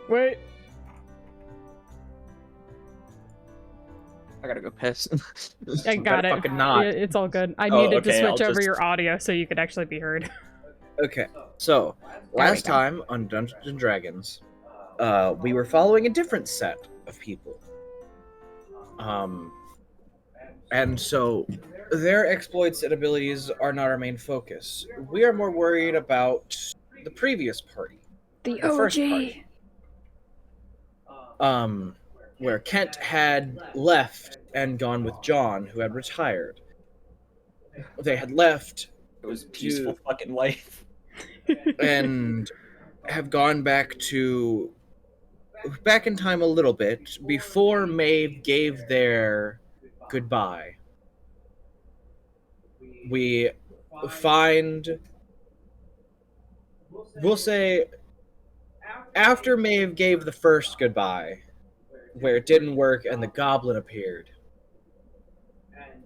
Wait. I gotta go piss. I got it. Fucking not. It's all good. I Oh, needed to okay, switch I'll over just- your audio so you could actually be heard. Okay, so There we last go. time on Dungeons and Dragons, we were following a different set of people. And so their exploits and abilities are not our main focus. We are more worried about the previous party, The first OG. party. Where Kent had left and gone with John, who had retired. They had left It was peaceful fucking life. and have gone back in time a little bit before Maeve gave their goodbye. We find, we'll say, after Maeve gave the first goodbye, where it didn't work and the goblin appeared,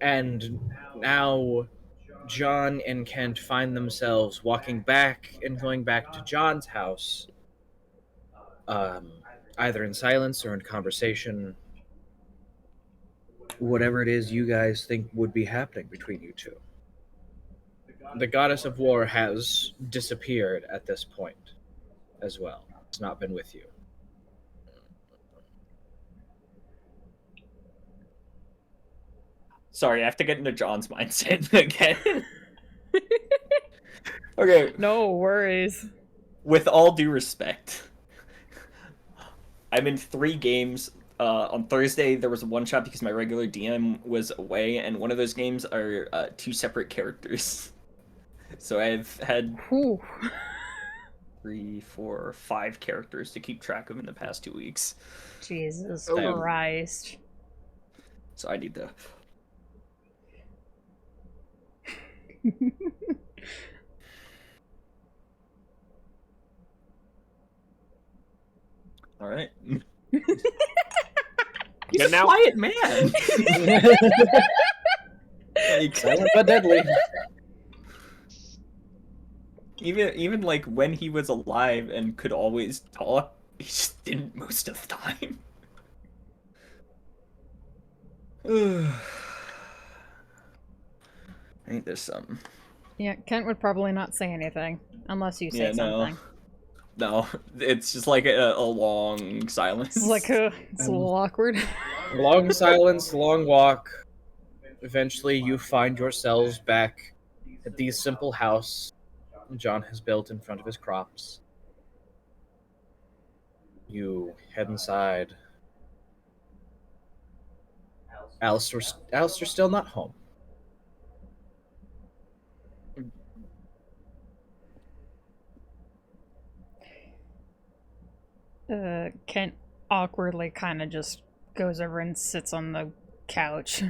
and now John and Kent find themselves walking back and going back to John's house, either in silence or in conversation. Whatever it is you guys think would be happening between you two. The goddess of war has disappeared at this point as well. It's not been with you. Sorry, I have to get into John's mindset again. Okay, No worries. with all due respect, I'm in 3 games. On Thursday, there was a one-shot because my regular DM was away, and one of those games are 2 separate characters. So I've had Whew. 3, 4, 5 characters to keep track of in the past 2 weeks. Jesus Oh. Christ. So I need to... All right. He's a quiet man. Like, Silent but deadly. even like when he was alive and could always talk, he just didn't most of the time. Ain't this something? Yeah, Kent would probably not say anything unless you say Yeah, no. something. No, it's just like a long silence. It's like it's a little awkward. Long silence, long walk. Eventually, you find yourselves back at the simple house John has built in front of his crops. You head inside. Alistair's still not home. Kent awkwardly kind of just goes over and sits on the couch.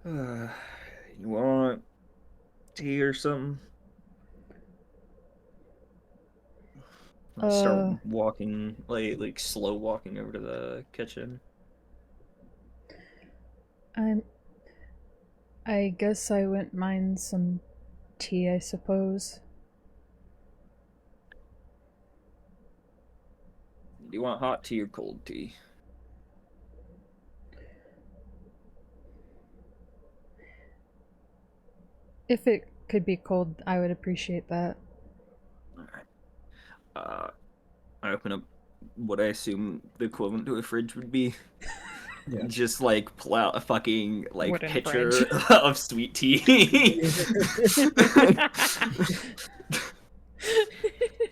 You want tea or something? I'll start walking, like slow walking over to the kitchen. I guess I wouldn't mind some tea, I suppose. Do you want hot tea or cold tea? If it could be cold, I would appreciate that. Alright. I open up what I assume the equivalent to a fridge would be. Yeah. Just like pull out a fucking like Wooden pitcher fridge. of sweet tea.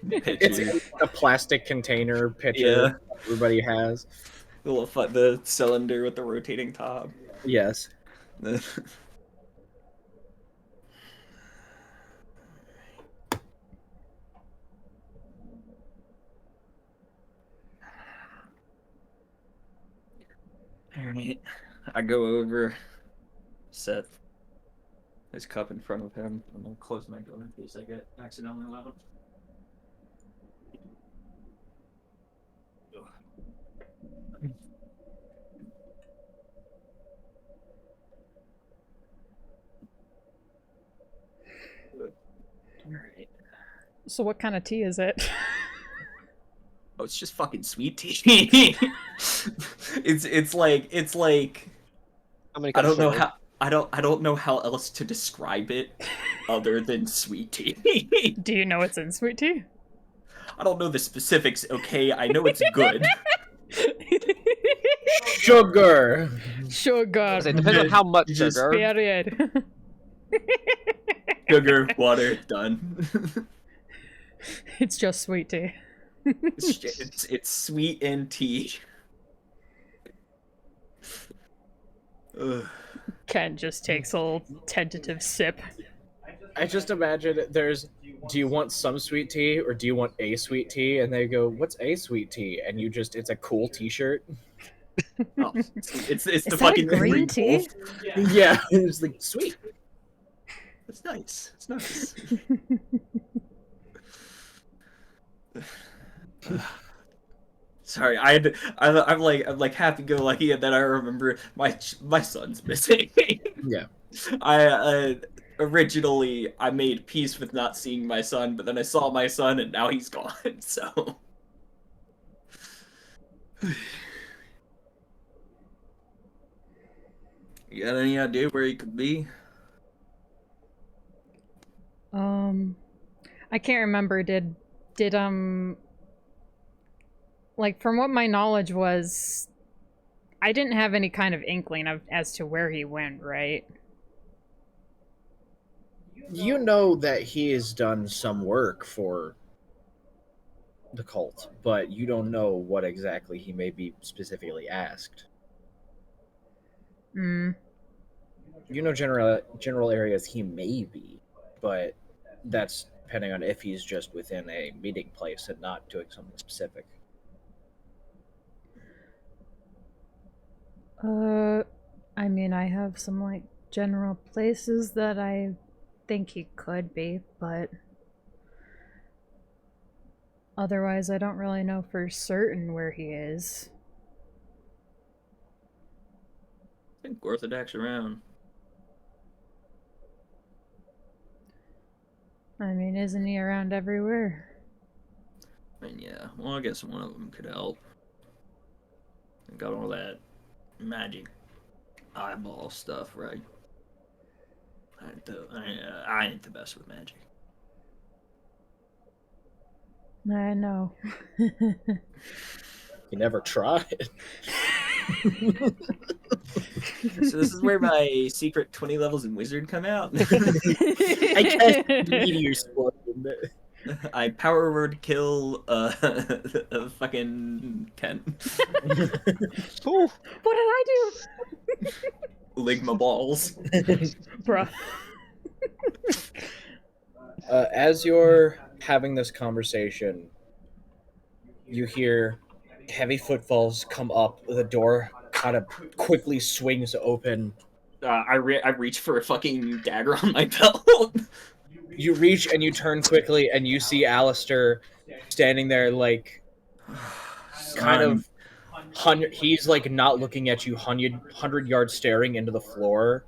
It's a plastic container pitcher Yeah. everybody has. The cylinder with the rotating top. Yes. Alright. I go over, set his cup in front of him. I'm gonna close my door in case I get accidentally loud. So what kind of tea is it? Oh, it's just fucking sweet tea. it's like How many I kinds don't know of how I don't know how else to describe it other than sweet tea. Do you know what's in sweet tea? I don't know the specifics, okay? I know it's good. Sugar. Sugar. It depends on how much Just- sugar. Period. Sugar, water, done. It's just sweet tea. It's sweet and tea. Ugh. Ken just takes a little tentative sip. I just imagine there's. Do you want some sweet tea or do you want a sweet tea? And they go, "What's a sweet tea?" And you just, it's a cool T-shirt. Oh, it's the Is that a fucking green green tea? Yeah, it's like sweet. It's nice. It's nice. Sorry, I'm like happy go lucky, and then I remember my son's missing. Yeah. I originally I made peace with not seeing my son, but then I saw my son, and now he's gone. So. You got any idea where he could be? I can't remember. Did like from what my knowledge was, I didn't have any kind of inkling of as to where he went, right? You know that he has done some work for the cult, but you don't know what exactly he may be specifically asked. Hmm. You know general areas he may be, but that's depending on if he's just within a meeting place and not doing something specific. I mean, I have some like general places that I think he could be, but otherwise I don't really know for certain where he is. I think Orthodox around. I mean, isn't he around everywhere? I mean, yeah. Well, I guess one of them could help. I got all that magic eyeball stuff, right? I ain't the best with magic. I know. He never tried. So this is where my secret 20 levels in wizard come out. I cast meteor sport. I power word kill fucking Ken. Ooh, What did I do? Ligma balls. Bruh. As you're having this conversation, you hear heavy footfalls come up. The door kind of quickly swings open. I reach for a fucking dagger on my belt. You reach and you turn quickly, and you see Alistair standing there, like, kind of. He's like not looking at you, 100 yards staring into the floor,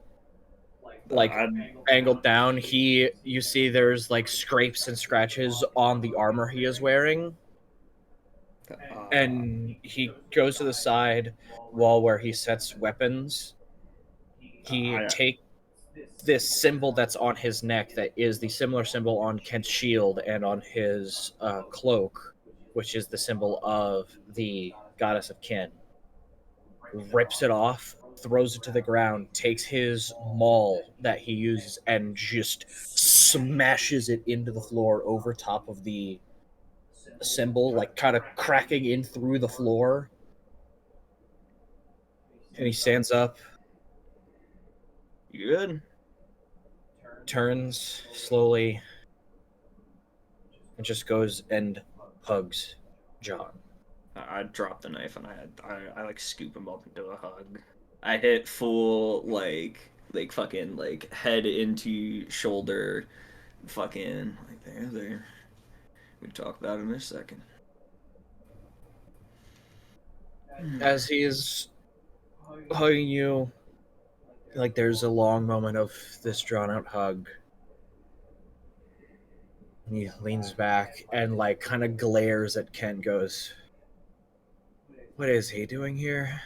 like angled down. You see there's like scrapes and scratches on the armor he is wearing. And he goes to the side wall where he sets weapons. He takes this symbol that's on his neck that is the similar symbol on Kent's shield and on his cloak, which is the symbol of the goddess of Kin. Rips it off, throws it to the ground, takes his maul that he uses and just smashes it into the floor over top of the symbol, like kind of cracking in through the floor. And he stands up, You good? turns slowly, and just goes and hugs John. I drop the knife and I like scoop him up into a hug. I hit full like fucking like head into shoulder, fucking like there. We can talk about it in a second. As he is hugging you, like there's a long moment of this drawn out hug. He leans back and like kind of glares at Ken, goes, "What is he doing here?"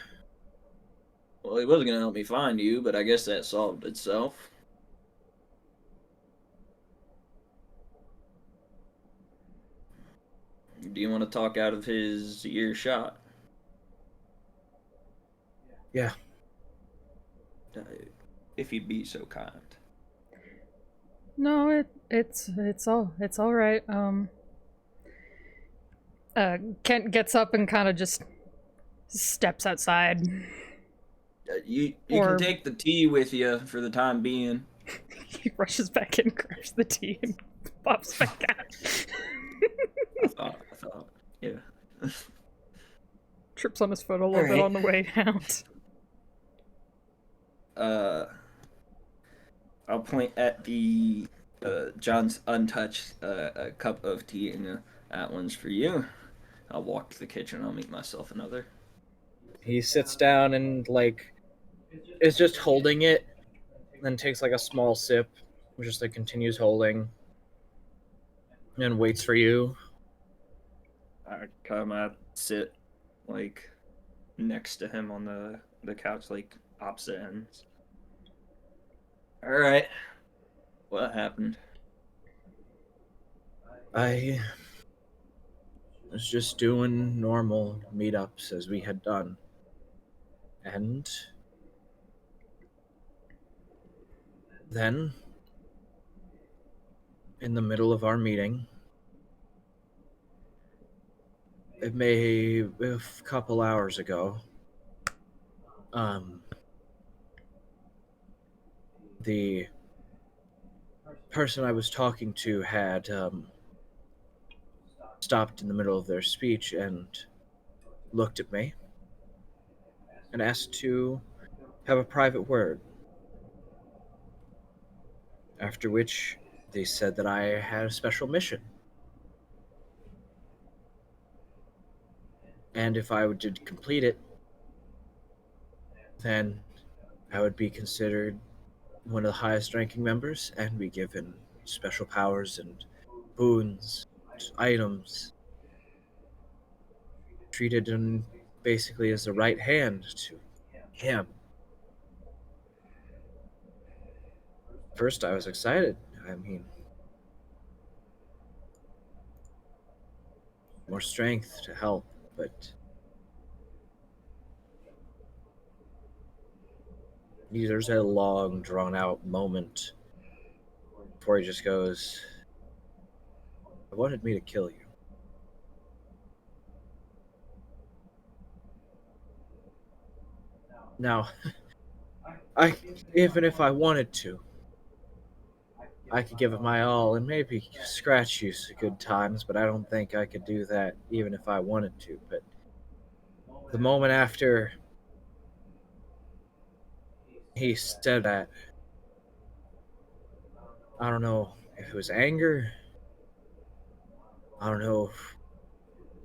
Well, he wasn't gonna help me find you, but I guess that solved itself. Do you want to talk out of his earshot? Yeah. If you'd be so kind. No, it's all right. Kent gets up and kind of just steps outside. You Or- can take the tea with you for the time being. He rushes back in, grabs the tea, and pops back out. I thought, yeah. Trips on his foot a little bit on the way out. I'll point at the John's untouched cup of tea, and that one's for you. I'll walk to the kitchen. I'll make myself another. He sits down and like is just holding it, then takes like a small sip, just like continues holding, and waits for you. I come out, sit like next to him on the couch, like opposite ends. All right, what happened? I was just doing normal meetups as we had done. And then, in the middle of our meeting, it may a couple hours ago, the person I was talking to had stopped in the middle of their speech and looked at me and asked to have a private word. After which they said that I had a special mission. And if I did complete it, then I would be considered one of the highest ranking members and be given special powers and boons, items, treated in basically as a right hand to him. First, I was excited. I mean, more strength to help, but there's a long, drawn-out moment before he just goes, "I wanted me to kill you." Now, even if I wanted to, I could give it my all and maybe scratch you some good times, but I don't think I could do that even if I wanted to. But the moment after he said that, I don't know if it was anger. I don't know if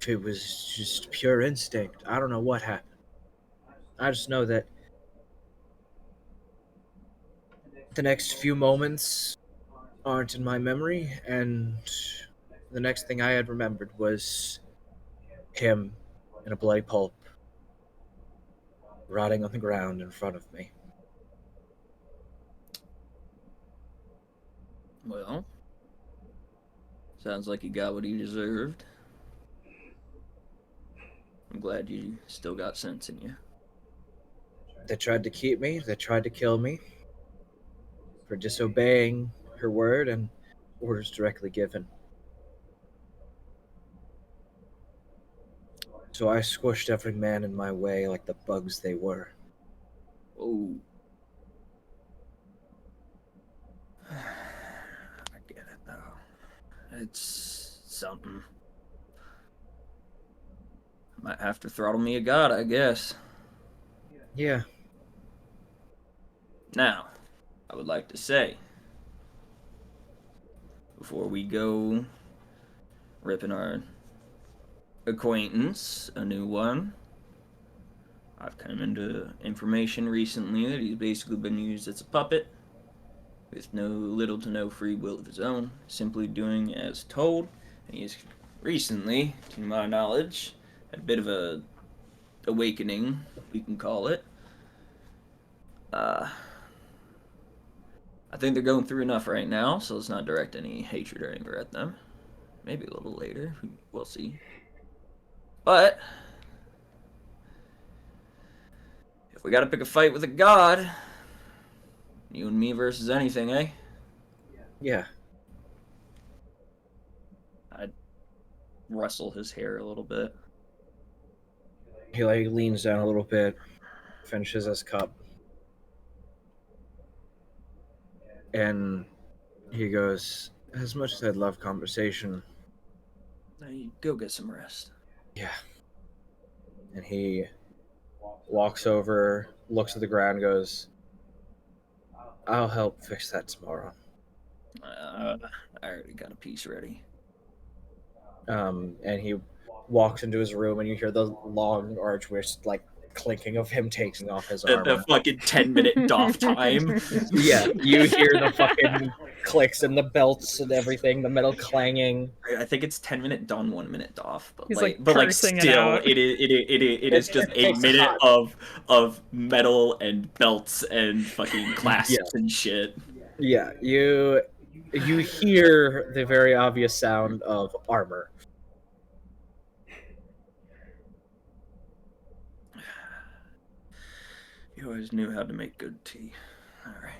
it was just pure instinct. I don't know what happened. I just know that the next few moments aren't in my memory, and the next thing I had remembered was him in a bloody pulp, rotting on the ground in front of me. Well, sounds like you got what you deserved. I'm glad you still got sense in you. They tried to keep me, they tried to kill me for disobeying her word and orders directly given. So I squished every man in my way like the bugs they were. Oh. I get it, though. It's something. Might have to throttle me a god, I guess. Yeah. Now, I would like to say, before we go ripping our acquaintance a new one, I've come into information recently that he's basically been used as a puppet with no little to no free will of his own, simply doing as told. And he's recently, to my knowledge, had a bit of a awakening, we can call it. I think they're going through enough right now, so let's not direct any hatred or anger at them. Maybe a little later, we'll see. But if we gotta pick a fight with a god, you and me versus anything, eh? Yeah. I'd rustle his hair a little bit. He like leans down a little bit, finishes his cup, and he goes, "As much as I'd love conversation, Now you go get some rest." yeah." And he walks over, looks at the ground, goes, "I'll help fix that tomorrow." I already got a piece ready. And he walks into his room, and you hear the long archway like clinking of him taking off his The armor. fucking 10-minute doff time. Yeah, you hear the fucking clicks and the belts and everything, the metal clanging. I think it's 10-minute done, 1 minute doff. But He's, like, like, but like cursing it still, out. it is just a takes minute time. of metal and belts and fucking clasps Yeah. and shit. Yeah, you hear the very obvious sound of armor. You always knew how to make good tea. All right.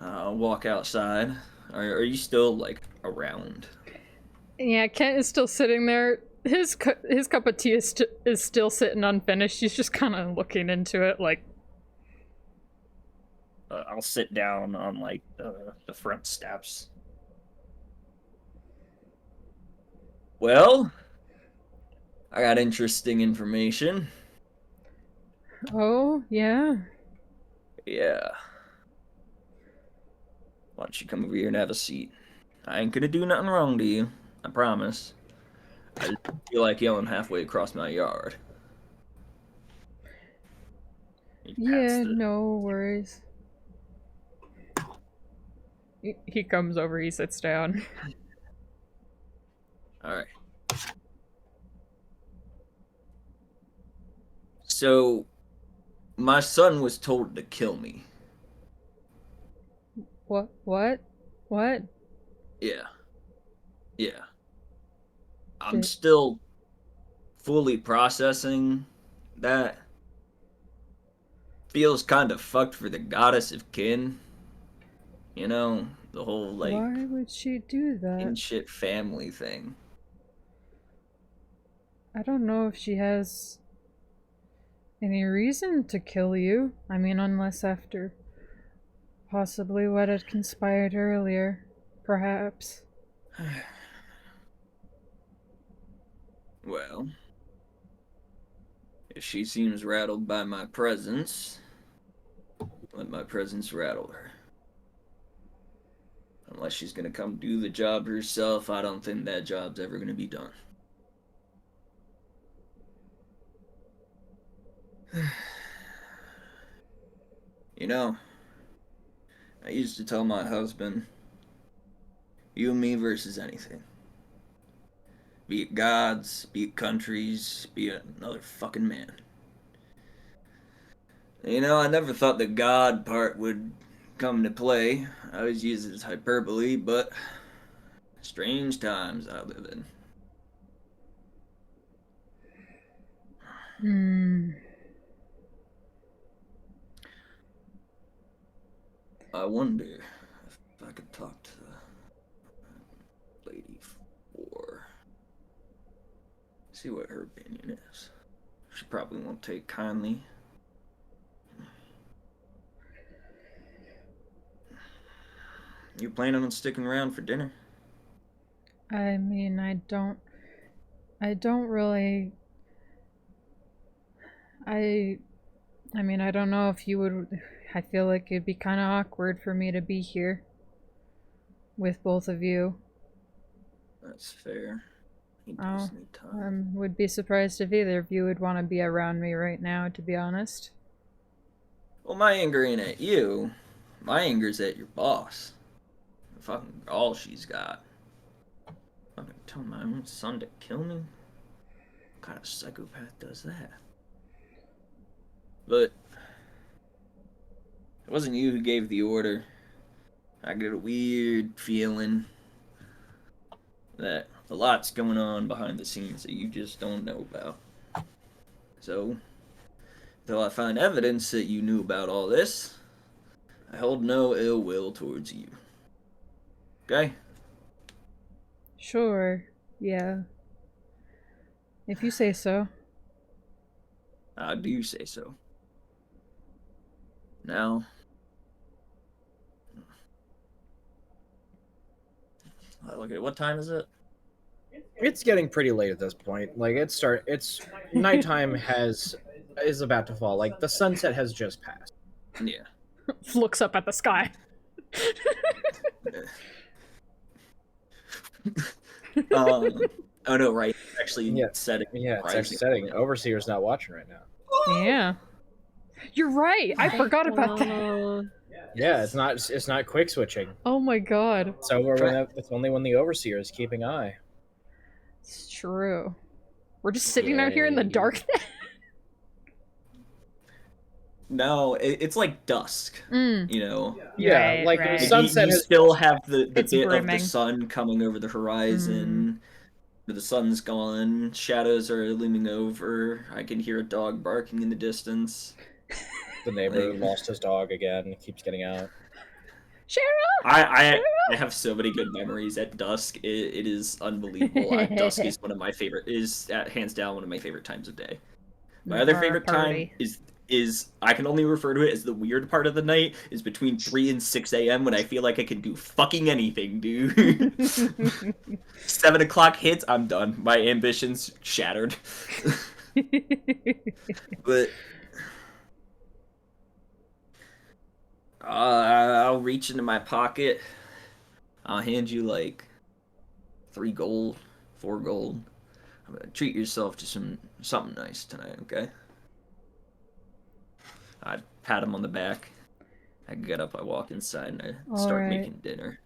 I'll walk outside. Are you still like around? Yeah, Kent is still sitting there. His cup of tea is still sitting unfinished. He's just kind of looking into it, like, I'll sit down on like the front steps. Well, I got interesting information. oh, yeah. Yeah. Why don't you come over here and have a seat? I ain't gonna do nothing wrong to you. I promise. I just feel like yelling halfway across my yard. He pats Yeah, the- no worries. He comes over, he sits down. Alright. So, my son was told to kill me. What? What? What? Yeah. Yeah. I'm Did- still fully processing that. Feels kind of fucked for the goddess of kin. You know, the whole, like, Why would she do in that? shit family thing. I don't know if she has any reason to kill you. I mean, unless after possibly what had conspired earlier, perhaps. Well, if she seems rattled by my presence, let my presence rattle her. Unless she's gonna come do the job herself, I don't think that job's ever gonna be done. You know, I used to tell my husband, you and me versus anything. Be it gods, be it countries, be it another fucking man. You know, I never thought the god part would come into play. I always use it as hyperbole, but strange times I live in. Hmm. I wonder if I could talk to Lady 4. See what her opinion is. She probably won't take kindly. You planning on sticking around for dinner? I mean, I don't really. I mean, I don't know if you would. I feel like it'd be kind of awkward for me to be here with both of you. That's fair. He does Oh, need time. Would be surprised if either of you would want to be around me right now, to be honest. Well, my anger ain't at you. My anger's at your boss. The fucking all she's got. Fucking tell my own son to kill me? What kind of psychopath does that? But it wasn't you who gave the order. I get a weird feeling that a lot's going on behind the scenes that you just don't know about. So, until I find evidence that you knew about all this, I hold no ill will towards you. Okay? Sure. Yeah. If you say so. I do say so. Now, look at what time is it? It's getting pretty late at this point. Like it's nighttime is about to fall. Like the sunset has just passed. Yeah. Looks up at the sky. Oh no, right. Actually, Yeah. setting. Yeah, it's actually setting. Overseer's not watching right now. Yeah. You're right. I forgot about that. Yeah, it's not quick switching. Oh my god. So it's only when the overseer is keeping eye. It's true. We're just sitting out here in the dark then? No, it's like dusk. Mm. You know. Yeah, Right, like right. the sunset you is still have the It's bit of brimming. the sun coming over the horizon. But the sun's gone. Shadows are looming over. I can hear a dog barking in the distance. the neighbor like- lost his dog again. He keeps getting out. I have so many good memories at dusk. It is unbelievable. Dusk is one of my favorite. Hands down one of my favorite times of day. My other Our favorite party. time is I can only refer to it as the weird part of the night, is between 3 and 6 a.m. when I feel like I can do fucking anything, dude. 7 o'clock hits, I'm done. My ambitions shattered. But I'll reach into my pocket. I'll hand you like 3 gold, 4 gold. I'm gonna treat yourself to something nice tonight, okay? I pat him on the back. I get up, I walk inside, and I start Alright. making dinner.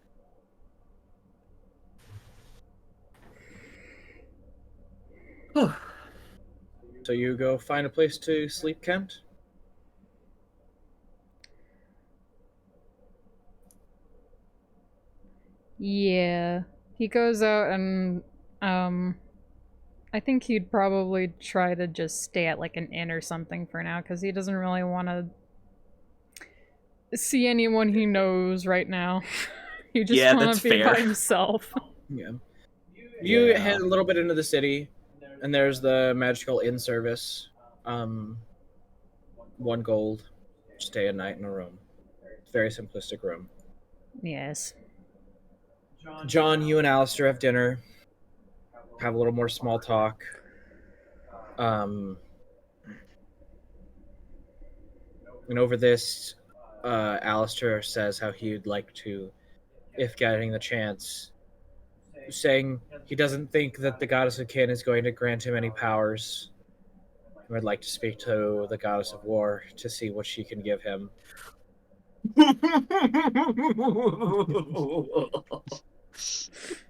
So you go find a place to sleep, Kent? Yeah. He goes out and I think he'd probably try to just stay at like an inn or something for now because he doesn't really want to see anyone he knows right now. He just Yeah, wants that's to be by fair. himself. Yeah. You Yeah. head a little bit into the city, and there's the magical inn service. 1 gold. Stay a night in a room. Very simplistic room. Yes. John, you and Alistair have dinner. Have a little more small talk. And over this, Alistair says how he'd like to, if getting the chance, saying he doesn't think that the Goddess of Kin is going to grant him any powers. He would like to speak to the Goddess of War to see what she can give him.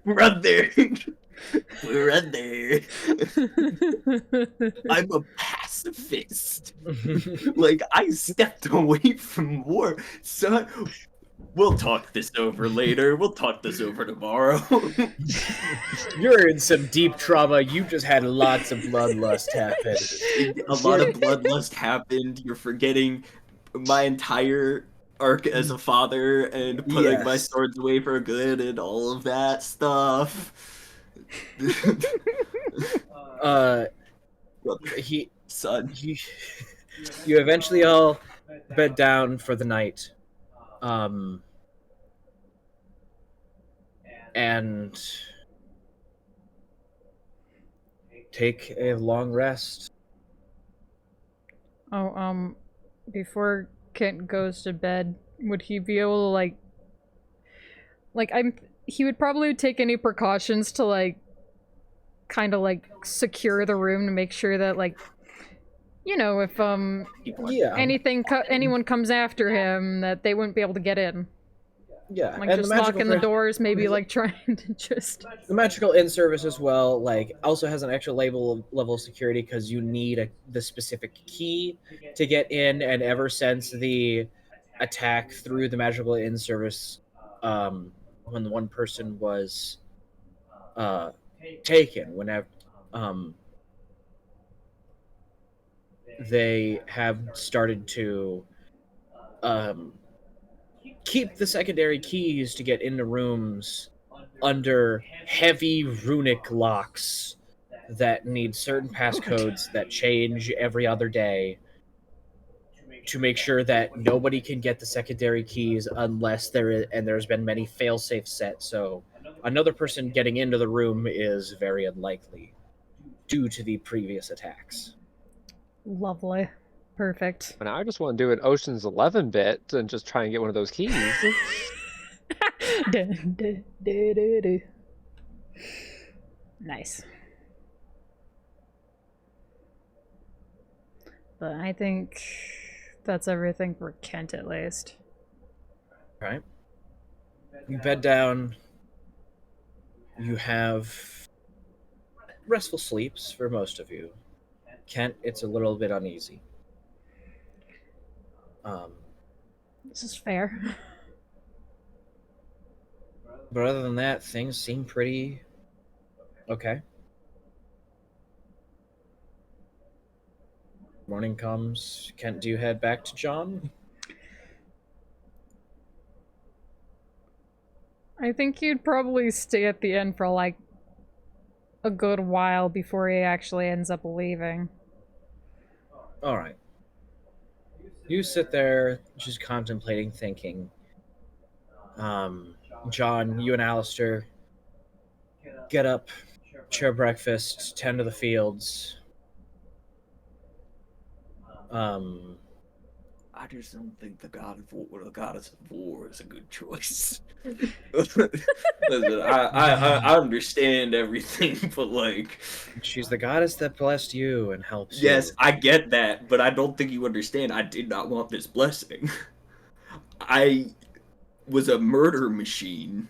Run there. Run there. I'm a pacifist. Like, I stepped away from war. Son, we'll talk this over later. We'll talk this over tomorrow. You're in some deep trauma. You just had lots of bloodlust happen. A lot of bloodlust happened. You're forgetting my entire arc as a father and putting my Yes. swords away for good and all of that stuff. He Son. you eventually all bed down for the night. And take a long rest. Oh, before Kent goes to bed, would he be able to he would probably take any precautions to kind of secure the room to make sure that You know, if Yeah, anyone comes after him, that they wouldn't be able to get in. yeah. Like And just the magical locking the pressure- doors, maybe like trying to just. The magical in service as well, like also has an extra level of security because you need the specific key to get in. And ever since the attack through the magical in service, when the one person was taken, whenever they have started to keep the secondary keys to get into rooms under heavy runic locks that need certain passcodes that change every other day to make sure that nobody can get the secondary keys unless there's been many fail-safes set, so another person getting into the room is very unlikely due to the previous attacks. Lovely. Perfect. And I just want to do an Ocean's 11 bit and just try and get one of those keys. Nice. But I think that's everything for Kent, at least. Right? You bed down. You have restful sleeps for most of you. Kent, it's a little bit uneasy. This is fair. But other than that, things seem pretty okay. Morning comes. Kent, do you head back to John? I think you'd probably stay at the inn for like a good while before he actually ends up leaving. All right. You sit there just contemplating, thinking. John, you and Alistair get up, share breakfast, tend to the fields. I just don't think the goddess of war is a good choice. Listen, I understand everything, but like, She's the goddess that blessed you and helps you. yes, I get that, but I don't think you understand. I did not want this blessing. I was a murder machine.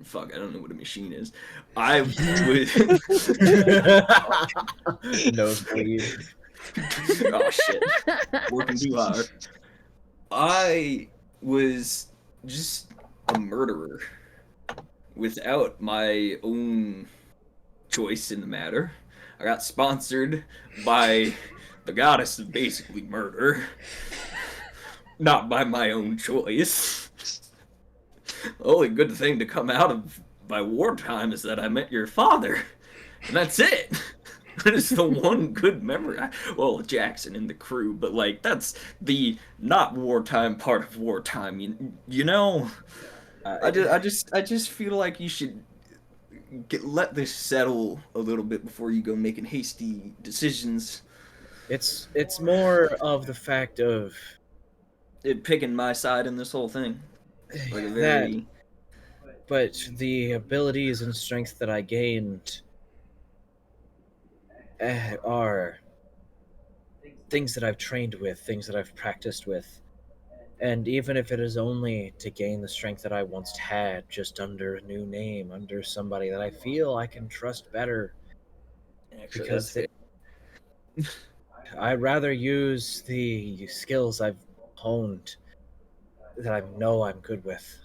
Fuck, I don't know what a machine is. I was. Nosebleed. Oh shit! Working too hard. I was just a murderer without my own choice in the matter. I got sponsored by the goddess of basically murder, not by my own choice. The only good thing to come out of my wartime is that I met your father, and that's it. That is the one good memory. Well, Jackson and the crew, but like that's the not wartime part of wartime. You know, I just feel like you should let this settle a little bit before you go making hasty decisions. It's more of the fact of It picking my side in this whole thing. Like a very... but the abilities and strength that I gained are things that I've trained with, things that I've practiced with. And even if it is only to gain the strength that I once had, just under a new name, under somebody that I feel I can trust better. Actually, Because that's I'd rather use the skills I've honed that I know I'm good with.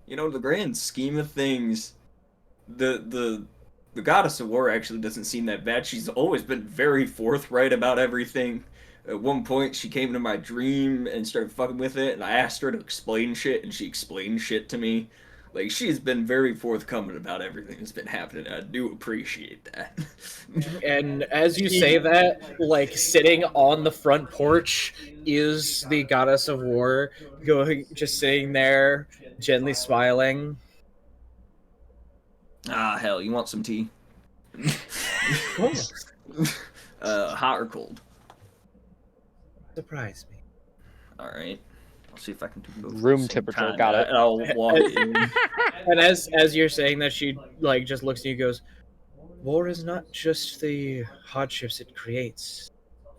You know, the grand scheme of things, the goddess of war actually doesn't seem that bad. She's always been very forthright about everything. At one point, she came into my dream and started fucking with it, and I asked her to explain shit, and she explained shit to me. Like, she's been very forthcoming about everything that's been happening, and I do appreciate that. And as you say that, like, sitting on the front porch is the goddess of war, just sitting there, gently smiling. Ah, hell, you want some tea? Cool. Hot or cold? Surprise me. Alright. I'll see if I can do both. Room temperature, got it. I'll walk in. And as you're saying that, she like just looks at you and goes, war is not just the hardships it creates,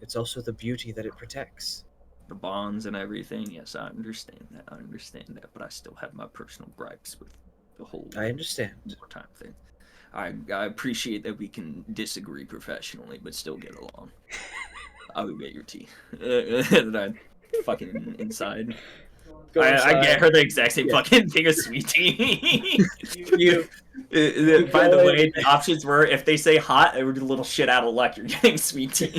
it's also the beauty that it protects. The bonds and everything. Yes, I understand that. But I still have my personal gripes with the whole I understand. wartime thing. I appreciate that we can disagree professionally, but still get along. I would get your tea. And I fucking inside. Go I inside. get her the exact same Yeah. fucking thing as sweet tea. You By the go way, in- the options were if they say hot, it would be a little shit out of luck. You're getting sweet tea.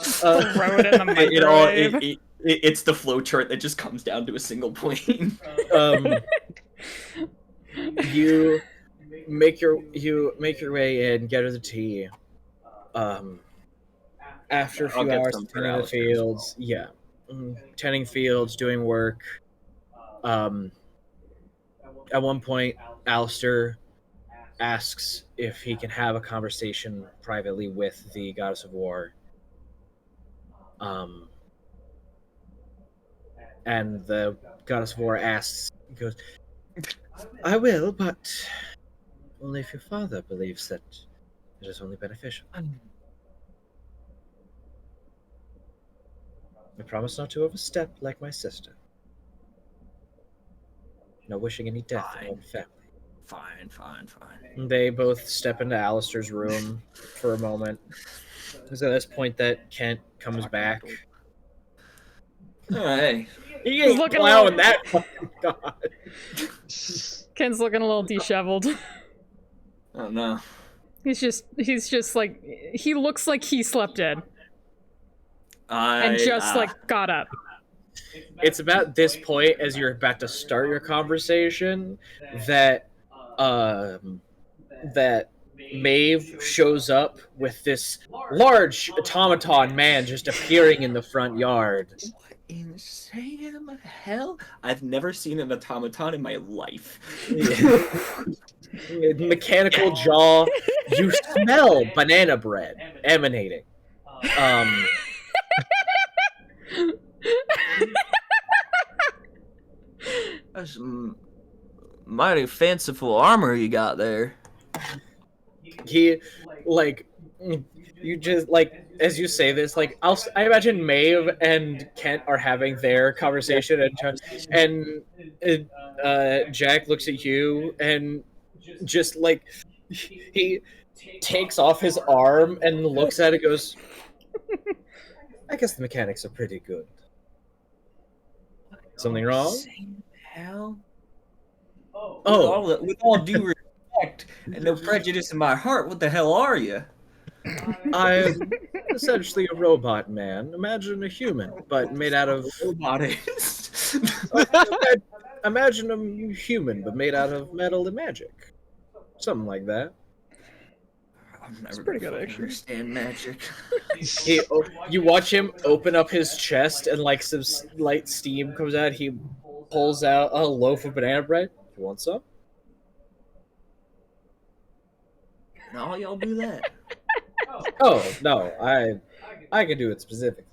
Throw it in the microwave. It's the flow chart that just comes down to a single point. You make your way in, get her the tea. After a I'll few get hours some for tending the Alistair as well. fields, tending fields, doing work. At one point, Alistair asks if he can have a conversation privately with the goddess of war. And the goddess of war goes, I will, but only if your father believes that it is only beneficial. I promise not to overstep like my sister. No wishing any death on our family. Fine. They both step into Alistair's room for a moment. It's at this point that Kent comes back. Hey. He He's ain't looking plowing a that fucking god. Ken's looking a little disheveled. Oh no. He's just like, he looks like he slept in and just like got up. It's about this point, as you're about to start your conversation, that that Maeve shows up with this large automaton man just appearing in the front yard. What insane hell? I've never seen an automaton in my life. Mechanical jaw. You smell banana bread emanating. That's some mighty fanciful armor you got there. He, like, you just, like, as you say this, like, I imagine Maeve and Kent are having their conversation, and Jack looks at you and just, like, he takes off his arm and looks at it and goes, I guess the mechanics are pretty good. Something wrong? Insane hell? Oh, With all due respect and no prejudice in my heart, what the hell are you? I'm essentially a robot man. Imagine a human, but made out of... Robotics. Imagine a human, but made out of metal and magic. Something like that. I'm never pretty gonna good, actually. understand magic. You watch him open up his chest, and like some light steam comes out. He pulls out a loaf of banana bread. You want some? No, y'all do that. Oh no, I can do it specifically.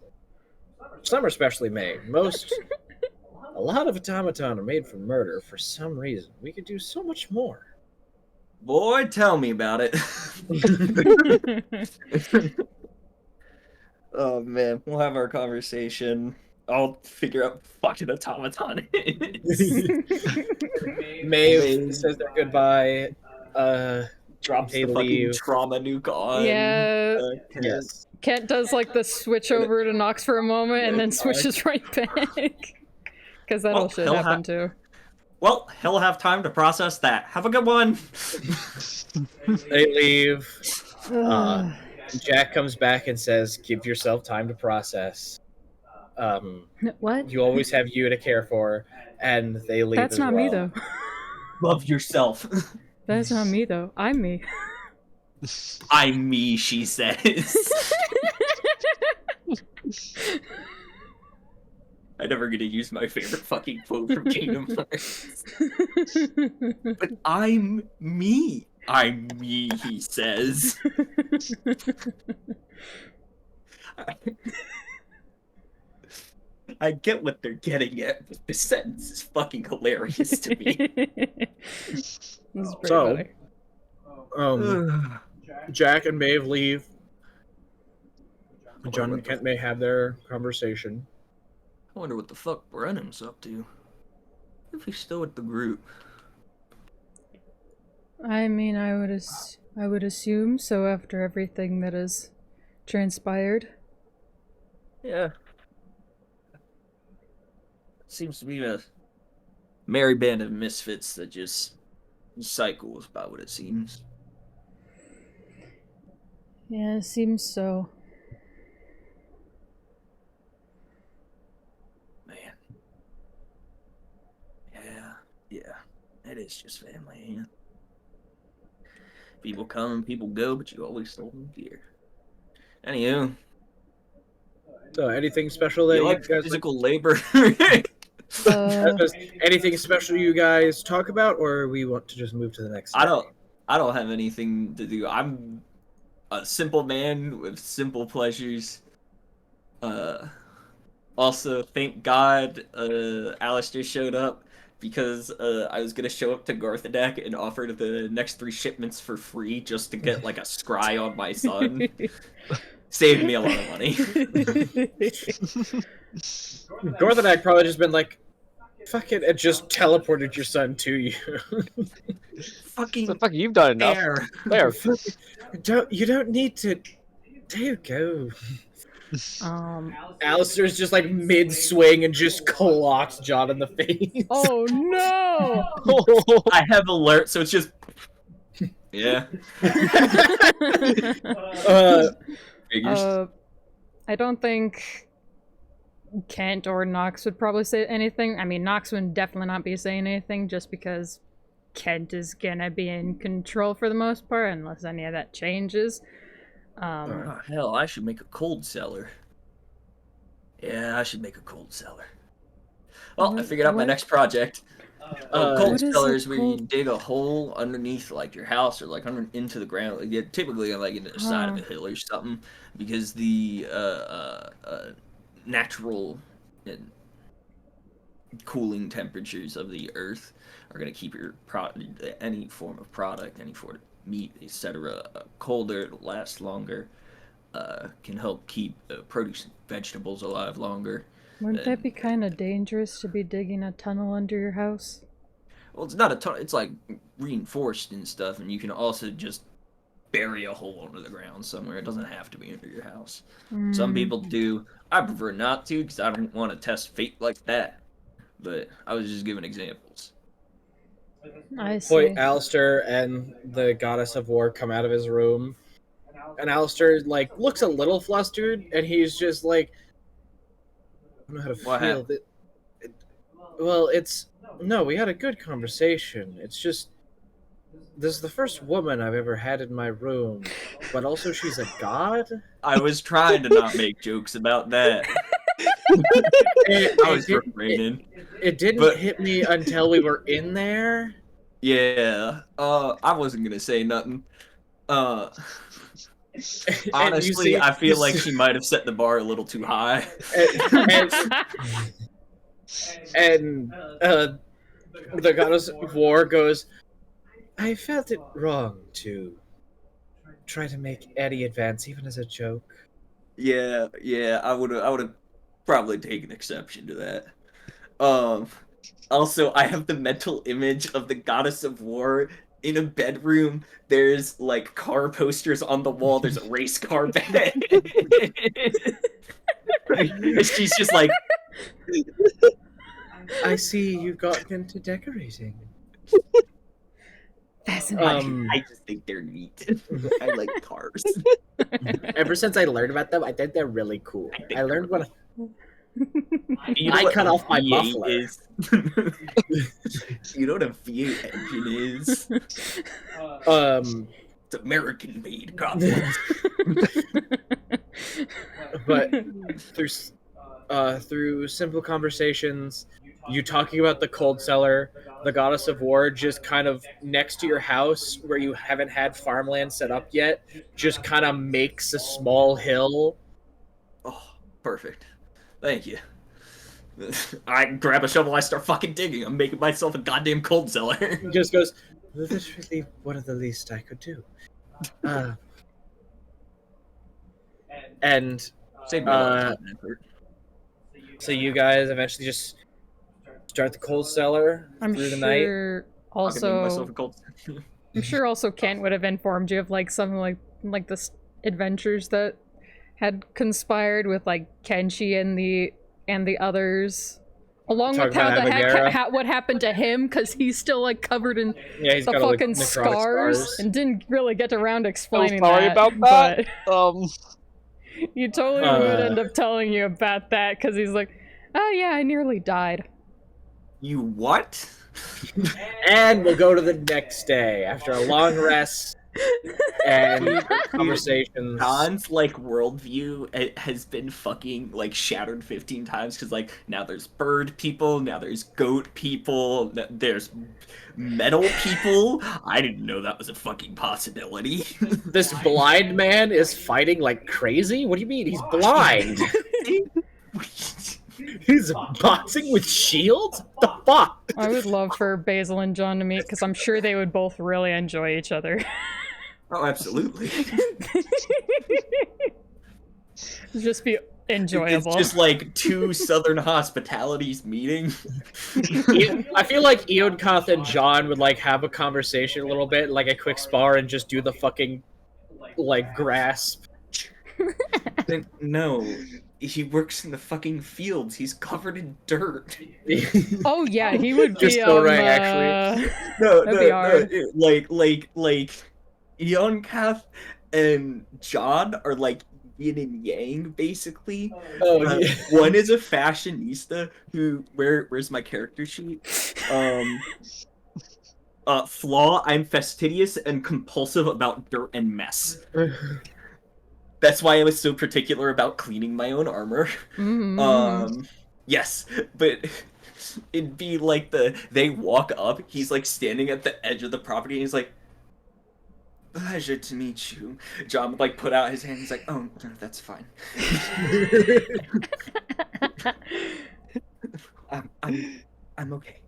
Some are specially made. A lot of automaton are made for murder for some reason. We could do so much more. Boy, tell me about it. Oh man, we'll have our conversation. I'll figure out what fucking automaton it is. Maeve says their goodbye. Drops They the fucking leave. trauma nuke on. Yeah. Yes. Kent does like the switch over to Nox for a moment and then switches right back. Because that'll Well, shit he'll happen have- too. Well, he'll have time to process that. Have a good one. They leave. Jack comes back and says, "Give yourself time to process. What? You always have you to care for." And they leave. That's as not me well. though. Love yourself. That's not me though. I'm me. I'm me, she says. I'm never gonna use my favorite fucking quote from Kingdom Hearts. But I'm me. I'm me, he says. I get what they're getting at, but the sentence is fucking hilarious to me. This is pretty So- funny. Jack and Maeve leave. John and Kent may have their conversation. I wonder what the fuck Brennan's up to. If he's still with the group. I mean, I would assume so after everything that has transpired. Yeah. Seems to be a merry band of misfits that just cycles about what it seems. Yeah, it seems so. Man. Yeah. It is just family, yeah. People come and people go, but you always hold them dear. Anywho. So, anything special that You you like guys physical labor? anything special you guys talk about, or we want to just move to the next? I don't have anything to do. I'm a simple man with simple pleasures. Also, thank God, Alistair showed up because I was gonna show up to Garthadak and offer the next 3 shipments for free just to get like a scry on my son. Saved me a lot of money. Garthadak probably just been like, "Fuck it," and just teleported your son to you. Fucking So fuck, you've done enough. There. You don't need to. There you go. Um. Alistair's just like mid swing and just clocks John in the face. Oh no! I have alert, so it's just yeah. Figures. I don't think Kent or Nox would probably say anything. I mean, Nox would definitely not be saying anything just because Kent is gonna be in control for the most part, unless any of that changes. Oh, hell, I should make a cold cellar. Yeah, I should make a cold cellar. Well, I figured out my next project. Cold What is cellar a is where you cold- dig a hole underneath like your house or like into the ground. Like, yeah, typically like into the side of a hill or something, because the natural and cooling temperatures of the earth are going to keep your any form of product, any form of meat, etc. Colder, it'll last longer. Can help keep produce and vegetables alive longer. Wouldn't that be kind of dangerous to be digging a tunnel under your house? Well, it's not a ton. It's like reinforced and stuff, and you can also just bury a hole under the ground somewhere. It doesn't have to be under your house. Some people do. I prefer not to because I don't want to test fate like that. But I was just giving examples. I see. Boy, Alistair and the Goddess of War come out of his room, and Alistair like looks a little flustered, and he's just like, I don't know how to What feel. happened? Well, it's no, we had a good conversation. It's just this is the first woman I've ever had in my room, but also she's a god. I was trying to not make jokes about that. I was refraining. It didn't But- hit me until we were in there. Yeah. I wasn't gonna say nothing. And you Honestly, see- I feel like she might have set the bar a little too high. and the Goddess of War goes, I felt it wrong to try to make any advance, even as a joke. Yeah, I would have probably taken exception to that. Also, I have the mental image of the Goddess of War in a bedroom. There's like car posters on the wall. There's a race car bed. And she's just like, I see you've gotten into decorating. Fascinating. I just think they're neat. I like cars. Ever since I learned about them, I think they're really cool. I think I learned when You I what cut a off my V8 muffler. Is? You know what a V8 engine is? It's American-made, goblins. but through simple conversations, you talking about the cold cellar, the Goddess of War just kind of next to your house where you haven't had farmland set up yet, just kind of makes a small hill. Oh, perfect. Thank you. I grab a shovel, I start fucking digging. I'm making myself a goddamn cold cellar. Just goes, Literally one of the least I could do. Uh, and Saved me a lot of time and effort. so you guys eventually just start the cold cellar I'm through the night. sure Fucking make myself a also cold. I'm sure also Kent would have informed you of like something like the adventures that had conspired with like Kenshi and the others, along Talk with how about the heck Abagara? what happened to him because he's still like covered in Yeah, he's the got all the fucking necrotic scars and didn't really get around explaining sorry that. about that. But you totally would end Uh, up telling you about that because he's like, oh yeah, I nearly died. You what? And we'll go to the next day after a long rest and conversations. John's like worldview has been fucking like shattered 15 times because like now there's bird people, now there's goat people, there's metal people. I didn't know that was a fucking possibility. This blind man is fighting like crazy? What do you mean? He's blind. He's boxing with shields? The fuck? I would love for Basil and John to meet because I'm sure they would both really enjoy each other. Oh, absolutely. It'd just be enjoyable. It's just like two Southern hospitalities meeting. I feel like Eonkoth and John would like have a conversation a little bit, like a quick spar, and just do the fucking like grasp. No, he works in the fucking fields. He's covered in dirt. Oh yeah, he would be. You're so right, actually. No, That'd be hard. like Eonkath and John are like yin and yang, basically. Oh, yeah. One is a fashionista who where's my character sheet? Flaw, I'm fastidious and compulsive about dirt and mess. That's why I was so particular about cleaning my own armor. Mm-hmm. Yes, but it'd be like they walk up, he's like standing at the edge of the property and he's like, pleasure to meet you. John would like put out his hand, he's like, oh no, that's fine. I'm okay.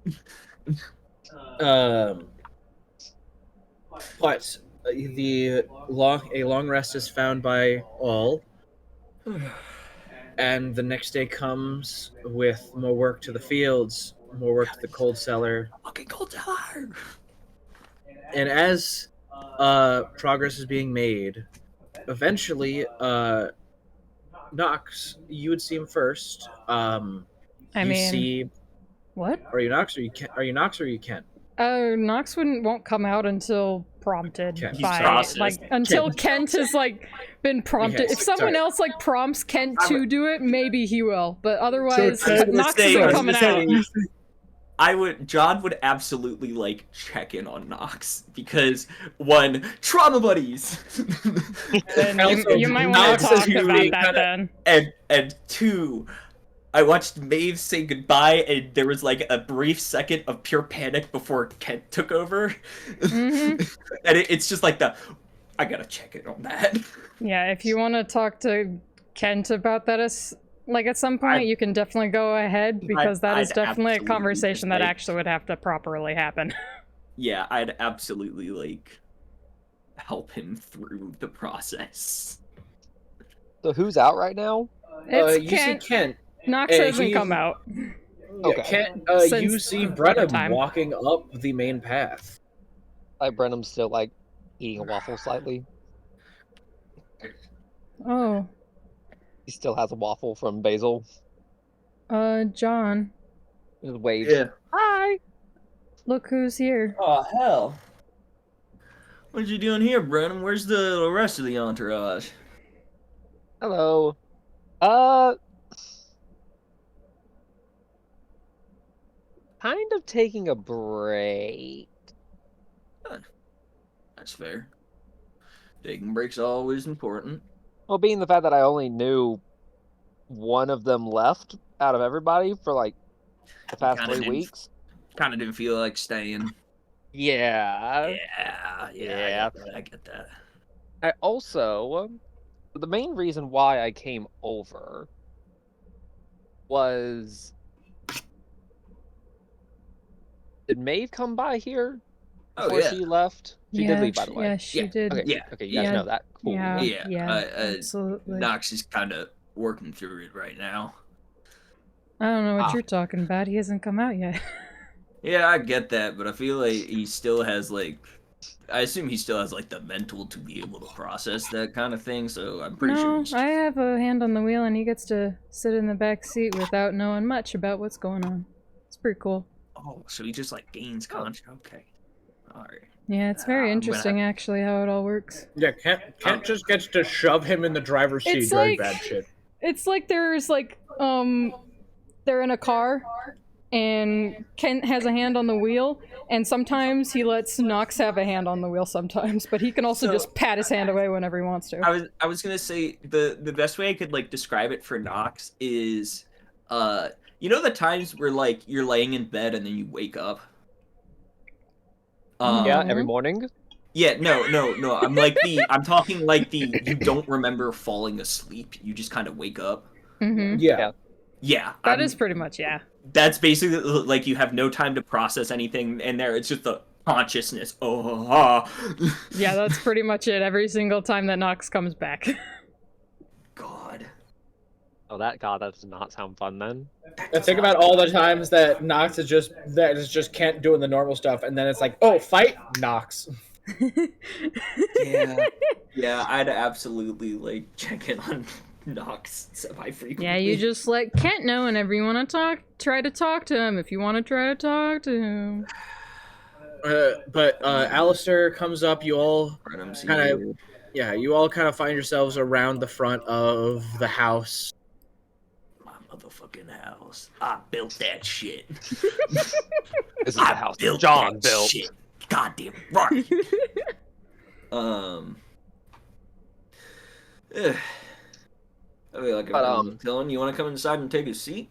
But a long rest is found by all, and the next day comes with more work to the fields, more work to the cold cellar. Fucking cold cellar. And as progress is being made, eventually, Nox, you would see him first. I You mean, see, what? are you Nox or you can? Are you Nox or you Kent? Nox won't come out until prompted Kent. He's by processed. like until Kent has like been prompted. Yes, If someone sorry. else like prompts Kent to do it, maybe he will. But otherwise, So, I was gonna Nox say- isn't I was coming gonna out. say- John would absolutely like check in on Nox because one, trauma buddies, Then Also, you might want Nox to is talk being about that kinda- then. and two, I watched Maeve say goodbye and there was like a brief second of pure panic before Kent took over, Mhm. and it's just like I gotta check in on that. Yeah, if you want to talk to Kent about that, at some point, you can definitely go ahead because that is I'd definitely a absolutely conversation that like- actually would have to properly happen. Yeah, I'd absolutely like help him through the process. So who's out right now? It's you Kent. see Kent. Nox Hey, hasn't he- come out. Okay. Kent, Since you see the Brenham time. walking up the main path. Like Brenham's still like eating a waffle slightly. Oh, He still has a waffle from Basil. John, Just waves. Hi. look who's here. Oh hell! What you doing here, Brennan? Where's the rest of the entourage? Hello. Kind of taking a break. That's fair. Taking breaks always important. Well, being the fact that I only knew one of them left out of everybody for like the past Kinda 3 didn't- weeks. Kind of didn't feel like staying. Yeah. Yeah. I get that. I also, the main reason why I came over was, did Maeve come by here? Oh, before yeah. she left? She did leave, by the way. Yeah, she Yeah, did. Okay, Yeah. okay, you guys Yeah. know that. Cool. Yeah. Absolutely. Knox is kind of working through it right now. I don't know what Ah. you're talking about. He hasn't come out yet. Yeah, I get that, but I feel like he still has, like... I assume he still has, like, the mental to be able to process that kind of thing, so I'm pretty sure No, he's... I have a hand on the wheel and he gets to sit in the back seat without knowing much about what's going on. It's pretty cool. Oh, so he just, like, gains conscious. Okay. Alright. Yeah, it's very I'm interesting actually how it all works. Yeah, Kent just gets to shove him in the driver's seat It's during like- bad shit. It's like there's like they're in a car and Kent has a hand on the wheel and sometimes he lets Knox have a hand on the wheel sometimes, but he can also So- just pat his hand away whenever he wants to. I was gonna say the best way I could like describe it for Knox is you know the times where like you're laying in bed and then you wake up? Yeah, Mhm. every morning. Yeah, no. I'm talking like the you don't remember falling asleep. You just kind of wake up. Mm-hmm. Yeah. Yeah. That is pretty much, yeah. That's basically like you have no time to process anything and there it's just the consciousness. Oh. Yeah, that's pretty much it every single time that Knox comes back. God. Oh, that does not sound fun then. And think about all the times that Knox is just Kent doing the normal stuff, and then it's like, oh, fight Knox. Yeah. Yeah, I'd absolutely like check in on Knox semi-frequently. Yeah, you just let Kent know whenever you want to try to talk to him if you want to try to talk to him. But Alistair comes up. You all you all kind of find yourselves around the front of the house. My motherfucking house. I built that shit. This is the I house built John that built. shit. Goddamn right. I mean, like, But, Dylan, you want to come inside and take a seat?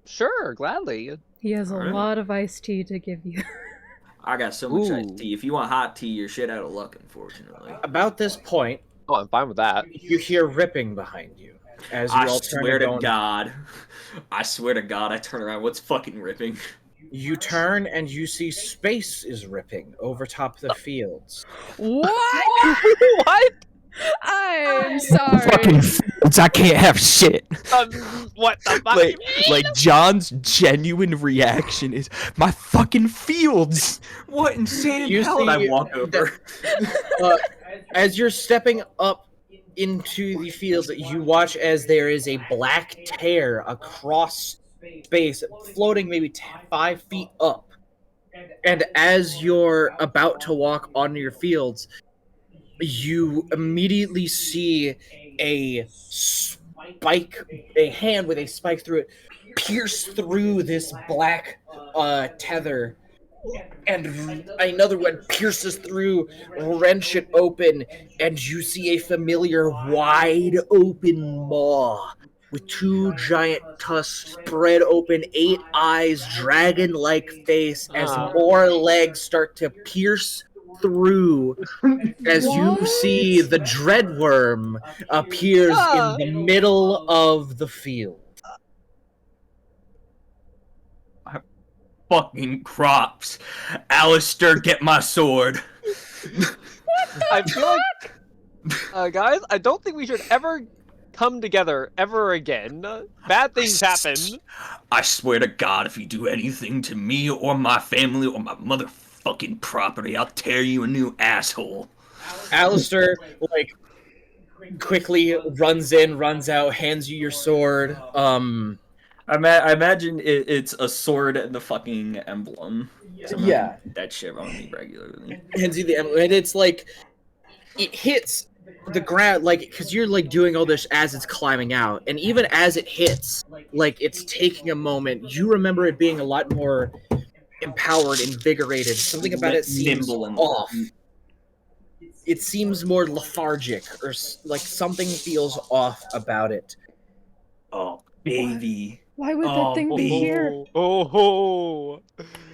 Sure, gladly. He has a Alright. lot of iced tea to give you. I got so much iced Ooh. tea. If you want hot tea, you're shit out of luck, unfortunately. About this point, Oh, I'm fine with that. you hear ripping behind you as you I all turn swear and to go. God. I swear to God, I turn around. What's fucking ripping? You turn and you see space is ripping over top the fields. What? What? I'm sorry. I can't have shit. What the fuck? Like, like John's genuine reaction is my fucking fields. What insane You hell? And I see walk over. As you're stepping up into the fields, you watch as there is a black tear across space, floating maybe 5 feet up. And as you're about to walk onto your fields, you immediately see a hand with a spike through it, pierce through this black tether, and another one pierces through, wrench it open, and you see a familiar wide open maw with 2 giant tusks spread open, 8 eyes, dragon-like face, as more legs start to pierce through as you see the dreadworm appears in the middle of the field. Fucking crops. Alistair, get my sword. I feel like, guys, I don't think we should ever come together ever again. Bad things happen. I swear to God, if you do anything to me or my family or my motherfucking property, I'll tear you a new asshole. Alistair, like, quickly runs in, runs out, hands you your sword. I imagine it's a sword and the fucking emblem. Yeah. That shit on me regularly. Hands you the emblem, and it's like, it hits the ground, like, because you're, like, doing all this as it's climbing out, and even as it hits, like, it's taking a moment, you remember it being a lot more empowered, invigorated. Something about it seems Nimble and off. It seems more lethargic, or like something feels off about it. Oh, baby. Why would Oh, that thing be baby. here? Oh,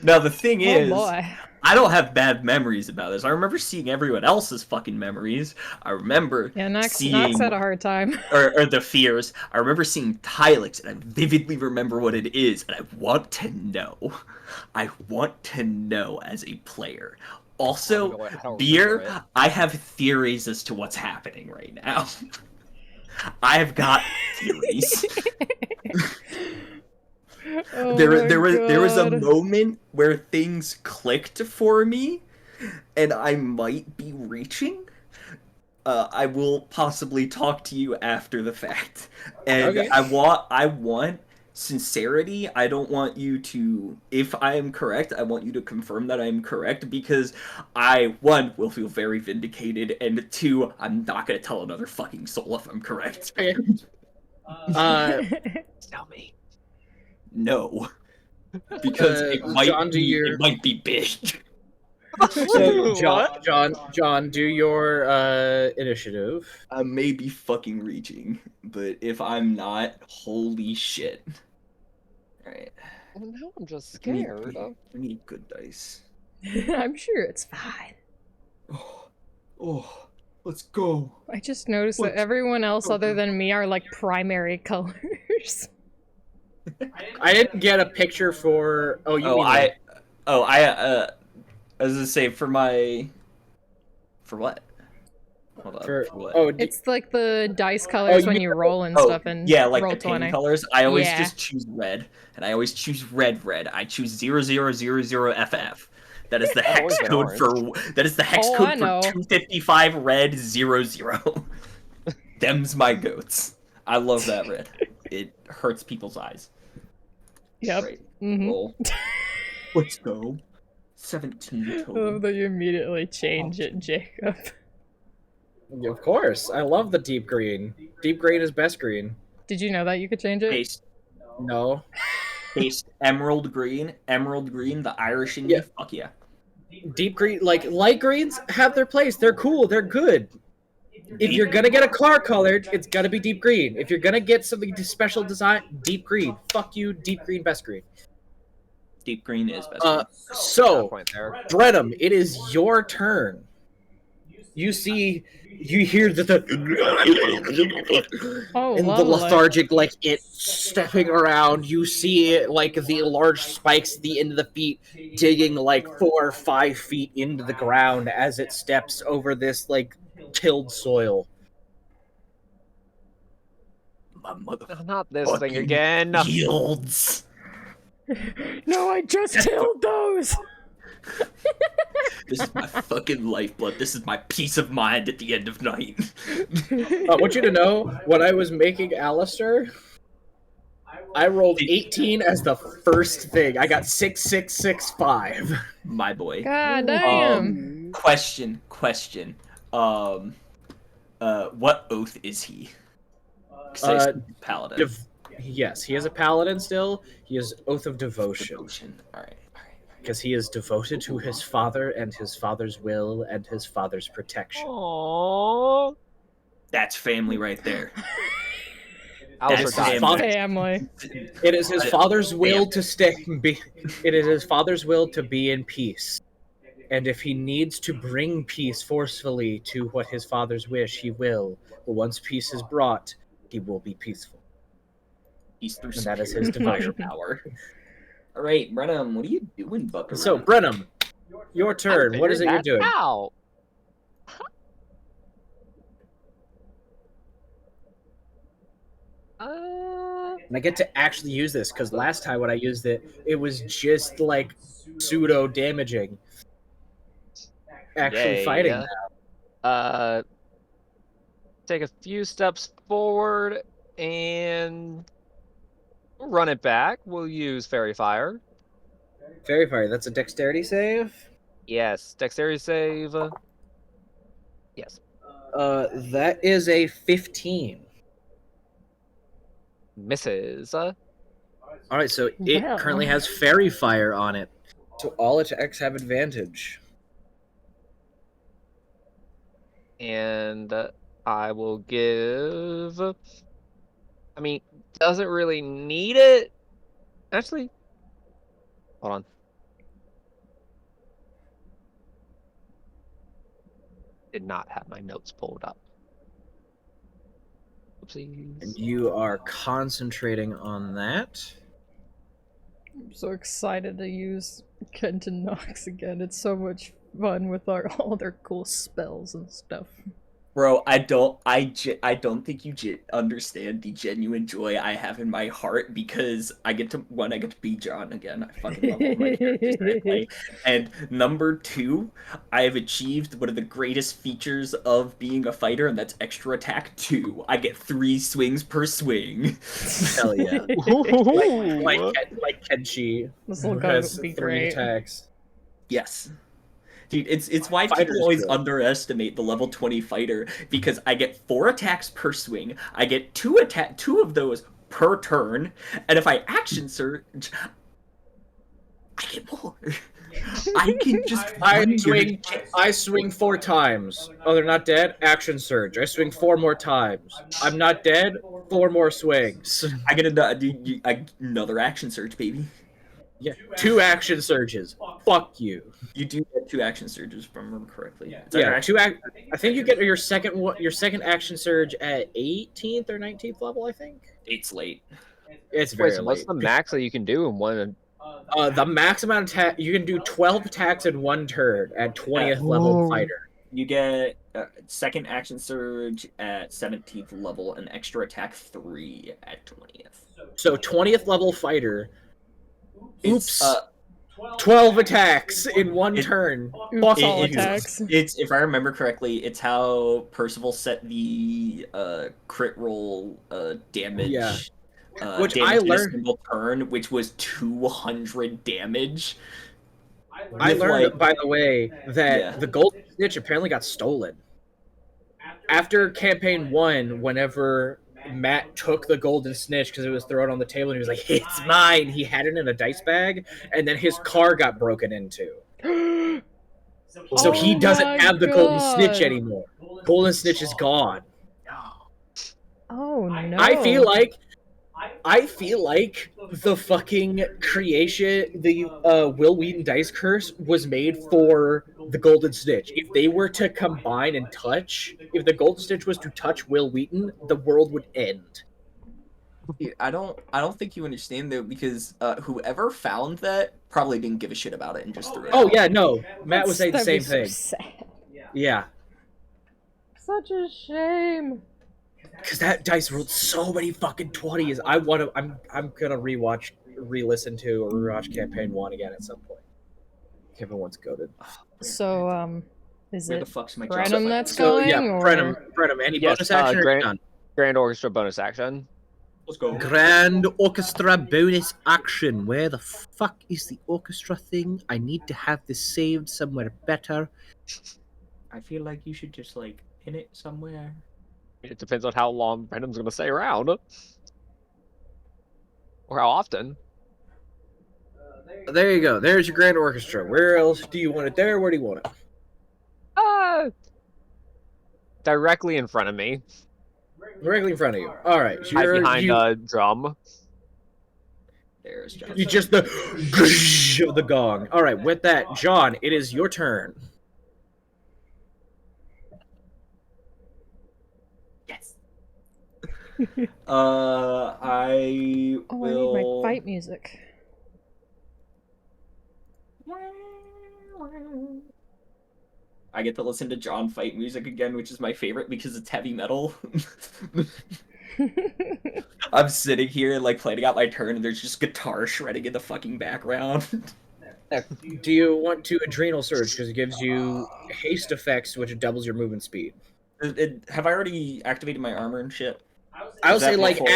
Now the thing Oh is, boy. I don't have bad memories about this. I remember seeing everyone else's fucking memories. I remember Yeah, Nox seeing had a hard time. or the fears. I remember seeing Tylix, and I vividly remember what it is, and I want to know. I want to know as a player. Also, I don't Beer, remember it. I have theories as to what's happening right now. I have got theories. Oh there was a God. moment where things clicked for me, and I might be reaching. I will possibly talk to you after the fact, and Okay. I want sincerity. I don't want you to, if I am correct, I want you to confirm that I am correct, because I, one, will feel very vindicated, and two, I'm not gonna tell another fucking soul if I'm correct. Okay. Tell me. No, because it John, might be big. So, What? John, do your initiative. I may be fucking reaching, but if I'm not, holy shit. Alright. Well, now I'm just We need- scared. We need good dice. I'm sure it's fine. Oh, let's go. I just noticed that What? everyone else other than me are like primary colors. I didn't get a picture for. Oh, you mean like- I was gonna say for my. For what? Hold on. for what? oh, It's like the dice colors you when mean- you roll and Oh, stuff and yeah, like roll the pain 20. colors. I always Yeah. just choose red, and I always choose red. I choose 0000FF. That is the hex always been code for. That is the hex Oh, I code know. for 255 red 00. Them's my goats. I love that red. It hurts people's eyes. Yep. Right. Mm-hmm. Roll. Let's go. 17 I total. love that you immediately change it, Jacob. Of course, I love the deep green. Deep green is best green. Did you know that you could change it? Paste. No, Paste. Emerald green. Emerald green. The Irish in Yeah. me. Fuck yeah. deep green, like light greens, have their place. They're cool. They're good. If you're gonna get a car colored, it's gotta be deep green. If you're gonna get something special design, deep green. Fuck you, deep green, best green. Deep green is best. Uh, green. so Point there. Brenham, it is your turn. You hear the Oh, and the lovely. lethargic, like it stepping around. You see it like the large spikes at the end of the feet digging like 4 or 5 feet into the ground as it steps over this like tilled soil. My mother Not this thing fucking again. yields. No, I just killed those! This is my fucking lifeblood. This is my peace of mind at the end of night. I want you to know, when I was making Alistair, I rolled 18 as the first thing. I got 6665. My boy. God damn. Question. What oath is he? 'Cause I said paladin. Yes, he is a paladin still. He is Oath of Devotion. All right. Because he is devoted to his father and his father's will and his father's protection. Aww. That's family right there. Alistair That's died. his father. Family. It is his father's will to It is his father's will to be in peace. And if he needs to bring peace forcefully to what his father's wish, he will. But once peace is brought, he will be peaceful. He's through And that is his superior devotion. power. All right, Brenham, what are you doing, Buckaroo? So, Brenham, your turn. What is it you're doing? Out. And I get to actually use this because last time when I used it, it was just like pseudo damaging. Actually Yay. fighting. Take a few steps forward and run it back. We'll use Fairy Fire. Fairy Fire, that's a dexterity save? Yes, dexterity save. Yes. That is a 15. Misses. Alright, so it Well. currently has Fairy Fire on it. So all attacks have advantage. And I will give. I mean, doesn't really need it. Actually, hold on. did not have my notes pulled up. Oopsies. And you are concentrating on that. I'm so excited to use Kenton Knox again. It's so much fun with all their cool spells and stuff. Bro, I don't think you understand the genuine joy I have in my heart because I get to be John again. I fucking love all my characters that I play. And number 2, I have achieved one of the greatest features of being a fighter, and that's extra attack 2. I get 3 swings per swing. Hell yeah. like Kenshi, This who will go has be 3 great. attacks. Yes. Dude, it's why Fighter's people always good. underestimate the level 20 fighter, because I get 4 attacks per swing, I get 2 of those per turn, and if I action surge, I get more. I can just I swing 4 times. Oh, they're not dead? Action surge. I swing 4 more times. I'm not dead? 4 more swings. I get another action surge, baby. Yeah, 2 action surges. Fuck you. You do get 2 action surges, if I remember correctly. Yeah, I think you get your second action surge at 18th or 19th level, I think. It's late. It's very Wait, so what's late. the max that you can do in one? The max amount of attack, you can do 12 attacks in 1 turn at 20th level fighter. You get second action surge at 17th level and extra attack 3 at 20th. So 20th level fighter. It's, Oops. 12 attacks in 1 turn. Oops, all It- attacks. It's if I remember correctly, it's how Percival set the crit roll damage. Yeah. Which I in a learned- single turn, which was 200 damage. I With, learned, like- by the way, that Yeah. the Golden Snitch apparently got stolen. After campaign 1, whenever Matt took the Golden Snitch because it was thrown on the table and he was like, "It's mine," he had it in a dice bag, and then his car got broken into. So he Oh doesn't my have the Golden Snitch God. anymore. Golden Snitch is gone. Oh no. I feel like the fucking creation, the Will Wheaton dice curse was made for the Golden Snitch. If they were to combine and touch, if the Golden Snitch was to touch Will Wheaton, the world would end. I don't think you understand though, because whoever found that probably didn't give a shit about it and just threw it Oh out. yeah, no, Matt was saying the That'd same be thing. so sad. Yeah, Such a shame. because that dice rolled so many fucking 20s. I'm gonna re-listen to or rewatch campaign 1 again at some point. Campaign 1's goated. So, is Where it the fuck's my Brenham job? that's So going? yeah, or... Brenham, any Yes, bonus action or Grant- none? Grand Orchestra bonus action. Let's go. Grand Orchestra bonus action. Where the fuck is the orchestra thing? I need to have this saved somewhere better. I feel like you should just like pin it somewhere. It depends on how long Brenham's going to stay around. Or how often. There you go. There's your Grand Orchestra. Where else do you want it there? Where do you want it? Directly in front of me. Directly in front of you. All right. So Right behind you, a drum. There's John. you just the goosh of the gong. All right. With that, John, it is your turn. Yes. I Oh, will. I need my fight music. I get to listen to John fight music again, which is my favorite because it's heavy metal. I'm sitting here like planning out my turn, and there's just guitar shredding in the fucking background. Do you want to Adrenal Surge because it gives you haste effects, which doubles your movement speed? Have I already activated my armor and shit? I would Is that say, like, before-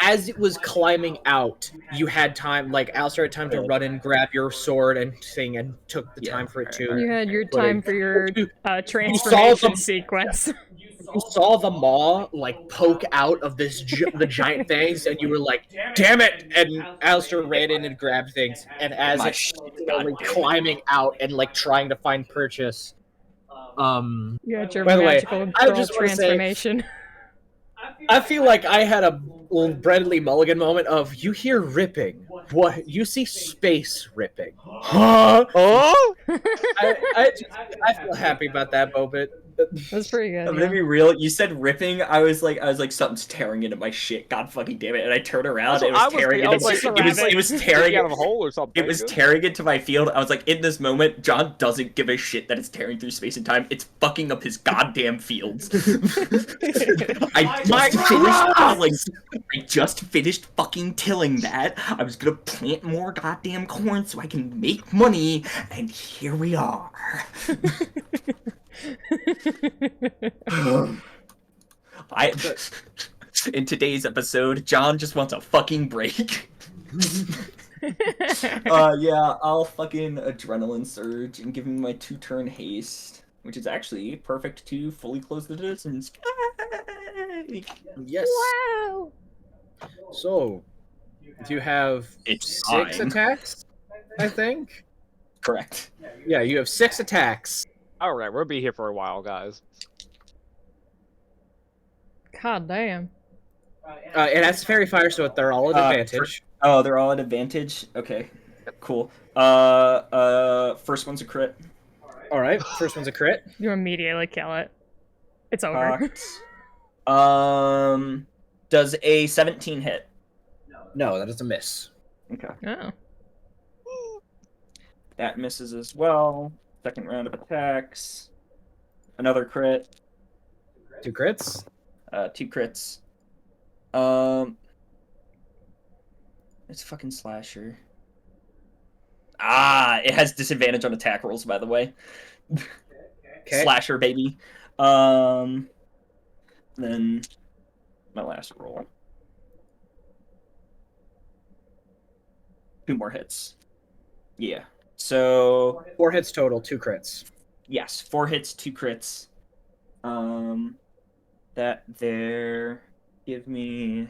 as it was climbing out, you had time. Like, Alistair had time to run and grab your sword and thing, and took the Yeah, time for it alright, to. You had your But time for your You transformation them- sequence. you saw the maw like poke out of this the giant things, and you were like, "Damn it!" And Alistair ran in and grabbed things, and as My it's shit, slowly goddamn it. climbing out and like trying to find purchase. You had your By the way, magical I girl just wanna say- transformation. I feel like I had a little Bradley Mulligan moment of you hear ripping. What? You see space ripping. Huh? Oh! I feel happy about that moment. That's pretty good. I'm gonna Yeah. be real. You said ripping. I was like, something's tearing into my shit. God fucking damn it! And I turned around. That's what It was I was tearing thinking. I into. was like, It was tearing. sticking out of a hole or something. It was tearing into my field. I was like, in this moment, John doesn't give a shit that it's tearing through space and time. It's fucking up his goddamn fields. I just finished fucking tilling that. I was gonna plant more goddamn corn so I can make money, and here we are. In today's episode, John just wants a fucking break. Yeah, I'll fucking adrenaline surge and give him my 2-turn haste, which is actually perfect to fully close the distance. Yes. Wow. So, you have It's 6 fine. attacks, I think. Correct. Yeah, you have 6 attacks. All right, we'll be here for a while, guys. God damn. And that's fairy fire, so they're all at advantage. Oh, they're all at advantage? Okay, cool. First one's a crit. All right, first one's a crit. You immediately kill it. It's over. Does a 17 hit? No, that is a miss. Okay. Oh. That misses as well. Second round of attacks. Another crit. 2 crits. 2 crits. It's fucking slasher. It has disadvantage on attack rolls, by the way. Okay. Slasher, baby. Then my last roll. 2 more hits. Yeah. So 4 hits total, 2 crits. yes, 4 hits, 2 crits. That there. Give me.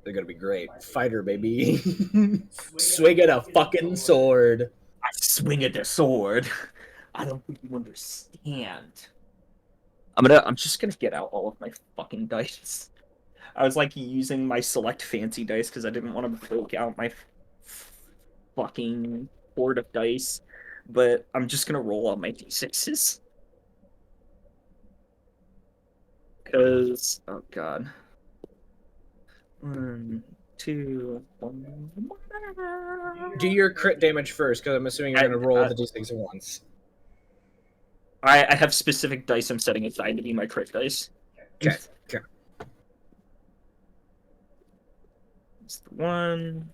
They're gonna be great. Fighter, baby. Swing at a fucking sword. I swing at the sword. I don't think you understand. I'm just gonna get out all of my fucking dice. I was like using my select fancy dice because I didn't want to break out my fucking board of dice, but I'm just gonna roll all my d6s. Because oh god. 1, 2, 1. Do your crit damage first, because I'm assuming you're gonna roll the d6 at once. I have specific dice I'm setting aside to be my crit dice. Okay. It's the one.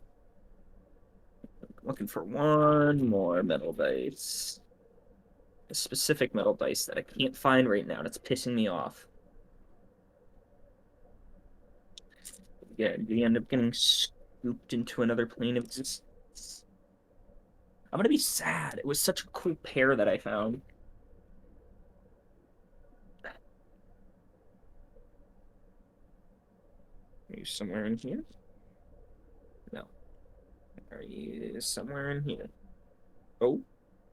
Looking for one more metal dice. A specific metal dice that I can't find right now, and it's pissing me off. Yeah, you end up getting scooped into another plane of existence. I'm gonna be sad. It was such a cool pair that I found. Are you somewhere in here? No. Are you somewhere in here? Oh,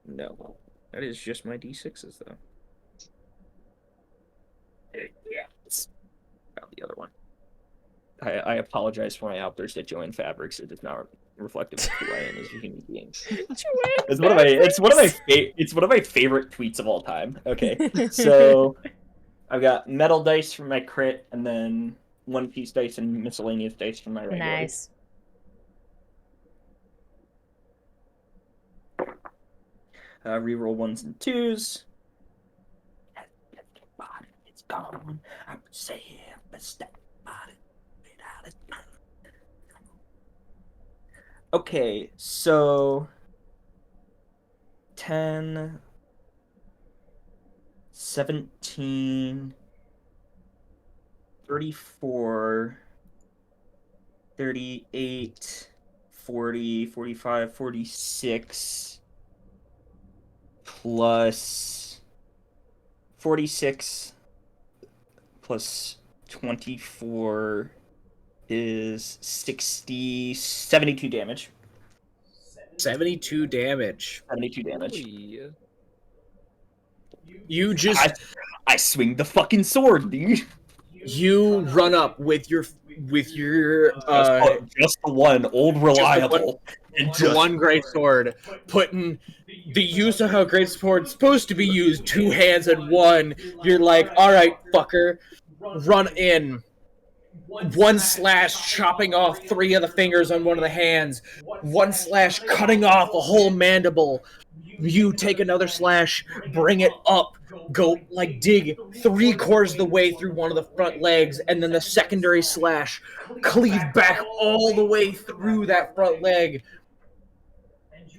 no. That is just my d6s, though. Yeah. Found the other one. I apologize for my outburst at Joanne Fabrics. It is not reflective of who I am as a human being. It's one of my favorite tweets of all time. Okay, so I've got metal dice for my crit, and then one piece dice and miscellaneous dice for my regular. Nice. Reroll 1s and 2s. It's gone. I'm saying, but step about it. Okay, so 10, 17, 34, 38, 40, 45, 46, plus 46 plus 24 is 60, 72 damage. 72 damage. 72 damage. Holy. You just I swing the fucking sword, dude. you run up with your with your just the one, old reliable. And the just one great sword, putting the use of how great sword's supposed to be used, 2 hands and 1. You're like, all right, fucker, run in. 1 slash, chopping off 3 of the fingers on one of the hands. 1 slash, cutting off a whole mandible. You take another slash, bring it up, go like dig 3/4 of the way through one of the front legs, and then the secondary slash, cleave back all the way through that front leg.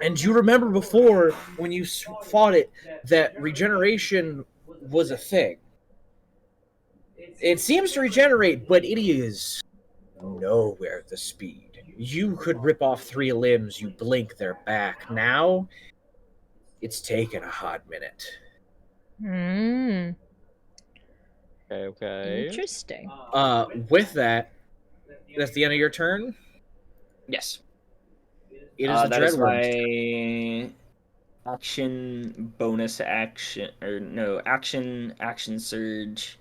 And you remember before, when you fought it, that regeneration was a thing. It seems to regenerate, but it is nowhere the speed. You could rip off 3 limbs, you blink, they're back. Now, it's taken a hot minute. Okay. Interesting. With that, that's the end of your turn. yes. It is the that is Dreadworm's my action bonus action or no action surge.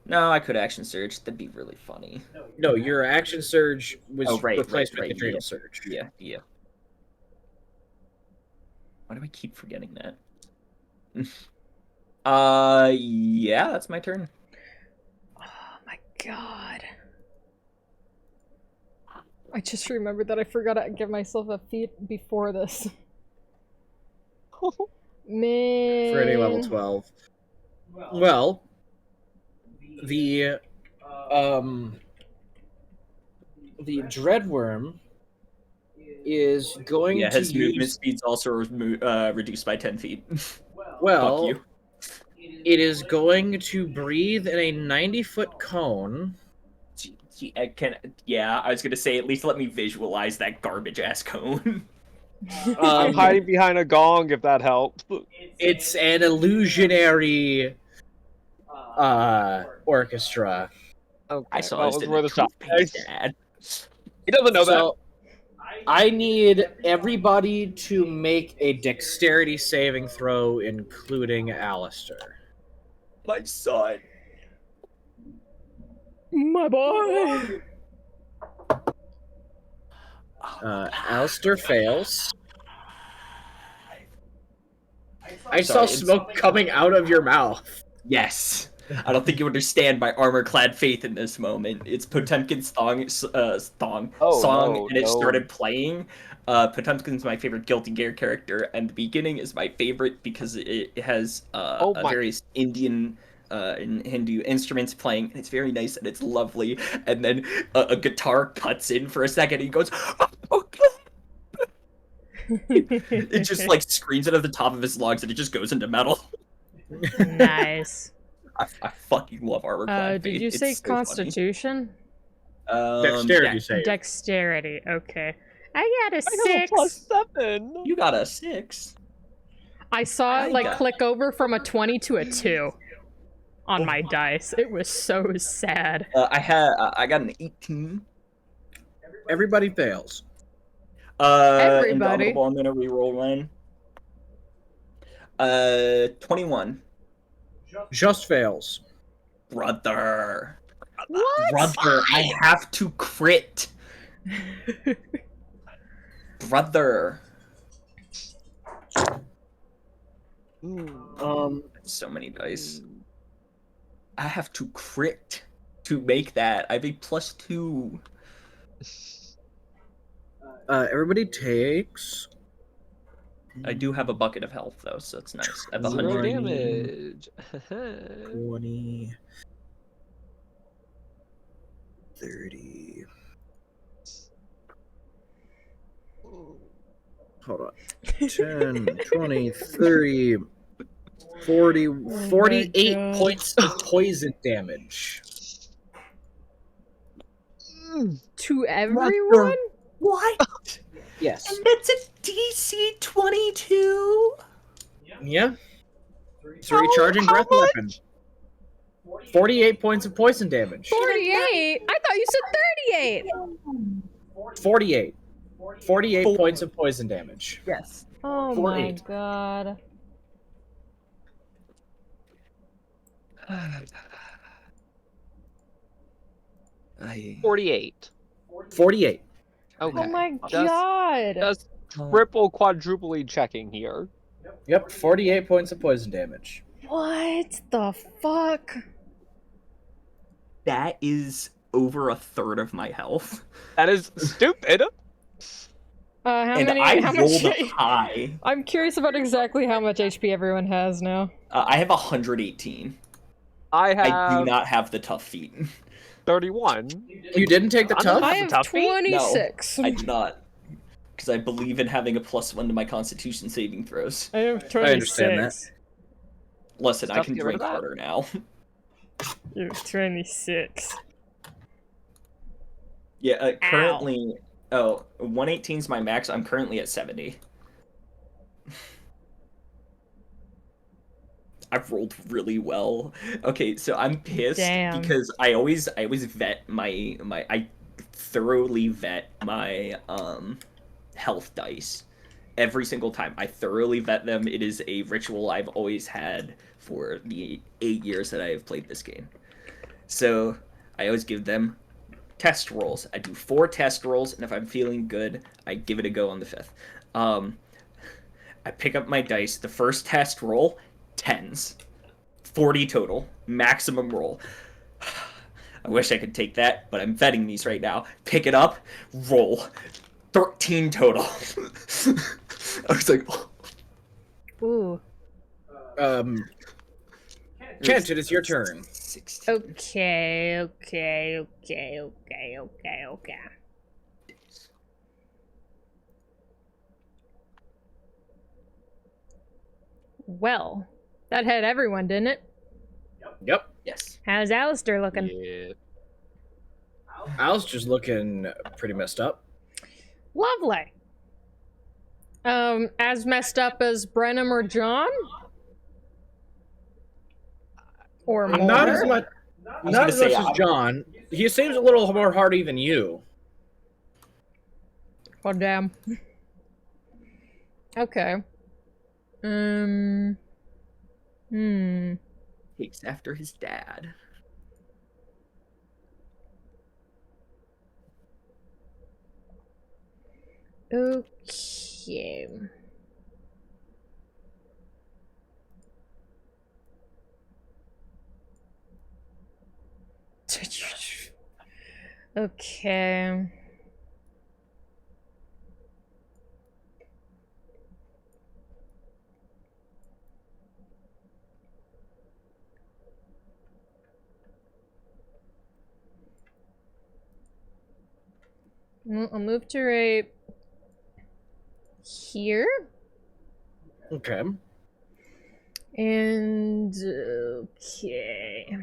No, I could action surge. That'd be really funny. No, your action surge was right, replaced with right, Adrenal yeah. Surge. Yeah. Why do I keep forgetting that? Yeah, that's my turn. Oh my god. I just remembered that I forgot to give myself a feat before this. Man. For any level 12. Well, the Dreadworm is going Yeah, to his movement use. speed's also reduced by 10 feet. Well, Fuck you. it is going to breathe in a 90-foot cone. I was gonna say, at least let me visualize that garbage ass cone. I'm hiding behind a gong if that helps. It's an illusionary orchestra. Okay, I saw well, this it's in worth the a shot. toothpaste ad. He doesn't know that. So, I need everybody to make a dexterity saving throw, including Alistair. My son. My boy! Alistair fails. I saw Sorry, it's- smoke coming out of your mouth. Yes. I don't think you understand my armor-clad faith in this moment. It's Potemkin's song, no, and it no. started playing. Potemkin's my favorite Guilty Gear character, and the beginning is my favorite because it has various Indian and Hindu instruments playing, and it's very nice and it's lovely. And then a guitar cuts in for a second, and he goes, "Oh, it just like screams it at the top of his lungs, and it just goes into metal. Nice. I fucking love armor-clad faith. Did you It's say so funny. Constitution? Dexterity save. Dexterity, okay. I got a I have a 6. +7. You got a 6. I saw it I like got- click over from a 20 to a 2 on my dice. It was so sad. I got an 18. Everybody fails. Everybody. Indomitable, I'm gonna reroll one. 21. Just fails. Brother, What? I have to crit. Brother, so many dice. I have to crit to make that. I have a +2. Everybody takes. I do have a bucket of health though, so it's nice. I have 0 100. damage. 20. 30. Hold on. 10, 20, 30, 40, 48 God. points of poison damage. To everyone? What? Yes. And that's a DC 22. Yeah. It's a recharging how breath weapon. 48 points of poison damage. 48? I thought you said 38. 48. 48 points of poison damage. Yes. Oh 48. my god. I 48. 48. Okay. Oh my Just- god! Just triple, quadruply checking here. Yep, 48 points of poison damage. What the fuck? that is over a third of my health. That is stupid. How And many? I How rolled much? high. I'm curious about exactly how much HP everyone has now. I have 118. I I do have not have the tough feat. 31. You didn't take the I'm tough? not- I a have tough feat? 26. I do not. Because I believe in having a +1 to my Constitution saving throws. I have 26. I understand that. Listen, I Stuff can to get rid of drink that. harder now. You have 26. Yeah, currently... Oh, 118 is my max. I'm currently at 70. I've rolled really well. Okay, so I'm pissed Damn. because I always vet I thoroughly vet my health dice every single time. I thoroughly vet them. It is a ritual I've always had for the 8 years that I have played this game. So I always give them test rolls. I do 4 test rolls, and if I'm feeling good, I give it a go on the 5th. I pick up my dice. The first test roll, 10s. 40 total. Maximum roll. I wish I could take that, but I'm vetting these right now. Pick it up, roll. 13 total. I was like, oh. Ooh. Kent, it is your turn. 16. Okay. Well, that had everyone, didn't it? Yep. Yes. How's Alistair looking? Yeah. Al's just looking pretty messed up. Lovely. As messed up as Brenham or John? Or more? Not as much. was Not gonna as much say, as John. He seems a little more hardy than you. Oh, damn. Okay. Takes after his dad. Okay. Okay. I'll move to right here. Okay. And okay.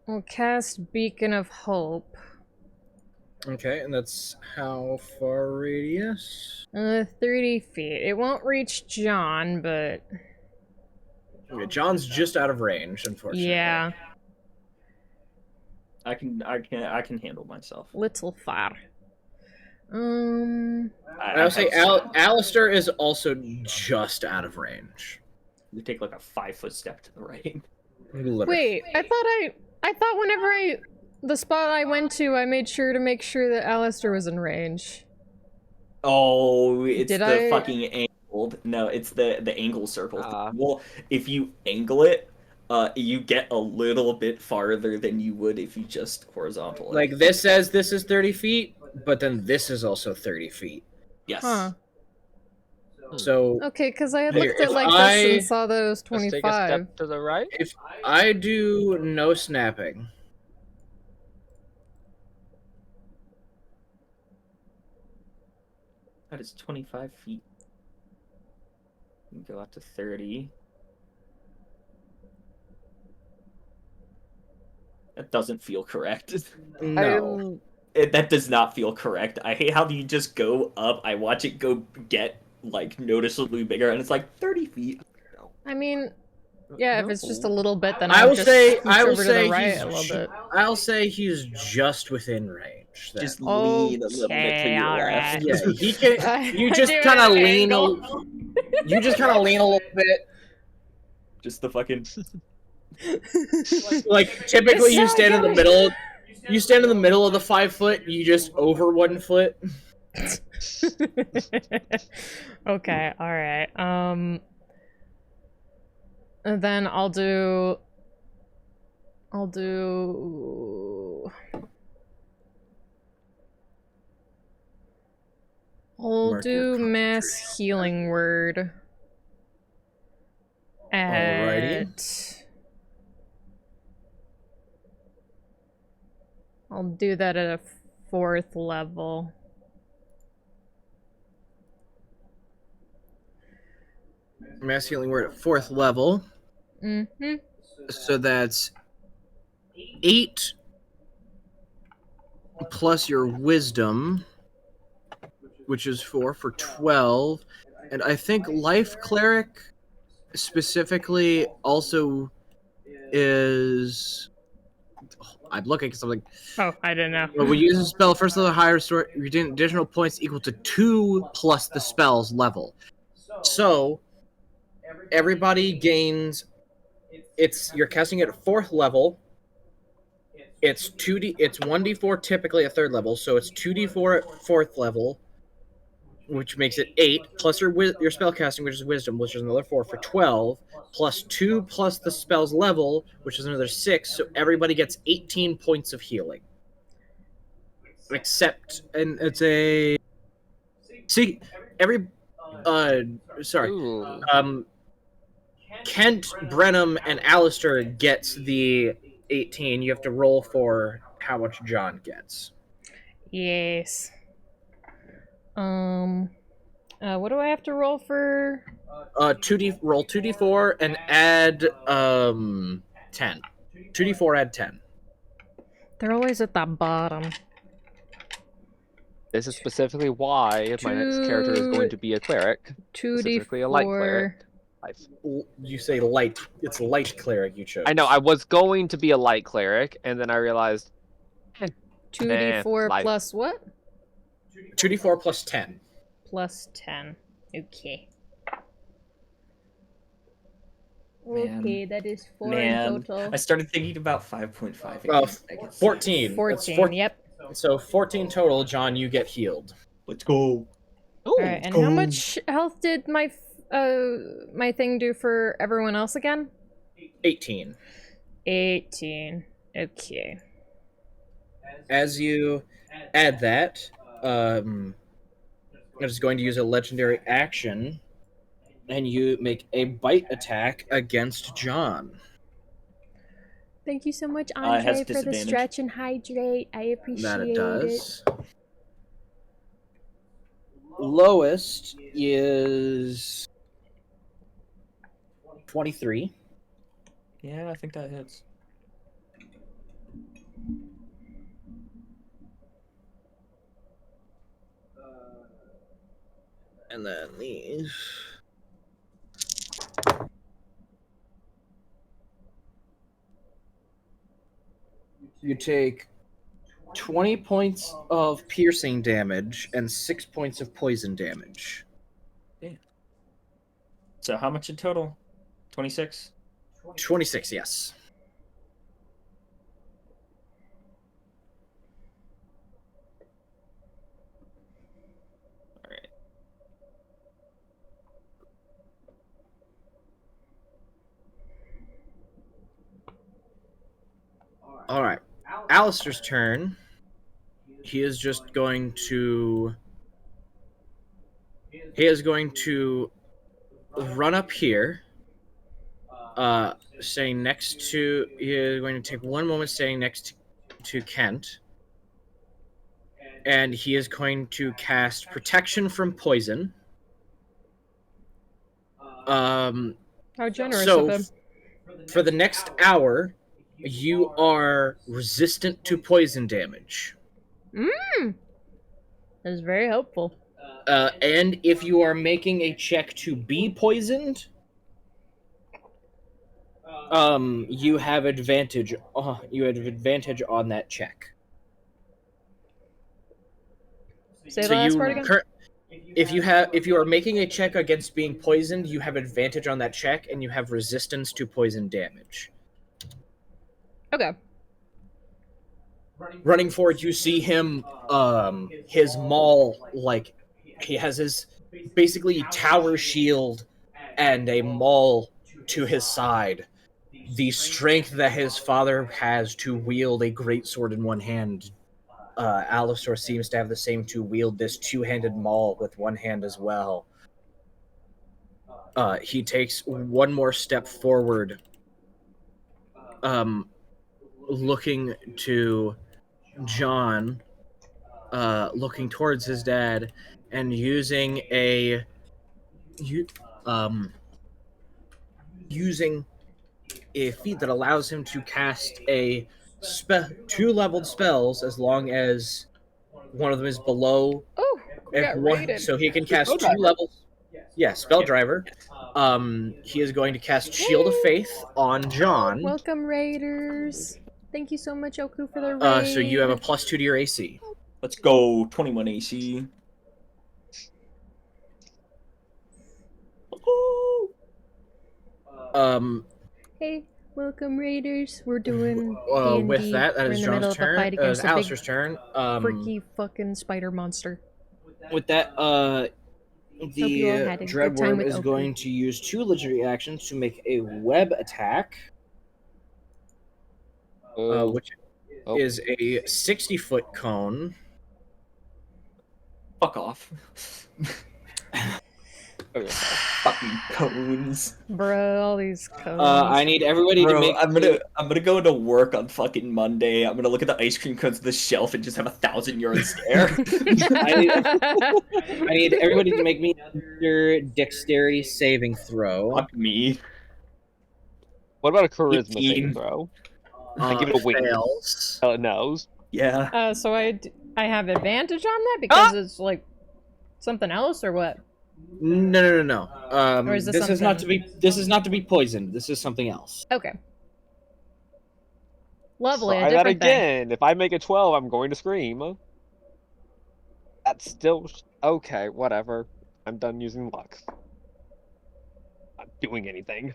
I'll cast Beacon of Hope. Okay, and that's how far radius? 30 feet. It won't reach John, but Okay, John's just out of range, unfortunately. yeah, I can handle myself. little far. I'll say Alistair is also just out of range. You take like a 5-foot step to the right. Literally. Wait, I thought whenever the spot I went to, I made sure to make sure that Alistair was in range. Oh, it's Did the I- fucking angled. No, it's the angle circle. Ah. Well, if you angle it, you get a little bit farther than you would if you just horizontal it. Like, this says this is 30 feet, but then this is also 30 feet. Yes. Huh. So, Okay, because I had Here, looked at if like I- this and saw that it was Let's take a 25. step to the right. if I do no snapping, That is 25 feet. You can go up to 30. That doesn't feel correct. no. that does not feel correct. I hate how you just go up. I watch it go get like noticeably bigger, and it's like 30 feet. I mean, yeah, if it's just a little bit, then I I'll will just say, scooch I will over to say the right he's. a little bit. I'll say he's just within range. Then. Just lean a little bit to Okay, your alright. left. Yeah, he can. You just Do kind of an lean. angle. You just kind of lean a little bit. Just the fucking. Like typically, you It's so stand in the good. middle. You stand in the middle of the 5 foot. You just over 1 foot. Okay, alright. And then I'll do Mark your mass healing word Alrighty. at I'll do that at a 4th level. Mass healing word at 4th level. Mm-hmm. So that's 8 plus your wisdom, which is 4 for 12. And I think life cleric specifically also is. I'm looking at something. Oh, I didn't know. When we use a spell, first level higher, restore additional points equal to 2 plus the spell's level. So everybody gains. You're casting it at 4th level. It's 2d. It's 1d4 typically at 3rd level, so it's 2d4 at 4th level, which makes it 8 plus your spell casting, which is wisdom, which is another 4 for 12, plus 2 plus the spell's level, which is another 6. So everybody gets 18 points of healing. Except, and it's a. See, sorry. Ooh. Kent, Brenham, and Alistair gets the 18. You have to roll for how much John gets. Yes. What do I have to roll for? 2d roll 2d4 and add 10. 2d4 add 10. They're always at the bottom. This is specifically why my next character is going to be a cleric. Specifically a light cleric. 2d4. You say light. It's light cleric you chose. I know, I was going to be a light cleric, and then I realized 2d4 light. plus what? 2d4 plus 10. Plus 10. Okay. Man. Okay, that is 4 in Man, total. I started thinking about 5.5. Oh, I guess. 14. 14, yep. So 14 total, John, you get healed. Let's go. Alright, and how much health did my my thing do for everyone else again? 18. 18. Okay. As you add that, I'm just going to use a legendary action, and you make a bite attack against John. Thank you so much, It has Andre, for the disadvantage. stretch and hydrate. I appreciate That it it. does. Lowest is 23. Yeah, I think that hits. And then these. You take 20 points of piercing damage and 6 points of poison damage. So how much in total? 26? 26, yes. Alright. Alright. Alistair's turn. He is just going to... He is going to run up here. Staying next to... He is going to take one moment staying next to Kent. And he is going to cast Protection from Poison. How generous So, of him. for the next hour, you are resistant to poison damage. That is very helpful. And if you are making a check to be poisoned, you have advantage. You have advantage on that check. Say the last part again. If you are making a check against being poisoned, you have advantage on that check, and you have resistance to poison damage. Okay. Running forward, you see him, his maul, like, he has his basically tower shield and a maul to his side. The strength that his father has to wield a greatsword in one hand, Alistor seems to have the same to wield this two-handed maul with one hand as well. He takes one more step forward, looking to John, looking towards his dad, and using a feat that allows him to cast a two leveled spells as long as one of them is below. Oh, we got raided. So he can cast two levels. Yeah, spell driver. He is going to cast Shield of Faith on John. Welcome, raiders. Thank you so much, Oku, for the raid. So you have a +2 to your AC. Let's go. 21 AC. Hey, welcome, raiders. We're doing with D&D. that We're is in the middle John's of a turn. fight against a big Alistair's turn. freaky fucking spider monster. With that, you all had a the good time Dreadworm with is Oku. going to use 2 legendary actions to make a web attack, which is a 60-foot cone. Fuck off. Fucking cones. Bro, all these cones. I need everybody to make. I'm gonna go into work on fucking Monday. I'm gonna look at the ice cream cones on the shelf and just have a 1,000-yard stare. I need everybody to make me another dexterity saving throw. Fuck me. What about a charisma 18. saving throw? I give it a wink. Fails. It knows. Yeah. So I have advantage on that because it's like something else or what? No. Or is this This is not to something- be. This is not to be poisoned. This is something else. Okay. Lovely. Try a that different thing. again. If I make a 12, I'm going to scream. That's still okay. Whatever. I'm done using luck. Not doing anything.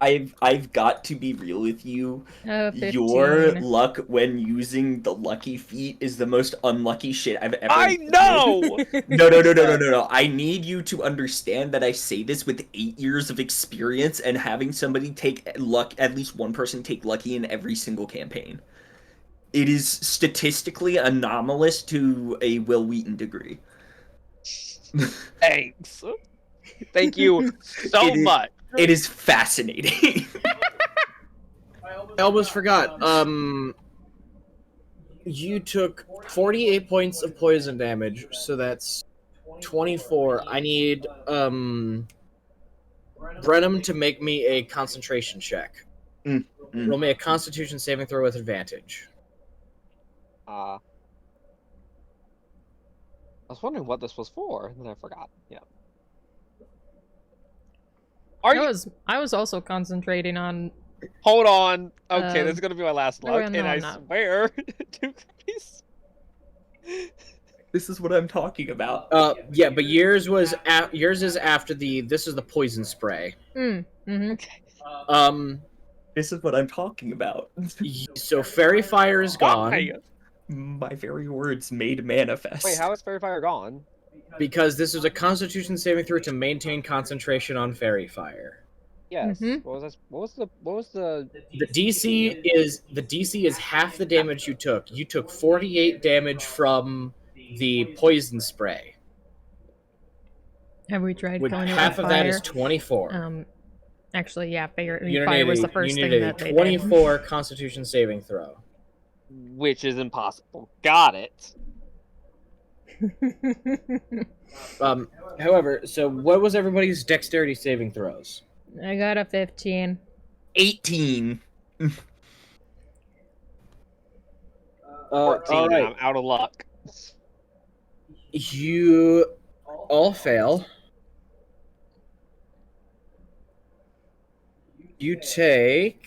I've got to be real with you. 15. Your luck when using the lucky feat is the most unlucky shit I've ever. I know. No. I need you to understand that I say this with 8 years of experience and having somebody take luck, at least one person take lucky in every single campaign. It is statistically anomalous to a Will Wheaton degree. Thanks. Thank you so much. It is fascinating. I almost forgot. You took 48 points of poison damage, so that's 24. I need Brenham to make me a concentration check. Roll me a Constitution saving throw with advantage. I was wondering what this was for, and then I forgot. Yeah. I was also concentrating on. Hold on. Okay, this is gonna be my last luck, no, and I I'm not. swear to Christ. This is what I'm talking about. Yeah, but yours is after the. This is the poison spray. Mm-hmm. This is what I'm talking about. So fairy fire is gone. Why? My very words made manifest. Wait, how is Fairy Fire gone? Because this is a Constitution saving throw to maintain concentration on fairy fire. Yes. Mhm. What was this? What was the? The DC is half the damage you took. You took 48 damage from the poison spray, Have we tried with killing it half with of fire? that is 24. Actually, yeah, fire You fire need was a- the first you thing need that a they 24 Constitution saving throw. Which is impossible. Got it. did. However, so what was everybody's dexterity saving throws? I got a 15. 18. 14. All right. I'm out of luck. You all fail. You take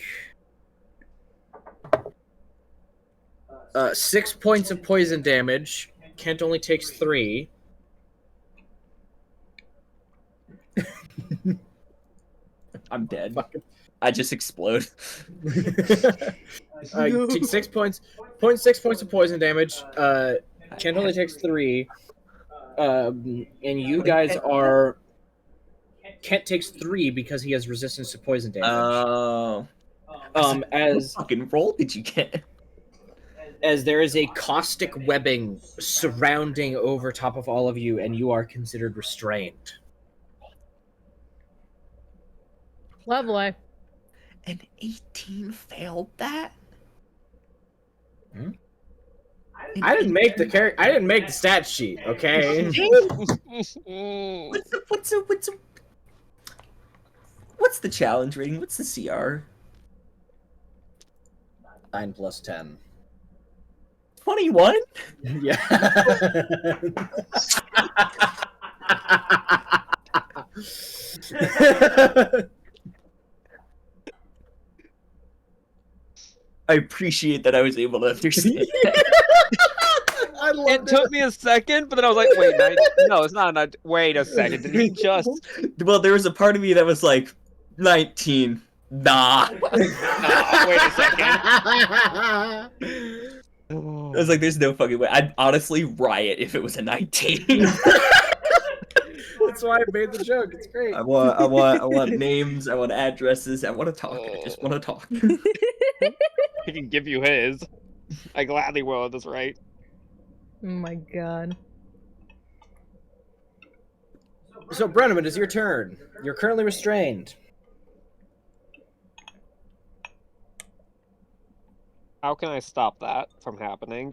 6 points of poison damage. Kent only takes 3. I'm dead. I just explode. Take 6 points. 0.6 points of poison damage. Kent only takes 3. And you guys are. Kent takes 3 because he has resistance to poison damage. Oh. What fucking roll did you get? As there is a caustic webbing surrounding over top of all of you, and you are considered restrained. Lovely. An 18 failed that? I didn't make the I didn't make the stat sheet. Okay. What's the challenge rating? What's the CR? 9 plus 10. 21? Yeah. I appreciate that I was able to understand. I love It took me a second, but then I was like, wait, no, it's not a wait a second. Did he just... Well, there was a part of me that was like, 19. Nah. No, wait a second. I was like, there's no fucking way. I'd honestly riot if it was a 19. That's why I made the joke. It's great. I want names, I want addresses, I want to talk. I just want to talk. He can give you his. I gladly will at this rate. Oh my god. So, Brenneman, it is your turn. You're currently restrained. How can I stop that from happening?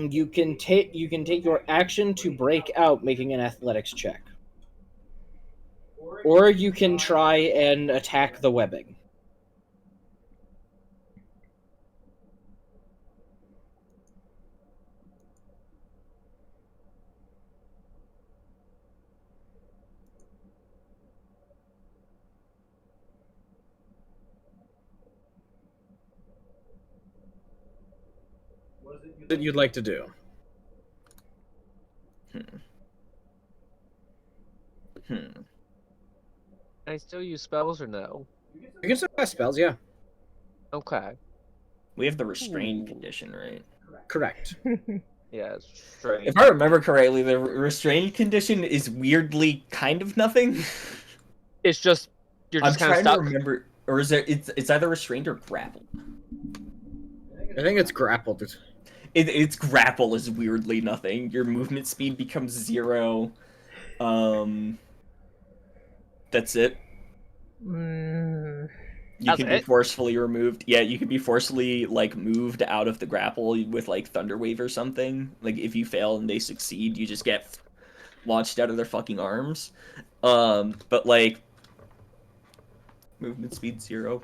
You can take your action to break out, making an athletics check, or you can try and attack the webbing. That you'd like to do. Can I still use spells or no? You can still cast spells, yeah. Okay. We have the restrained condition, right? Correct. Yeah, it's strange. If I remember correctly, the restrained condition is weirdly kind of nothing. It's just you're I'm just kind of trying to stuck. remember, or is it? It's either restrained or grappled. I think it's grappled. It's grapple is weirdly nothing. Your movement speed becomes 0. That's it. You That's can be it? forcefully removed. Yeah, you can be forcefully like moved out of the grapple with like Thunder Wave or something. Like if you fail and they succeed, you just get launched out of their fucking arms. But like movement speed 0.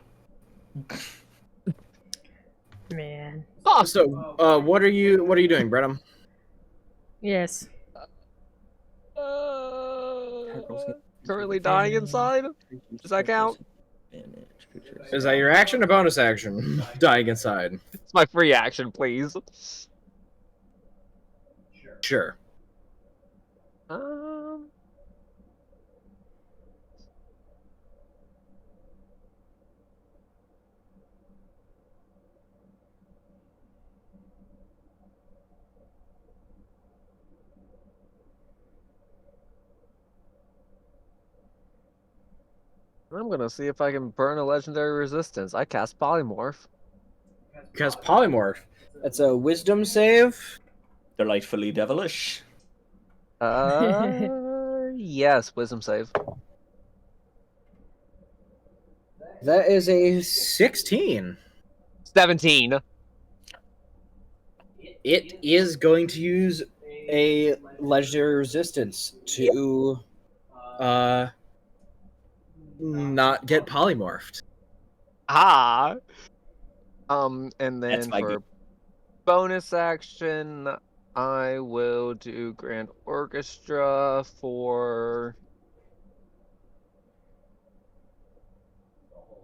Man. Oh, So, what are you doing, Brenham? Yes. Currently dying inside? Does that count? Is that your action or bonus action? Dying inside. It's my free action, please. Sure. I'm gonna see if I can burn a legendary resistance. I cast polymorph. Because polymorph. That's a wisdom save. Delightfully devilish. Yes, wisdom save. That is a 16. 17. It is going to use a legendary resistance to not get polymorphed. Ah. And then That's my for game. bonus action, I will do Grand Orchestra for.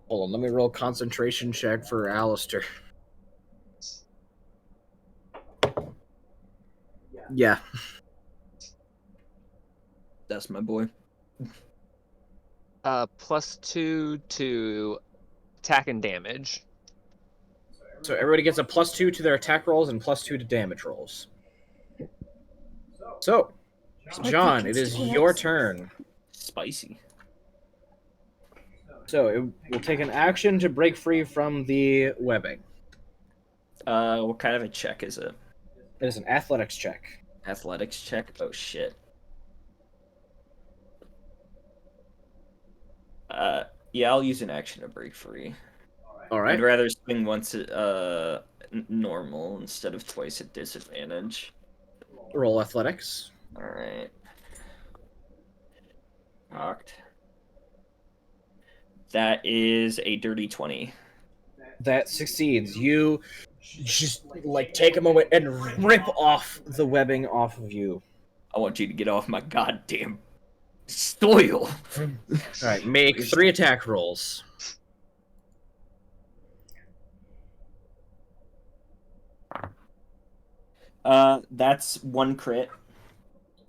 Hold on, let me roll concentration check for Alistair. Yeah. That's my boy. +2 to attack and damage. So everybody gets a +2 to their attack rolls and +2 to damage rolls. So, John, it is your turn. Spicy. So it will take an action to break free from the webbing. What kind of a check is it? It is an athletics check. Athletics check? Oh shit. Yeah, I'll use an action to break free. All right. I'd rather swing once at normal instead of twice at disadvantage. Roll athletics. Alright. Knocked. That is a dirty 20. That succeeds. You just like take a moment and rip off the webbing off of you. I want you to get off my goddamn soil. All right, make 3 attack rolls. That's 1 crit.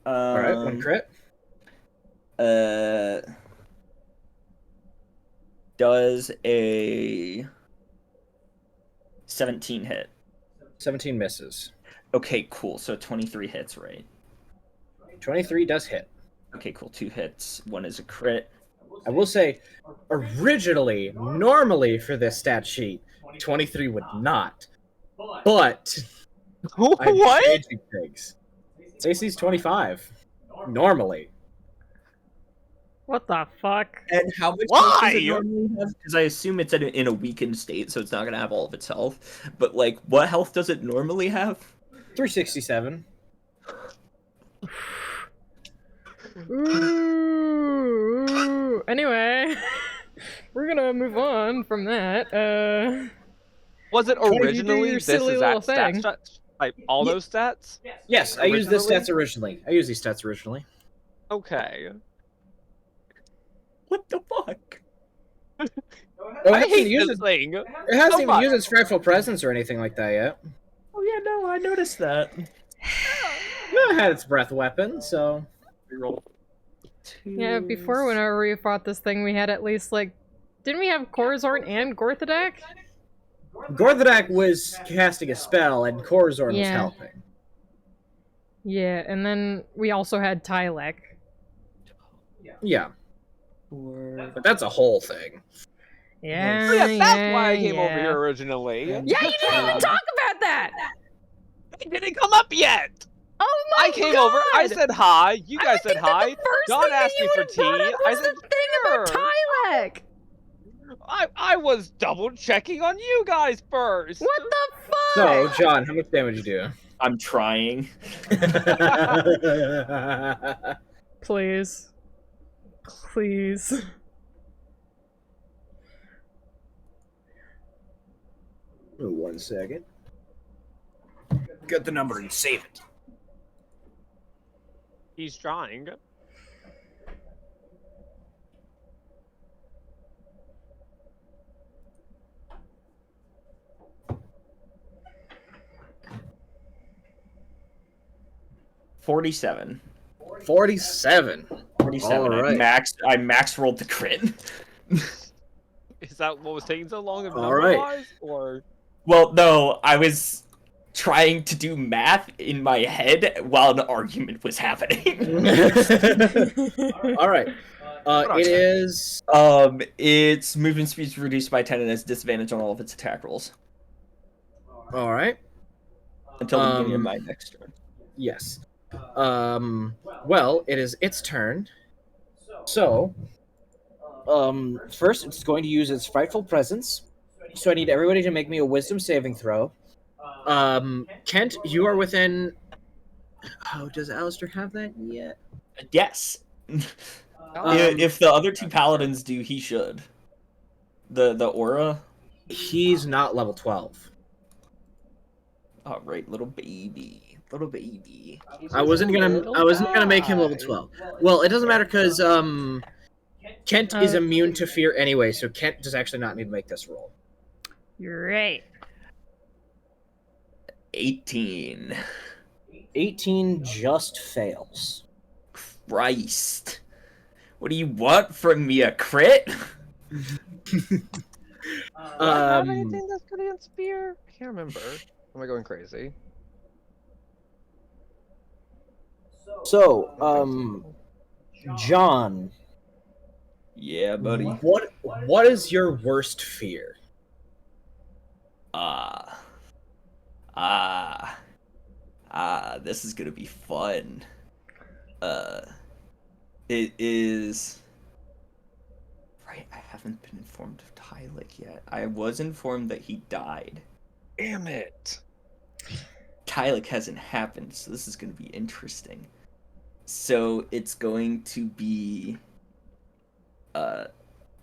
All right, 1 crit. Does a 17 hit? 17 misses. Okay, cool. So 23 hits, right? 23 does hit. Okay, cool. 2 hits. 1 is a crit. I will say, originally, normally for this stat sheet, 23 would not. But I'm What? changing things. Stacey's 25. Normally. What the fuck? And how much Why? health does it normally have? Because I assume it's in a weakened state, so it's not going to have all of its health. But, like, what health does it normally have? 367. Ooh. Anyway, we're gonna move on from that. Was it Try to do originally your this silly is little that thing. stat? Like all those stats? Yes, I used this Originally? stats originally. I used these stats originally. Okay. What the fuck? Oh, it I hasn't, hate used this its, thing. it hasn't so even much. used its frightful presence or anything like that yet. Oh, yeah, no, I noticed that. It had its breath weapon, so... Reroll. Yeah, before whenever we fought this thing, we had at least like, didn't we have Corazorn and Gorthadak? Gorthadak was casting a spell, and Corazorn was Yeah. helping. Yeah, and then we also had Tylek. Yeah, Four. but that's a whole thing. Yeah, Oh, yeah, that's why I yeah, came over yeah. here originally. Yeah, you didn't even talk about that. It didn't come up yet. Oh my I came God! over. I said hi. You I guys would said think that hi. the first John thing that asked you me for would've brought tea. up I was said the thing about sure. Tylek. I was double checking on you guys first. What the fuck? So, John, how much damage you do? I'm trying. Please. Please. Oh, 1 second. Get the number and save it. He's trying. $47. 47. 47. All right. I max rolled the crit. Is that what was taking so long? All right. Number-wise, or Well, no, I was trying to do math in my head while an argument was happening. All right. It is. Its movement speed is reduced by 10 and has disadvantage on all of its attack rolls All right. until the beginning of my next turn. Yes. Well, it is its turn. So, first it's going to use its frightful presence. So I need everybody to make me a wisdom saving throw. Kent, you are within. Oh, does Alistair have that yet? Yes. If the other two paladins do, he should. The aura. He's not level 12. All right, little baby, little baby. I wasn't gonna make him level 12. Well, it doesn't matter because Kent is immune to fear anyway, so Kent does actually not need to make this roll. You're right. 18. 18 just fails. Christ. What do you want from me, a crit? Do I have anything that's good against fear? I can't remember. Am I going crazy? So, John, Yeah, buddy. what is your worst fear? This is gonna be fun. It is... Right, I haven't been informed of Tylik yet. I was informed that he died. Damn it. Tylik hasn't happened, so this is gonna be interesting. So it's going to be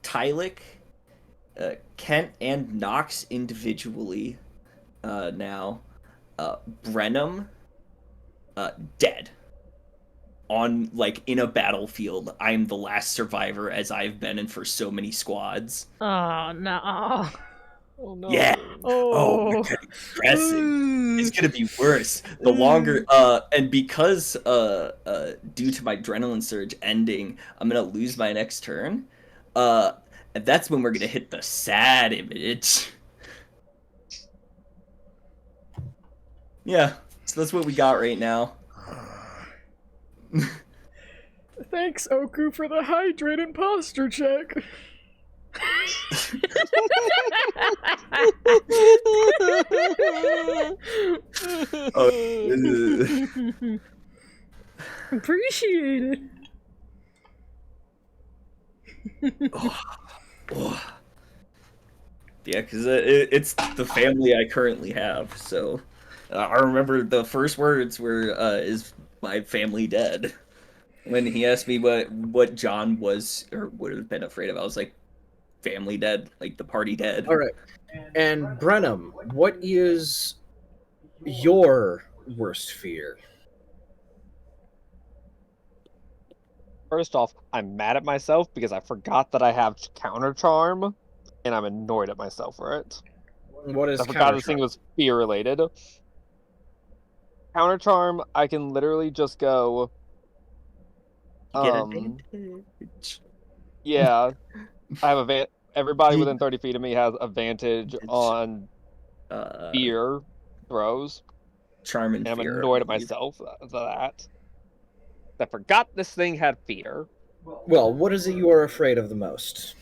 Tylik, Kent and Nox individually now. Brenham dead. On, like, in a battlefield. I'm the last survivor, as I've been in for so many squads. Oh, no. Oh no. Yeah. Oh, Oh. we're getting depressing. It's gonna be worse. The longer and because due to my adrenaline surge ending, I'm gonna lose my next turn. And that's when we're gonna hit the sad image. Yeah, so that's what we got right now. Thanks, Oku, for the hydrate and posture check. Appreciate it. Yeah, because it's the family I currently have. So I remember the first words were, "Is my family dead?" When he asked me what John was or would have been afraid of, I was like, family dead, like the party dead. All right. And Brenham, what is your worst fear? First off, I'm mad at myself because I forgot that I have counter charm, and I'm annoyed at myself for it. What is I forgot this thing was fear related. Counter charm, I can literally just go. Get advantage. Yeah, I have everybody within 30 feet of me has advantage on fear throws. Charm and And I'm fear. annoyed at myself for that. I forgot this thing had fear. Well, what is it you are afraid of the most?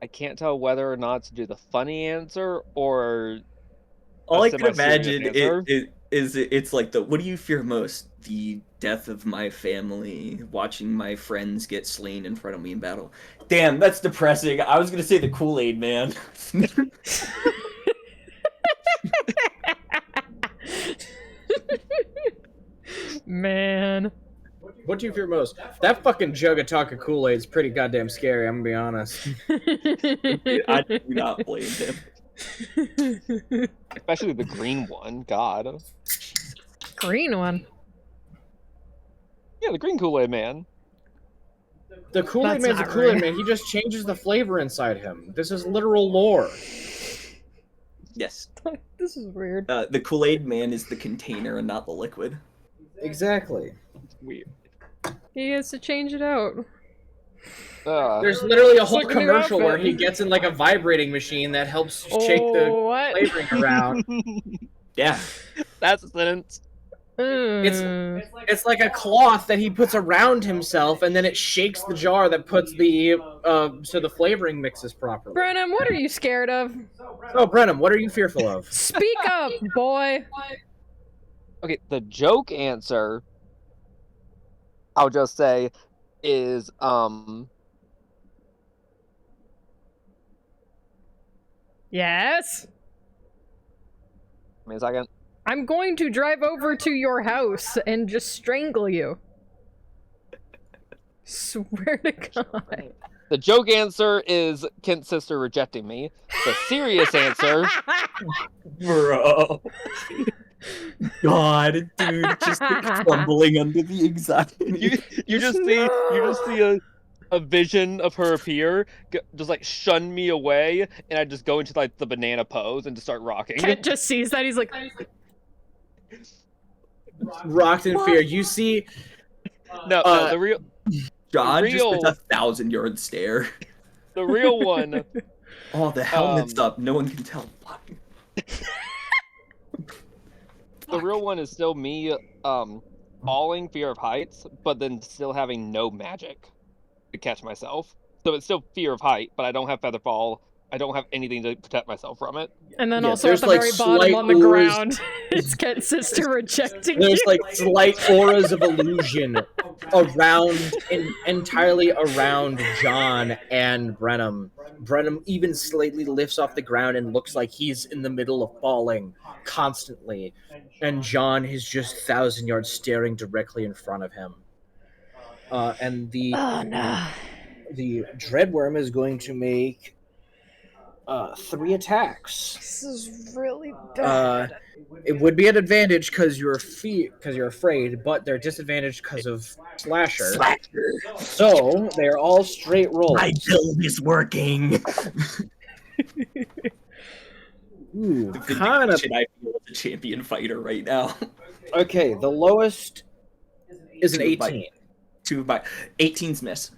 I can't tell whether or not to do the funny answer or All a I can imagine semi-serious answer. it's like the what do you fear most? The death of my family, watching my friends get slain in front of me in battle. Damn, that's depressing. I was gonna say the Kool-Aid man. Man. What do you fear most? That fucking jug of Taka Kool-Aid's pretty goddamn scary, I'm gonna be honest. I do not blame him. Especially the green one. God. Green one. Yeah, the green Kool-Aid man. The Kool-Aid That's Man's a not Kool-Aid right. Man, he just changes the flavor inside him. This is literal lore. Yes. This is weird. The Kool-Aid man is the container and not the liquid. Exactly. Weird. He has to change it out. There's literally a whole like a new commercial where outfit. he gets in like a vibrating machine that helps shake the what? flavoring around. Yeah. That's a sentence. It's like a cloth that he puts around himself, and then it shakes the jar that puts the so the flavoring mixes properly. Brenham, what are you scared of? Oh, Brenham, what are you fearful of? Speak up, boy. Okay, the joke answer, I'll just say, is Yes? Give me a second. I'm going to drive over to your house and just strangle you. Swear to God. The joke answer is Kent's sister rejecting me. The serious answer, Bro. God, dude, just crumbling under the anxiety. you just see a vision of her appear, just like shun me away, and I just go into like the banana pose and just start rocking. Kent just sees that, he's like, Rocked in fear. You see, No, the real John just real- puts a 1,000-yard stare. the real one. Oh, the helmet's up. No one can tell. Fuck. The real one is still me, falling fear of heights, but then still having no magic to catch myself. So it's still fear of height, but I don't have feather fall. I don't have anything to protect myself from it. and then Yeah, also at there's, the like, very bottom slight on the auras- ground, it's Kent's sister rejecting there's you. like slight auras of illusion around, entirely around John and Brenham. Brenham even slightly lifts off the ground and looks like he's in the middle of falling constantly, and John is just 1,000 yards staring directly in front of him. And Oh no. the Dreadworm is going to make 3 attacks. This is really bad. It would be an advantage because you're afraid, but they're disadvantaged because of Slasher. So they're all straight rolls. My build is working. Ooh, The kind of. vindication I feel as a champion fighter right now. Okay, the lowest is an Two of my- 18. 2 of my 18's miss.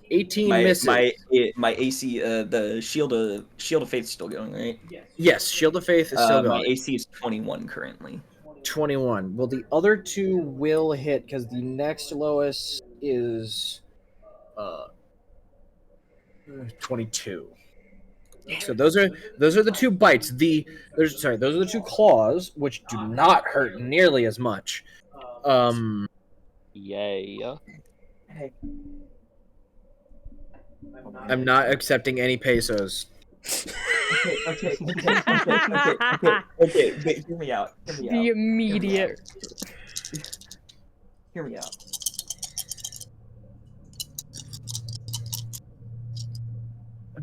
18 My misses. my AC the shield of faith is still going, right? Yes, Shield of Faith is still My going. AC is 21 currently. 21. Well, the other 2 will hit because the next lowest is 22. So those are the 2 bites. Those are the 2 claws, which do not hurt nearly as much. Yay. I'm not accepting any pesos. Okay, wait, hear me out. The immediate. Hear me out.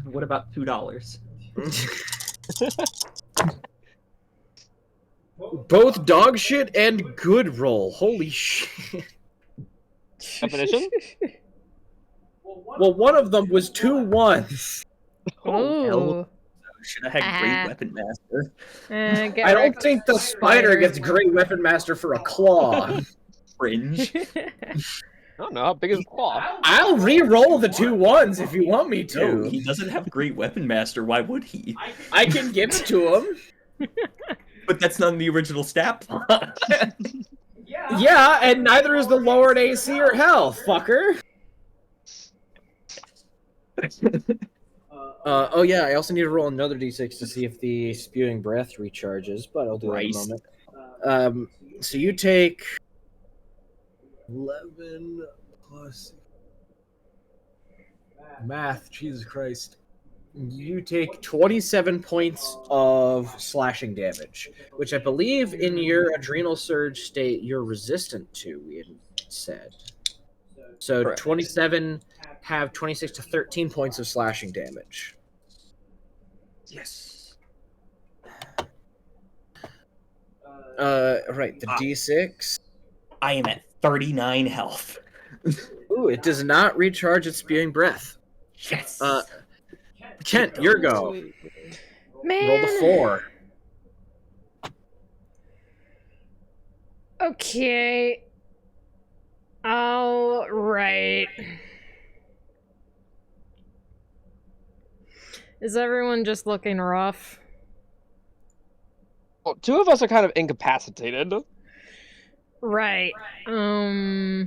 What about $2? Both dog shit and good roll. Holy shit. Definition? Well, one of them was 2 1s. Ooh. Should have had Great Weapon Master. Get I don't wrecked, think the spider gets Great Weapon Master for a claw. Fringe. I don't know, how big is the claw? I'll re-roll the 2 1s if you want me No, to. he doesn't have Great Weapon Master. Why would he? I can give it to him. But that's not in the original stat block. Yeah, and neither is the lowered AC or health, fucker. Oh yeah, I also need to roll another d6 to see if the spewing breath recharges, but I'll do that in a Christ. moment. So you take 11 plus math. Jesus Christ! You take 27 points of slashing damage, which I believe in your adrenal surge state you're resistant to. We had said. So Correct. 27 have 26 to 13 points of slashing damage. Yes. Right, the d6. I am at 39 health. Ooh, it does not recharge its spewing breath. Yes. Kent, your go. Man. Roll the 4. Okay. All right. Is everyone just looking rough? Well, 2 of us are kind of incapacitated. Right. Hmm.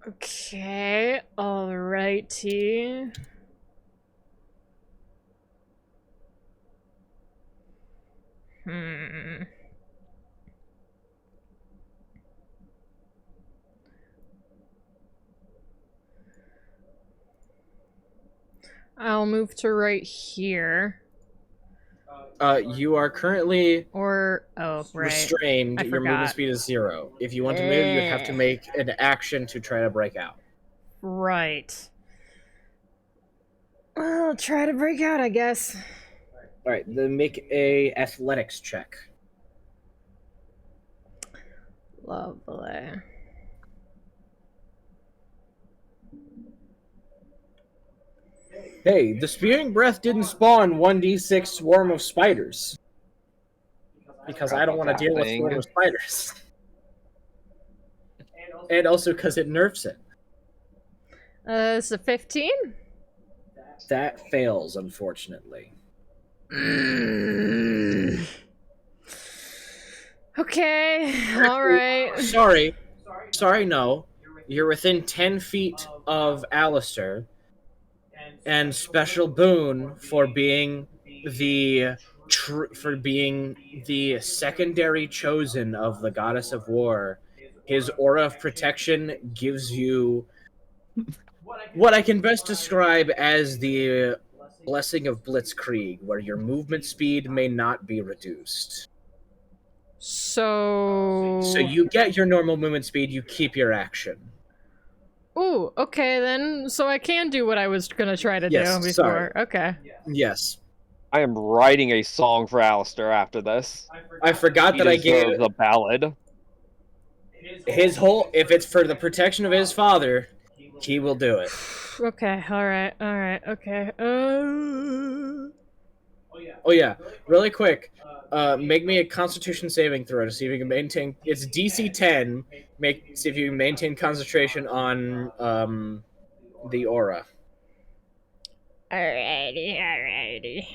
Okay, alrighty. I'll move to right here. You are currently Or oh, right. restrained. I Your movement forgot. speed is 0. If you want to move, you have to make an action to try to break out. Right. Well, I'll try to break out, I guess. All right, then make a athletics check. Lovely. Hey, the spewing breath didn't spawn 1d6 swarm of spiders. Because I don't want to deal with swarm of spiders. And also because it nerfs it. It's a 15? That fails, unfortunately. Okay, alright. Sorry, no. You're within 10 feet of Alistair. And special boon for being the secondary chosen of the goddess of war. His aura of protection gives you what I can best describe as the blessing of Blitzkrieg, where your movement speed may not be reduced. So You get your normal movement speed, you keep your action. Ooh, okay then. So I can do what I was gonna try to do before. Sorry. Okay. Yes. I am writing a song for Alistair after this. I forgot that I gave the ballad. his whole. If it's for the protection of his father, he will do it. Okay, alright, okay. Oh yeah, really quick. Make me a Constitution saving throw to see if you can maintain. It's DC 10. See if you can maintain concentration on the aura. Alrighty.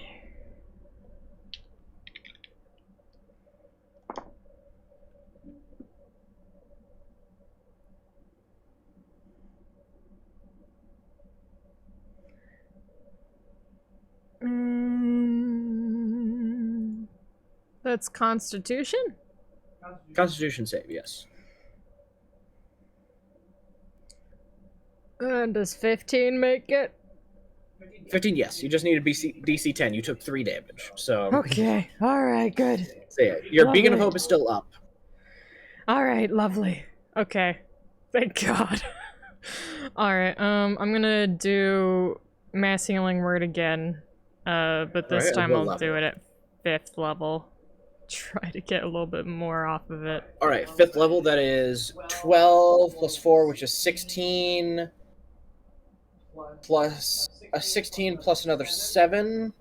That's Constitution? Constitution save, yes. Does 15 make it? 15, yes. You just need a DC 10. You took 3 damage, so. Okay, alright, good. So yeah, your Beacon of Lovely. Hope is still up. Alright, lovely. Okay. Thank God. Alright, I'm gonna do Mass Healing Word again. But this Alright, time what I'll level? do it at 5th level. Try to get a little bit more off of it. Alright, 5th level, that is 12 plus 4, which is 16. Plus a 16 plus another 7.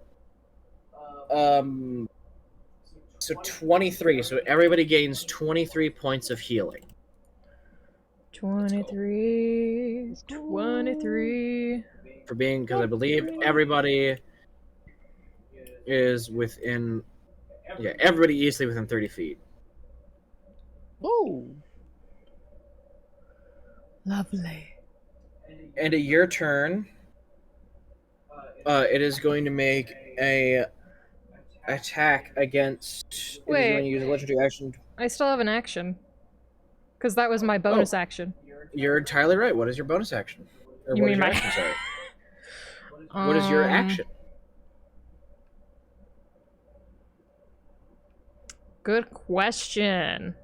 So 23. So everybody gains 23 points of healing. 23. For being, because I believe everybody is within. Yeah, everybody easily within 30 feet. Whoa. Lovely. And at your turn, it is going to make a attack against. It is going to use a legendary action. I still have an action. Because that was my bonus action. You're entirely right. What is your bonus action? Or You what mean is your my- action? Sorry. What is your action? Good question.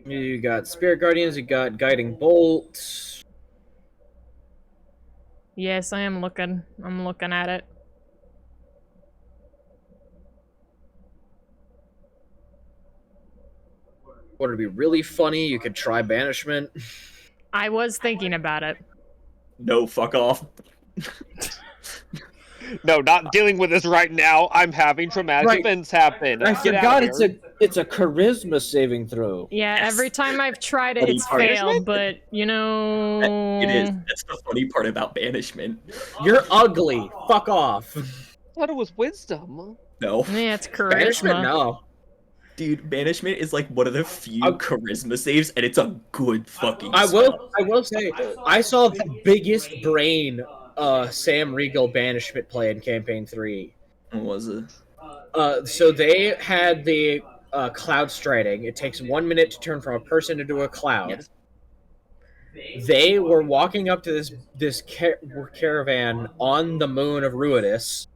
You got Spirit Guardians, you got Guiding Bolt. Yes, I am looking. I'm looking at it. Would it be really funny? You could try Banishment. I was thinking about it. No, fuck off. No, not dealing with this right now. I'm having traumatic Right. events happen. I Get out forgot of here. it's a charisma saving throw. Yeah, Yes. every time I've tried it, Funny it's part. failed, but, you know... It is. That's the funny part about banishment. You're ugly. Fuck off. I thought it was wisdom. No. Yeah, it's Banishment? charisma. No. Dude, banishment is like one of the few I- charisma saves, and it's a good fucking I spell. will say, I saw the biggest brain Sam Riegel Banishment play in Campaign 3. What was it? So they had the Cloud Striding. It takes 1 minute to turn from a person into a cloud. Yes. They were walking up to this caravan on the moon of Ruidus,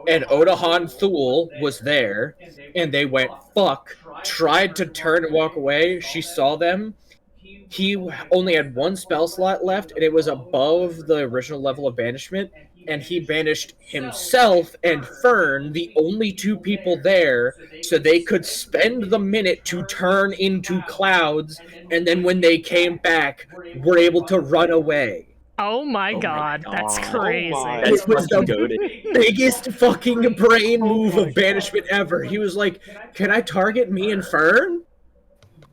and Odahan Thule was there, and they went fuck. Tried to turn and walk away. She saw them. He only had one spell slot left, and it was above the original level of banishment. And he banished himself and Fern, the only two people there, so they could spend the minute to turn into clouds, and then when they came back, were able to run away. Oh my Oh my god, that's God. crazy. Oh my. That's It was fucking the goated. biggest fucking brain move of banishment ever. He was like, "Can I target me and Fern?"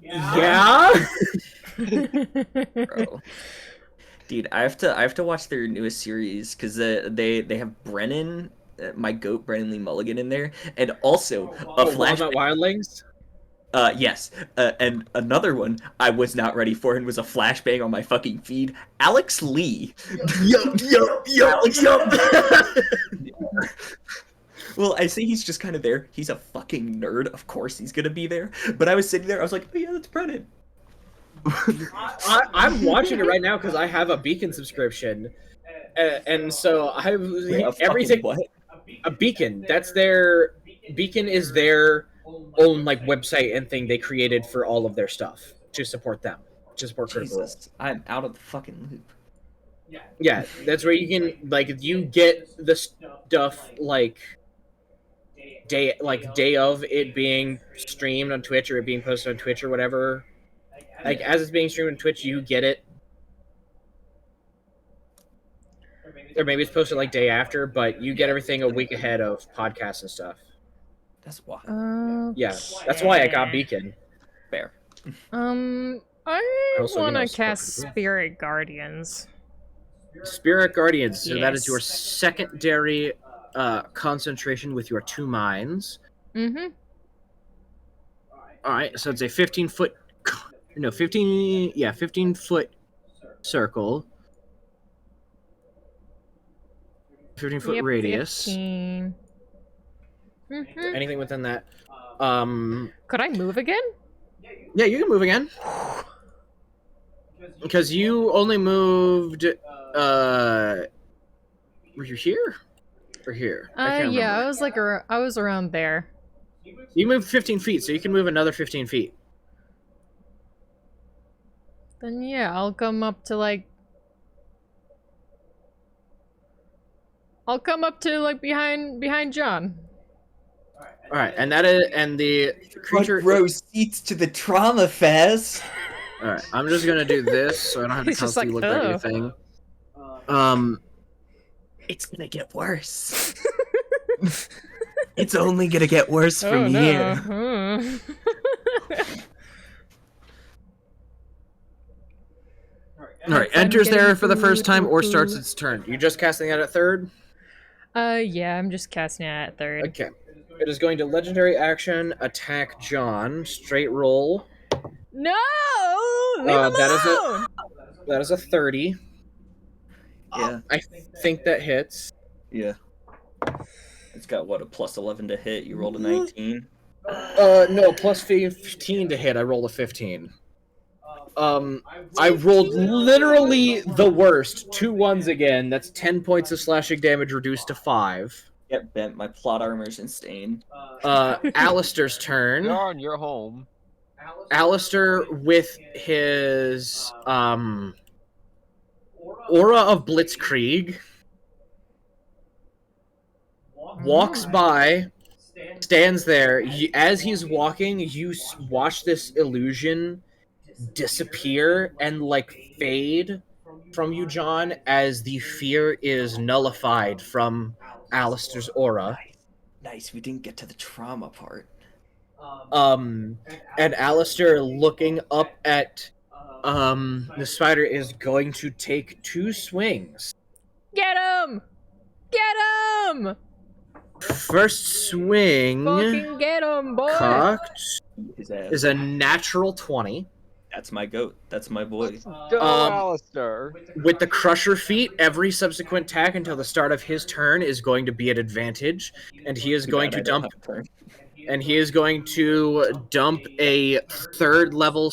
Yeah. Bro. Dude, I have to watch their newest series because they have Brennan, my goat Brennan Lee Mulligan in there, and also a Walnut flashback. Wildlings. Yes, and another one I was not ready for and was a flashbang on my fucking feed. Alex Lee. Yup. Well, I say he's just kind of there. He's a fucking nerd. Of course he's gonna be there. But I was sitting there. I was like, oh yeah, that's Brennan. I'm watching it right now because I have a Beacon subscription, and so I have Wait, a fucking everything. What? A Beacon. That's their Beacon is their own like website and thing they created for all of their stuff to support them, to support Critical Role. Jesus, I'm out of the fucking loop. Yeah, that's where you can like if you get the stuff like day of it being streamed on Twitch or it being posted on Twitch or whatever. Like as it's being streamed on Twitch, you get it. Or maybe it's posted like day after, but you get everything a week ahead of podcasts and stuff. That's wild. Yeah, that's why I got Beacon. Fair. I Also, you want know, to cast Spark- Spirit Guardians. Spirit Guardians. So that is your Yes. secondary concentration with your 2 mines. Mm-hmm. All right, so it's a 15-foot, 15-foot circle. 15-foot radius. 15. Mhm. Anything within that. Could I move again? Yeah, you can move again. Because you only moved. Were you here? Or here? I can't Yeah, remember. I was like, I was around there. You moved 15 feet, so you can move another 15 feet. Then yeah, I'll come up to like. I'll come up to like behind John. All right, and that is the creature. row seats to the trauma fest. All right, I'm just gonna do this so I don't have to He's just constantly like, look at "Oh." anything. It's gonna get worse. It's only gonna get worse Oh, from no. here. Hmm. All right, I'm enters there getting for the first food, time or food. starts its turn. You just casting that at third. Yeah, I'm just casting it at third. Okay. It is going to legendary action attack John. Straight roll. No! Leave him that is a- alone! That is a 30. Yeah, I think that hits. yeah. It's got what, a plus 11 to hit. You rolled a 19. No, plus 15 to hit. I rolled a 15. I rolled literally the worst. 2 1s again. That's 10 points of slashing damage reduced to 5. Get bent. My plot armor's in stain. Alistair's turn. Yarn, you're home. Alistair with his aura of Blitzkrieg walks by, stands there. As he's walking, you watch this illusion disappear and like fade from you, John, as the fear is nullified from Alistair's aura. Nice. We didn't get to the trauma part. And Alistair looking up at the spider is going to take 2 swings. Get him! Get him! First swing Fucking get him, boy! cocked His ass. is a natural 20. That's my goat. That's my boy. Go, Um, Alistair. With the Crusher feat, every subsequent attack until the start of his turn is going to be at advantage, and he is Too going bad to I don't dump. have a turn. And he is going to dump a 3rd level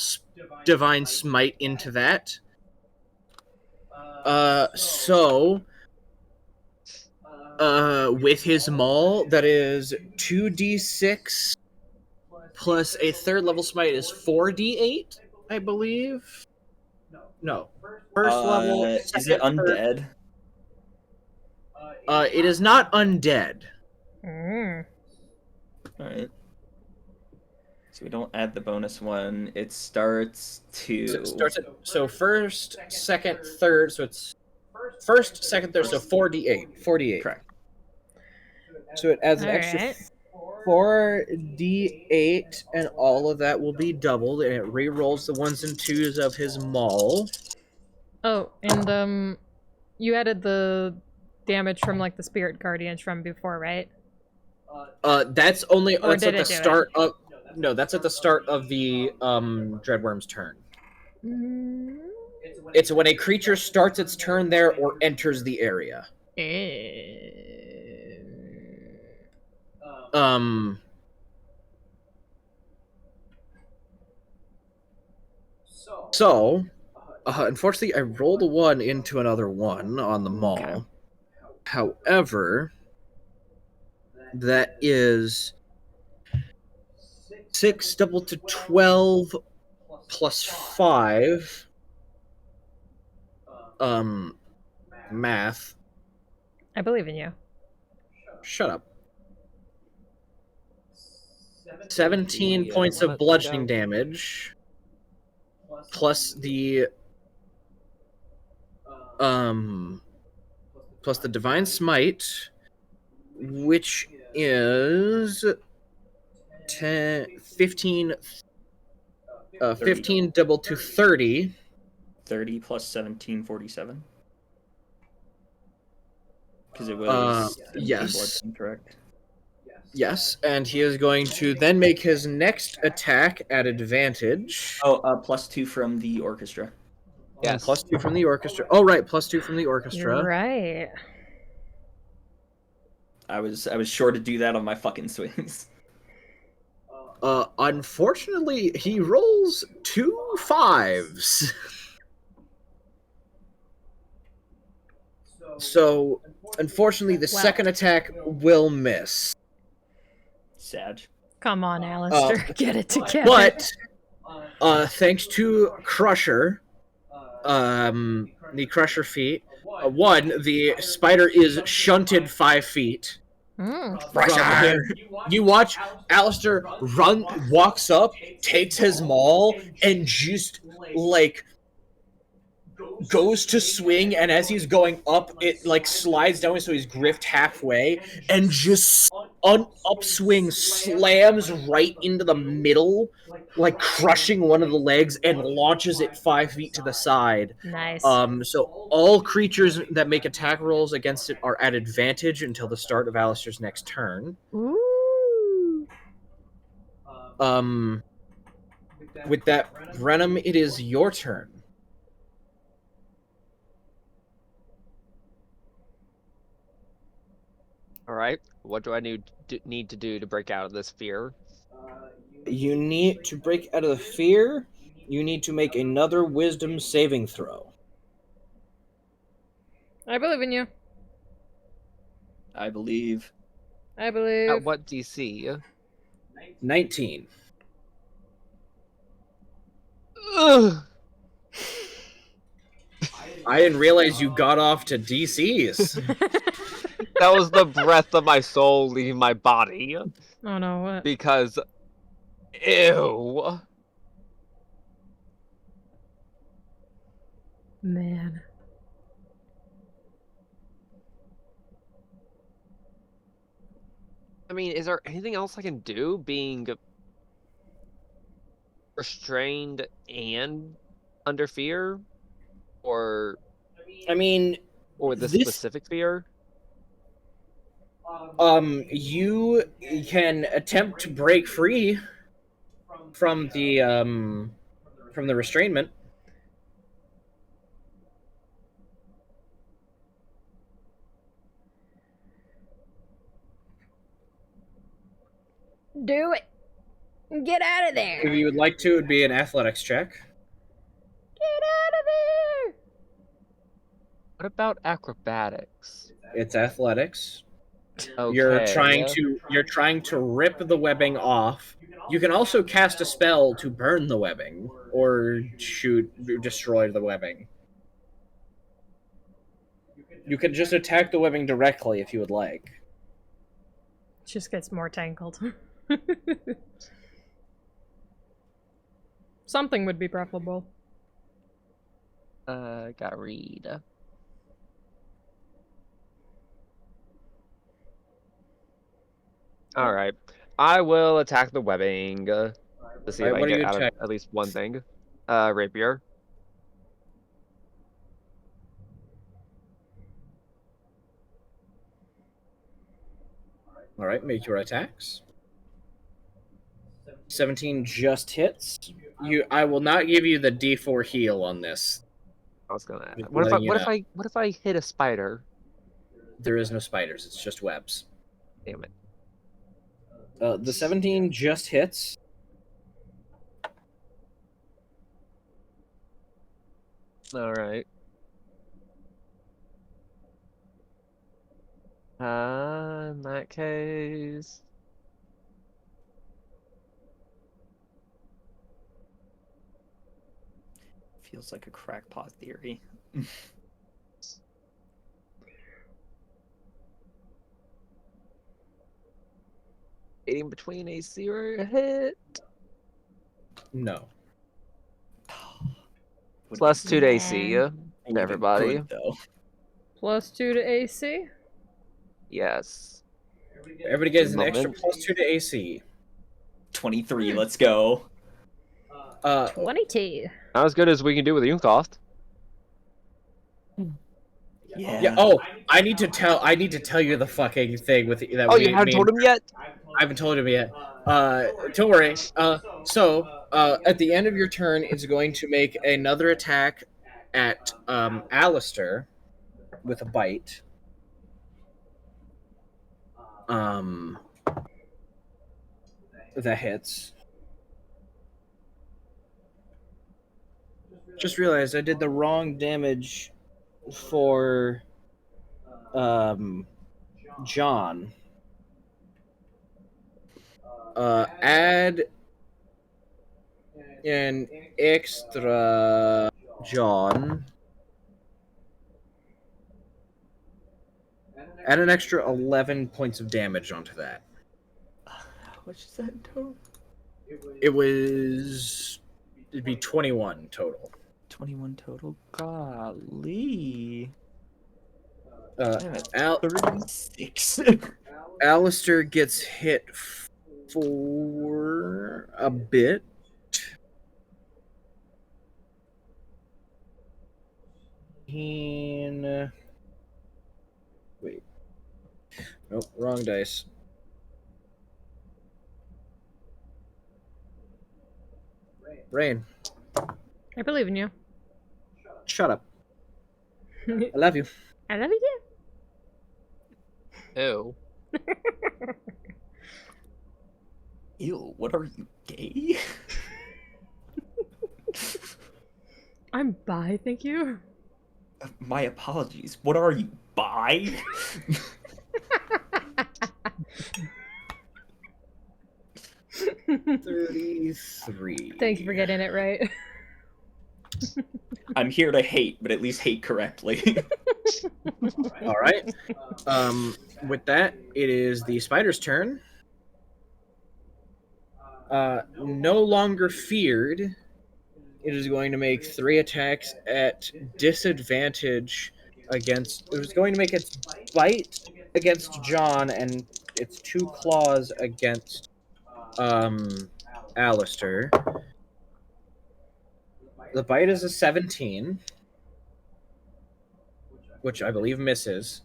divine smite into that. With his maul, that is 2d6 plus a third level smite is 4d8, I believe. No. First level, Is it second, third. undead? It is not undead. Mm. Alright. So we don't add the bonus one. It starts to... So it starts at, so first, second, third, so it's first, second, third, so 4d8. 4d8. Correct. So it adds an extra Alright. 4d8, and all of that will be doubled, and it re-rolls the ones and twos of his maul. Oh, and you added the damage from like the spirit guardians from before, right? That's only Or that's did at the it do it? start of no, that's at the start of the Dreadworm's turn. Mm. It's when a creature starts its turn there or enters the area. So, unfortunately, I rolled a 1 into another 1 on the maul. Okay. However, that is 6 double to 12 plus 5. Math. I believe in you. Shut up. 17 points of bludgeoning damage. Plus the divine smite, which is 15 double to 30. 30 plus 17, 47. Because it was 17 yes. bludgeoning, correct? Yes, and he is going to then make his next attack at advantage. Oh, plus 2 from the orchestra. Yes. Plus 2 from the orchestra. Oh, right, plus 2 from the orchestra. You're right. I was sure to do that on my fucking swings. Unfortunately, he rolls 2 5s. So, unfortunately, the second attack will miss. Sad. Come on, Alistair. Get it together. But, thanks to Crusher, the Crusher feat, the spider is shunted 5 feet. From him. You watch Alistair walks up, takes his maul, and just, like, goes to swing, and as he's going up, it, like, slides down, so he's griffed halfway, and just upswing slams right into the middle, like, crushing one of the legs, and launches it 5 feet to the side. Nice. So all creatures that make attack rolls against it are at advantage until the start of Alistair's next turn. Ooh. With that, Brenham, it is your turn. All right. What do I need to do to break out of this fear? You need to break out of the fear. You need to make another wisdom saving throw. I believe in you. I believe. I believe. At what DC? 19. Ugh. I didn't realize you got off to DCs. That was the breath of my soul leaving my body. Oh no, what? Because, ew. Man. I mean, is there anything else I can do being restrained and under fear? Or I mean, this this- specific fear? You can attempt to break free from the restrainment. Do it. Get out of there. If you would like to, it would be an athletics check. Get out of there. What about acrobatics? It's athletics. Okay. You're trying to rip the webbing off. You can also cast a spell to burn the webbing or destroy the webbing. You can just attack the webbing directly if you would like. It just gets more tangled. Something would be preferable. Got read. All right, I will attack the webbing to see if I Alright, what can are get you out of attacking? at least one thing. Rapier. All right, make your attacks. 17 just hits. I will not give you the D4 heal on this. I was gonna. Just What if letting you know. what if I hit a spider? There is no spiders. It's just webs. Damn it. The 17 just hits. All right. In that case, Feels like a crackpot theory. in between a 0 hit No. plus 2 to AC. Would've been Everybody. good, though. +2 to AC? Yes. Everybody gets an extra Moment. +2 to AC. 23, let's go. 22. Not as good as we can do with Unecost. Yeah. Yeah. Oh, I need to tell you the fucking thing with that. Oh, you haven't told him yet? I haven't told him yet. Don't worry. At the end of your turn, it's going to make another attack at Alistair with a bite. That hits. Just realized I did the wrong damage for John. Add an extra John. Add an extra 11 points of damage onto that. What's that total? It'd be 21 total. 21 total. Golly. Uh, Damn it. 36. Alistair gets hit for a bit. Wait. Nope, wrong dice. Rain, I believe in you. shut up. I love you. I love you too. Ew. Ew, what are you, gay? I'm bi, thank you. My apologies. What are you, bi? $33. Thank you for getting it right. I'm here to hate, but at least hate correctly. All right. With that, it is the spider's turn. No longer feared. It is going to make 3 attacks at disadvantage against. It was going to make its bite against John and its 2 claws against Alistair. The bite is a 17, which I believe misses.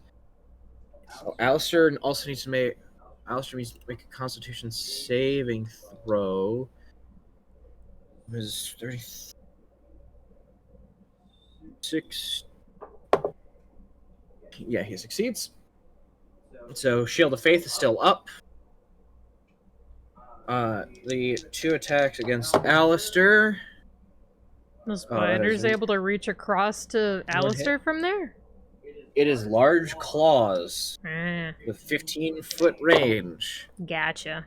So Alistair also needs to make a Constitution saving throw. It was 36. Yeah, he succeeds. So Shield of Faith is still up. The 2 attacks against Alistair. The spider's there's a- able to reach across to Alistair from there? It is large claws Ah, with 15-foot range. gotcha.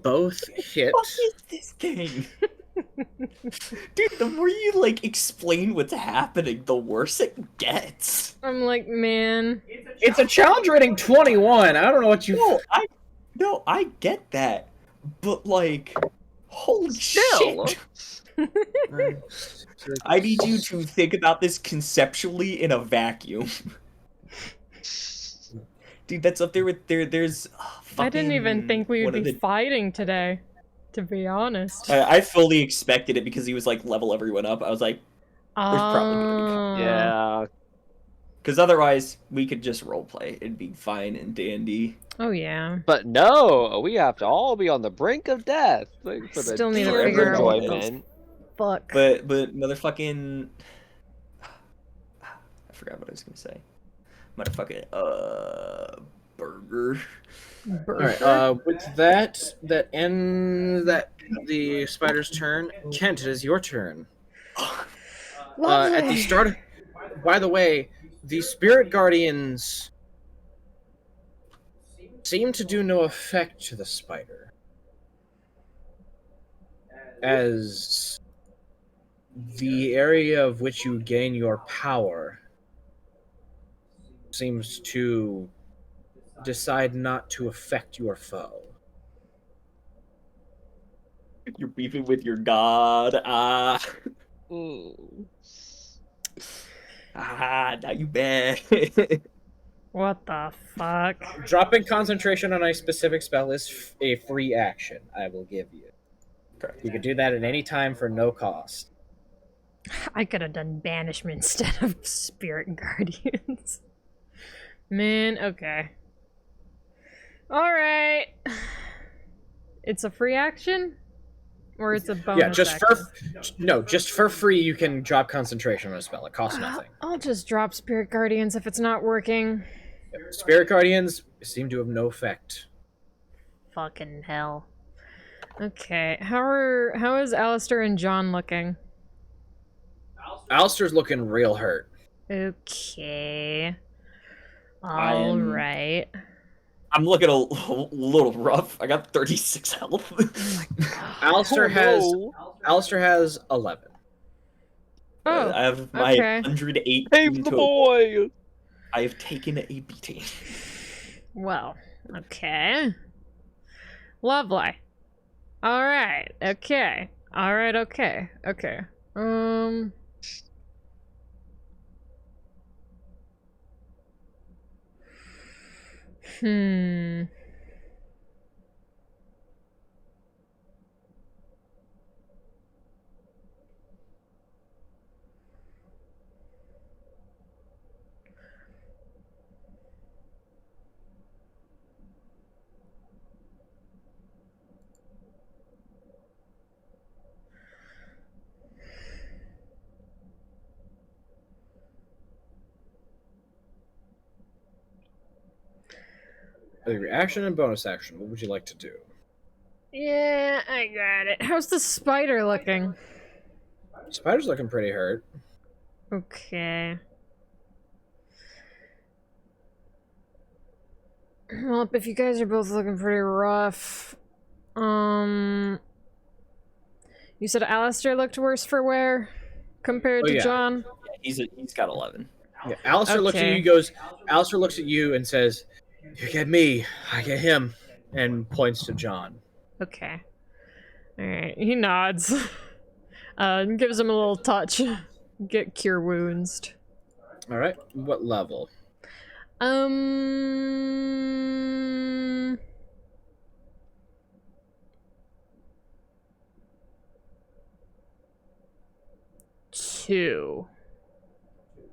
Both hit. What is this game? Dude, the more you like explain what's happening, the worse it gets. I'm like, man. It's a challenge rating 21. I don't know what you. No, I get that, but like, holy Still. shit! I need you to think about this conceptually in a vacuum. Dude, that's up there with there's. I didn't even fucking think we one would of be the- fighting today, to be honest. I fully expected it because he was like level everyone up. I was like, probably gonna be Yeah. because otherwise we could just roleplay. It'd be fine and dandy. Oh, yeah. But no, we have to all be on the brink of death. Like, for the Still need to pure figure out what the enjoyment. fuck. But motherfucking, I forgot what I was gonna say. Motherfucking burger. All right. With that ends the spider's turn. Kent, it is your turn. At the start. By the way, the spirit guardians seem to do no effect to the spider, as the area of which you gain your power seems to decide not to affect your foe. You're beefing with your god. Mm. Now you bad. What the fuck? Dropping concentration on a specific spell is a free action, I will give you. Correct. You can do that at any time for no cost. I could have done banishment instead of spirit guardians. Man, okay. Alright. It's a free action? Or it's a bonus Yeah, just action? just for free you can drop concentration on a spell. It costs nothing. I'll just drop spirit guardians if it's not working. Spirit guardians seem to have no effect. Fucking hell. Okay, how is Alistair and John looking? Alistair's looking real hurt. Okay. I am- Alright. I'm looking a little rough. I got 36 health. Alistair has 11. Oh, I have my okay. 108. Save the total. boy! I have taken a beating. well, okay. Lovely. Alright, okay. Alright, okay. Okay. Hmm. Your action and bonus action. What would you like to do? Yeah, I got it. How's the spider looking? Spider's looking pretty hurt. Okay. Well, if you guys are both looking pretty rough, you said Alistair looked worse for wear compared Oh, to yeah. John? He's got 11. Yeah, Alistair looks at you. Okay. He goes. Alistair looks at you and says, "You get me, I get him," and points to John. Okay. Alright, he nods. And gives him a little touch. Get cure wounds. All right. What level? Two.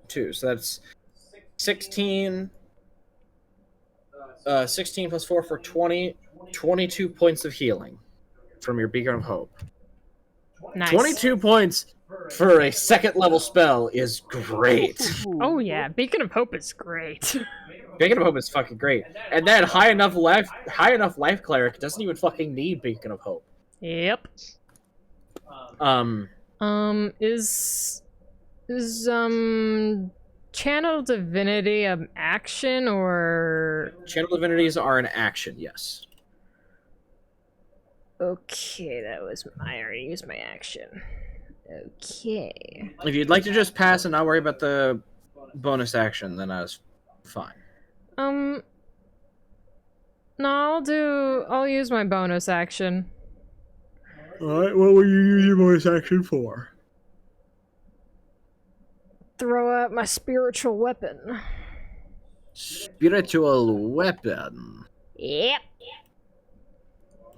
2. So that's 16. 16 plus 4 for 20. 22 points of healing from your Beacon of Hope. Nice. 22 points for a second level spell is great. Oh yeah, Beacon of Hope is great. Beacon of Hope is fucking great. And then high enough life cleric doesn't even fucking need Beacon of Hope. Yep. Um Is Is Channel Divinity an action or? Channel divinities are an action, yes. Okay, I already used my action. Okay. If you'd like to just pass and not worry about the bonus action, then that's fine. No, I'll use my bonus action. Alright, what will you use your bonus action for? Throw out my spiritual weapon. Spiritual weapon. Yep.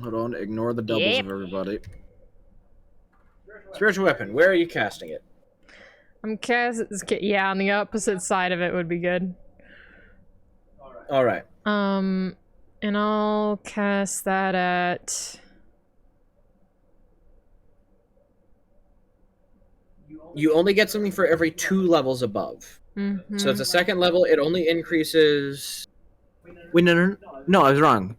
Hold on, ignore the doubles Yep. of everybody. Spiritual weapon, where are you casting it? I'm yeah, on the opposite side of it would be good. Alright. And I'll cast that at... You only get something for every 2 levels above. Mhm. So it's a second level, it only increases... Wait, no, I was wrong.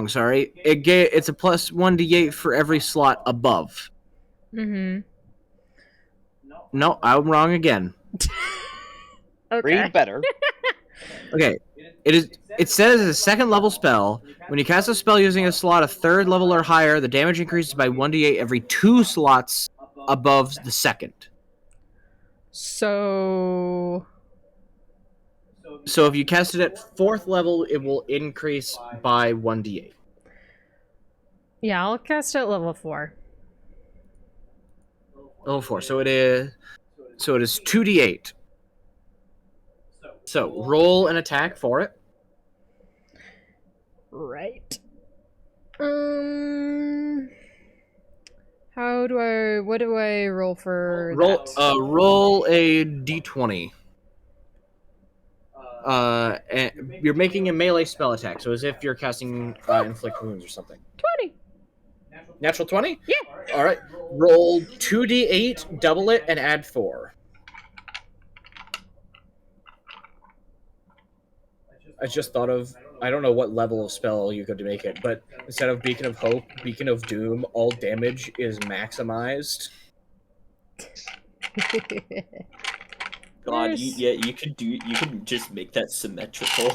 Sorry. It's a plus 1d8 for every slot above. Mm-hmm. No, I'm wrong again. Okay. Read better. Okay. It says it's a second level spell. When you cast a spell using a slot of 3rd level or higher, the damage increases by 1d8 every 2 slots above the second. So if you cast it at 4th level, it will increase by 1d8. yeah, I'll cast it at level 4. Level 4. So it is 2d8. So roll an attack for it. Right. What do I roll for that? Roll a d20. And you're making a melee spell attack, so as if you're casting inflict wounds or something. 20. Natural 20? Yeah. All right. Roll 2d8, double it, and add 4. I just thought of, I don't know what level of spell you could make it, but instead of Beacon of Hope, Beacon of Doom, all damage is maximized. God, you could just make that symmetrical.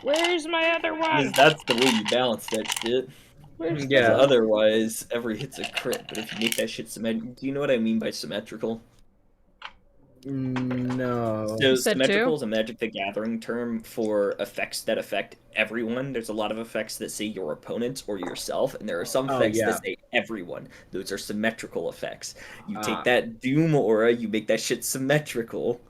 Where's my other Because one? that's the way you balance that shit. Where's Yeah. Otherwise, every hit's a crit. But if you make that shit symmetrical, do you know what I mean by symmetrical? No. So You said symmetrical two? is a Magic the Gathering term for effects that affect everyone. There's a lot of effects that say your opponent or yourself, and there are some effects yeah. that say everyone. Those are symmetrical effects. You Ah. take that Doom aura, you make that shit symmetrical.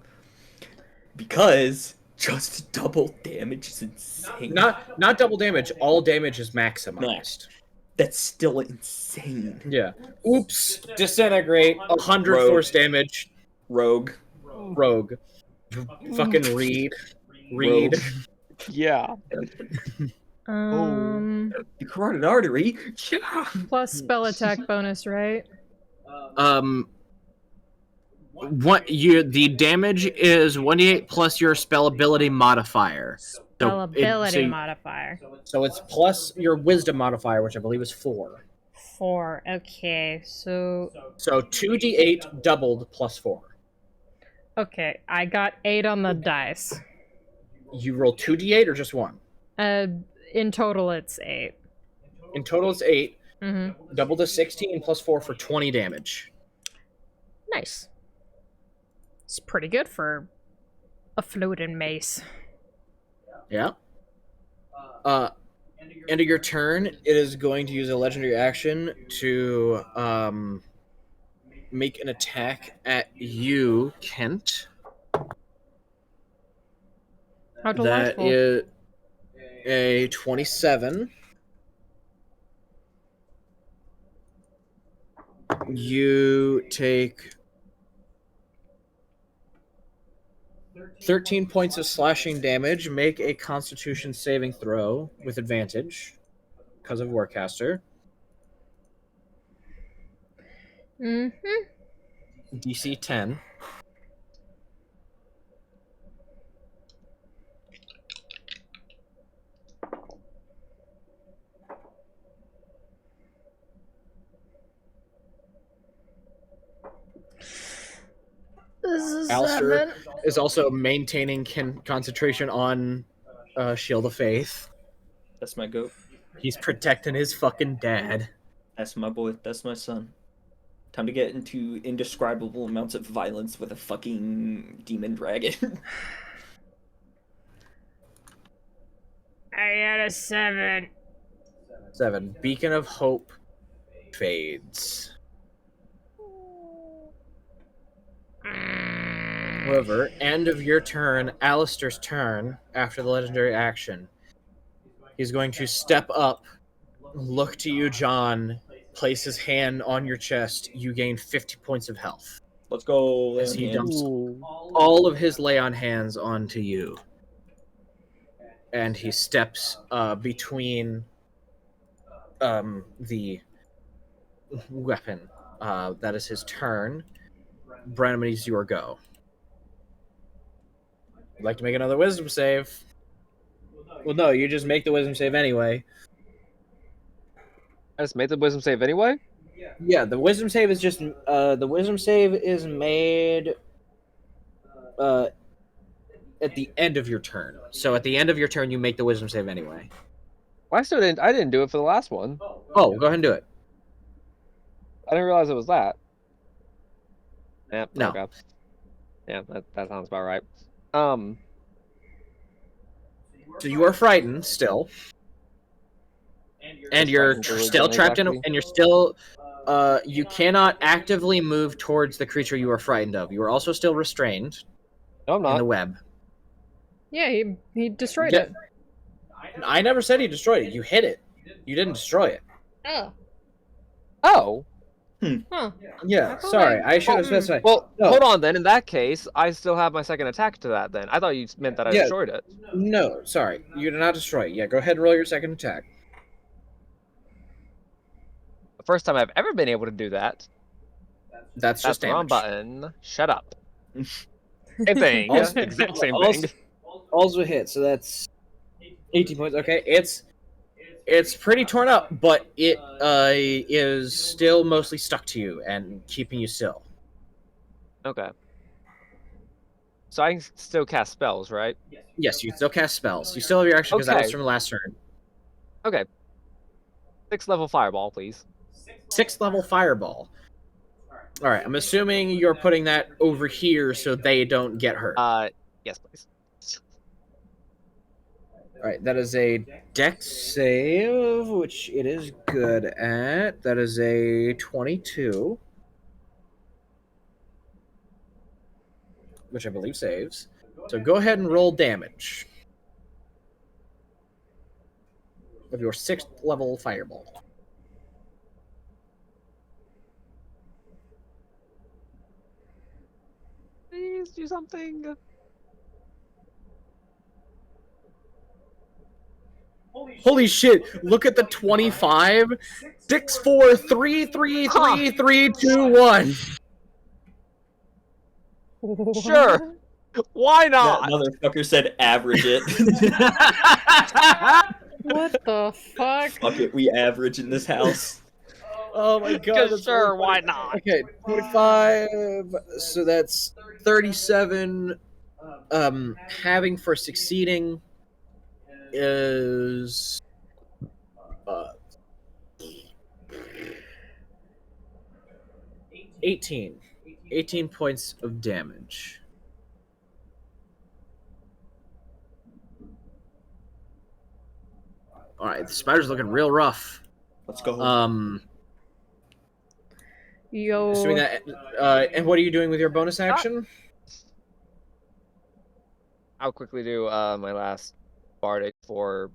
Because just double damage is insane. Not double damage, all damage is maximized. That's still insane. Yeah. Oops. Disintegrate. 100 Rogue. force damage. Rogue. Rogue. Fucking read. Read. Rogue. Yeah. The carotid artery. Yeah. plus spell attack bonus, right? The damage is 1d8 plus your spell ability modifier. Spell ability modifier. So it's plus your wisdom modifier, which I believe is 4. 4. Okay, so 2d8 doubled plus 4. okay, I got 8 on the dice. You roll 2d8 or just 1? In total it's 8. In total it's 8. Mm-hmm. Double to 16 plus 4 for 20 damage. Nice. It's pretty good for a floating mace. Yeah. End of your turn, it is going to use a legendary action to make an attack at you, Kent. How That delightful. is a 27. You take 13 points of slashing damage. Make a Constitution saving throw with advantage because of Warcaster. Mm-hmm. DC 10. Alistair 7. is also maintaining concentration on Shield of Faith. That's my goat. He's protecting his fucking dad. That's my boy. That's my son. Time to get into indescribable amounts of violence with a fucking demon dragon. I got a 7. 7. Beacon of Hope fades. However, end of your turn, Alistair's turn, after the legendary action. He's going to step up, look to you, John, place his hand on your chest. You gain 50 points of health. Let's go. As he dumps Ooh. all of his lay on hands onto you. And he steps between the weapon. That is his turn. Branham, it's your go. Would like to make another wisdom save? Well, no, you just make the wisdom save anyway. I just made the wisdom save anyway. Yeah, the wisdom save is just the wisdom save is made at the end of your turn. So at the end of your turn, you make the wisdom save anyway. Well, I didn't do it for the last one. Oh, go ahead and do it. I didn't realize it was that. Yep. No. Okay. Yeah, that sounds about right. So you are frightened still, and you're Frightened still trapped in, exactly. and you're still. You cannot actively move towards the creature you are frightened of. You are also still restrained No, I'm in the not. web. Yeah, he destroyed Yeah. it. I never said you destroyed it. You hit it. You didn't destroy it. Oh. Oh. Huh. Yeah, thought sorry. I- I should have Oh, specified. Well, No. hold on then. In that case, I still have my second attack to that. Then I thought you meant that I Yeah. destroyed it. No, sorry. You did not destroy it. Yeah, go ahead and roll your second attack. The first time I've ever been able to do that. That's That's just the wrong damage. button. Shut up. Same thing. Also- Exact same also- thing. Also hit, so that's 18 points. Okay, it's pretty torn up, but it is still mostly stuck to you and keeping you still. Okay. So I can still cast spells, right? Yes, you can still cast spells. You still have your action because that was Okay. from last turn. Okay. 6th level fireball, please. 6th level fireball. All right, I'm assuming you're putting that over here so they don't get hurt. Yes, please. All right, that is a dex save, which it is good at. That is a 22, which I believe saves. So go ahead and roll damage of your 6th level fireball. Please do something. Holy shit! Look at the 25. 6, 4, 3, 3, 3, 3, 2, 1. Sure. Why That not? motherfucker said average it. What the fuck? Fuck it, we average in this house. Oh my god. Because that's sure, really why funny. not? Okay, 25. So that's 37. Having for succeeding is 18. 18 points of damage. All right, the spider's looking real rough. Let's go. Yo. Assuming that, and what are you doing with your bonus action? I'll quickly do my last bardic for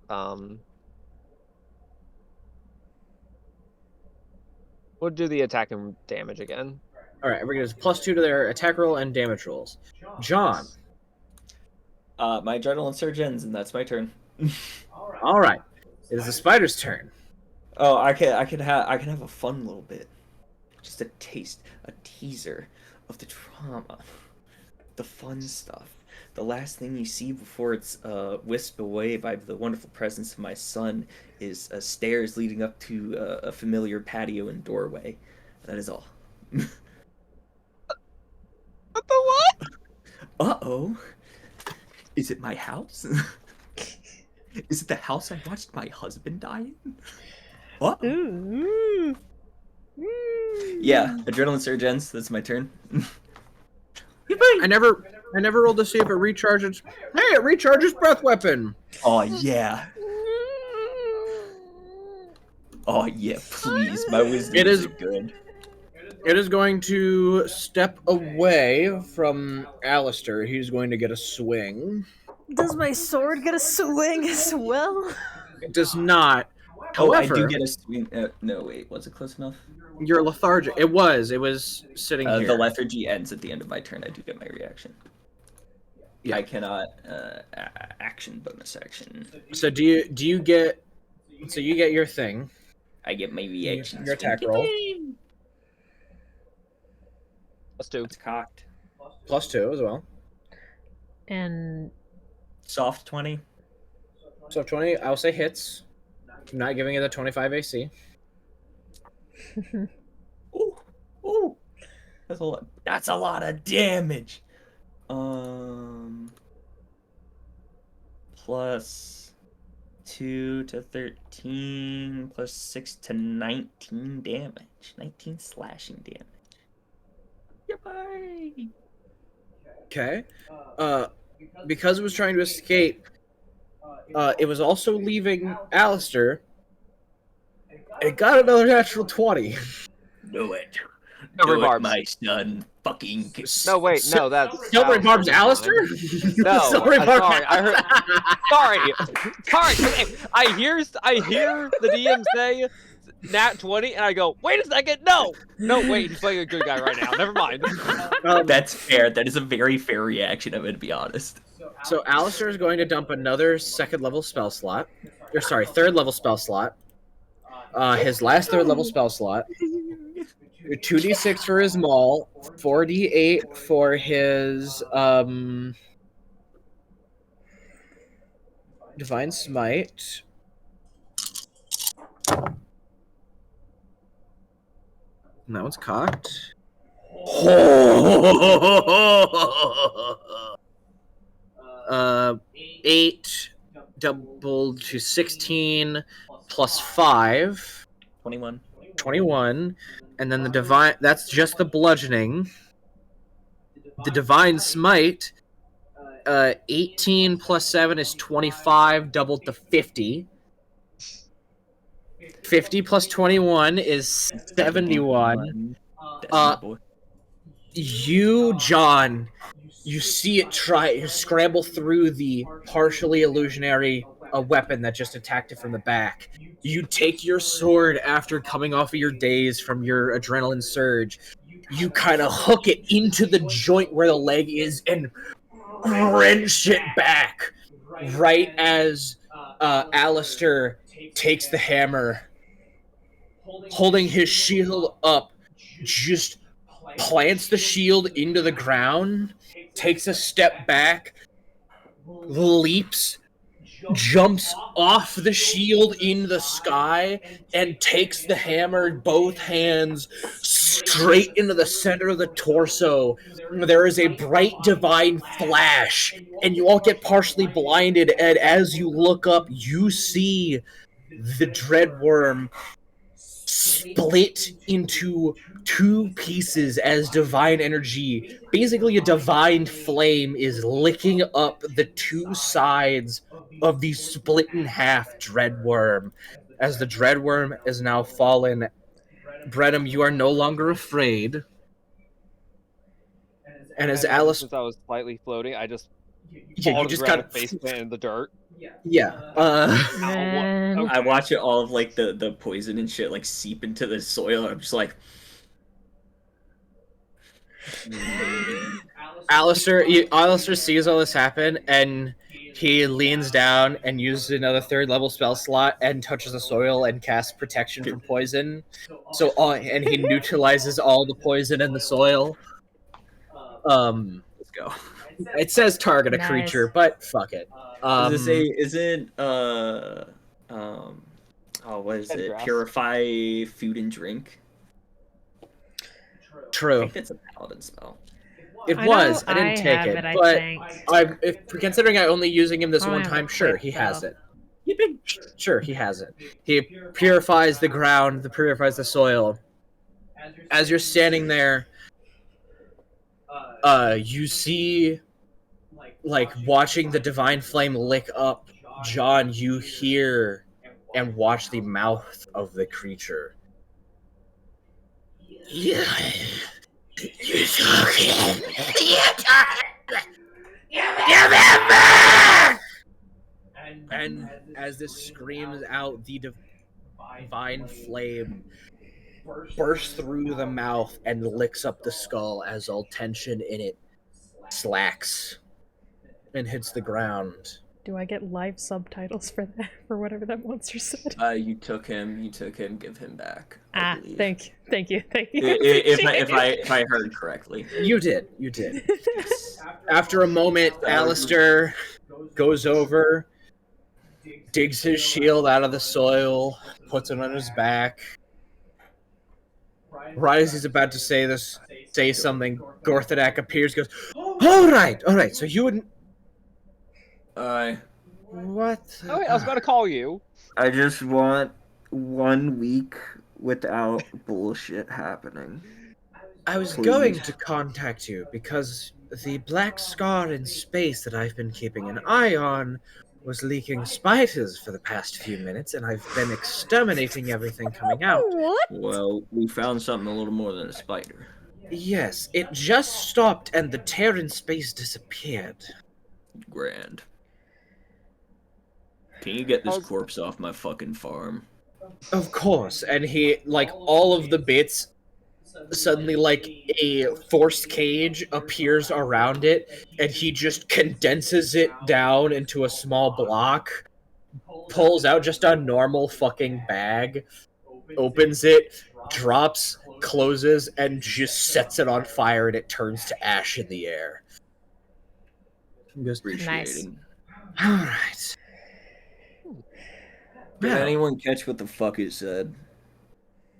We'll do the attack and damage again. All right, everybody gets +2 to their attack roll and damage rolls. John. My adrenaline surge ends, and that's my turn. All right, it is the spider's turn. Oh, I can have a fun little bit. Just a taste, a teaser of the trauma, the fun stuff. The last thing you see before it's whisked away by the wonderful presence of my son is stairs leading up to a familiar patio and doorway. That is all. What the what? Uh-oh. Is it my house? Is it the house I watched my husband die in? What? Ooh. Yeah, adrenaline surge ends. That's my turn. I never rolled to see if it recharges. Hey, it recharges breath weapon. Oh yeah. Oh yeah, please. My wisdom It is- good. It is going to step away from Alistair. He's going to get a swing. Does my sword get a swing as well? It does not. Oh, I However, do get a swing. No, wait. Was it close enough? you're lethargic. It was sitting here. The lethargy ends at the end of my turn. I do get my reaction. Yeah. I cannot action bonus action. So do you get? So you get your thing. I get my reaction. Your attack roll. +2. It's cocked. +2 as well. And Soft 20. So 20. I'll say hits. I'm not giving it a 25 AC. Ooh, ooh. That's a lot of damage. Plus 2 to 13, plus 6 to 19 damage. 19 slashing damage. Goodbye. Okay. Because it was trying to escape, it was also leaving Alistair. It got another natural 20. Do it. Silver Do it, barbs. my son. Fucking. No, wait, no, that's Silver Barb's Alistair. Alistair? No, Silver I'm Barb- sorry. I heard. Sorry. Okay, I hear the DM say nat 20, and I go, wait a second, no, wait, he's playing a good guy right now. Never mind. That's fair. That is a very fair reaction. I'm gonna be honest. So Alistair is going to dump another third level spell slot. His last third level spell slot. 2d6 for his maul, 4d8 for his divine smite. And that one's cocked. 8 doubled to 16 plus 5. 21. And then the divine, that's just the bludgeoning. The divine smite, 18 plus 7 is 25, doubled to 50. 50 plus 21 is 71. That's my boy. You, John, you see it scramble through the partially illusionary weapon that just attacked it from the back. You take your sword after coming off of your daze from your adrenaline surge. You kind of hook it into the joint where the leg is and wrench it back right as Alistair takes the hammer, holding his shield up, just plants the shield into the ground, takes a step back, leaps, jumps off the shield in the sky, and takes the hammer in both hands straight into the center of the torso. There is a bright divine flash, and you all get partially blinded, and as you look up, you see the Dreadworm split into two pieces as divine energy, basically a divine flame, is licking up the two sides of the split in half Dreadworm. As the Dreadworm is now fallen, Brenham, you are no longer afraid. And as Alice, Since I was slightly floating, I just yeah, fall you to just the ground got and face plant in the dirt. yeah. man. I watch it all of like the poison and shit like seep into the soil. And I'm just like, Alistair sees all this happen, and he leans down and uses another third level spell slot and touches the soil and casts protection from poison. And he neutralizes all the poison in the soil. let's go. It says target a Nice. creature, but fuck it. Does it say, what is it? Grass. Purify food and drink? I True. think that's a paladin spell. It I was. know I didn't take have it, it, I but think. if considering I only using him this I one have a time, sure, quick he has though. it. Sure, he has it. He purifies the ground, purifies the soil. As you're standing there, you see, like, watching the divine flame lick up. John, you hear and watch the mouth of the creature. Yeah. You're talking. And as this screams out, the divine flame bursts through the mouth and licks up the skull as all tension in it slacks and hits the ground. Do I get live subtitles for that, for whatever that monster said? You took him, give him back. I believe. Thank you. If I heard correctly. You did. After a moment, Alistair goes over, digs his shield out of the soil, puts it on his back. Right as he's about to say something, Gorthadak appears, goes, All right, so you wouldn't... What? Oh wait, I was about to call you. I just want 1 week without bullshit happening. I was Please. going to contact you because the black scar in space that I've been keeping an eye on was leaking spiders for the past few minutes, and I've been exterminating everything coming out. What? Well, we found something a little more than a spider. Yes, it just stopped and the tear in space disappeared. Grand. Can you get this corpse off my fucking farm? Of course, and he, like, all of the bits, suddenly, like, a forced cage appears around it, and he just condenses it down into a small block, pulls out just a normal fucking bag, opens it, drops, closes, and just sets it on fire, and it turns to ash in the air. Appreciated. Alright. Did anyone catch what the fuck it said?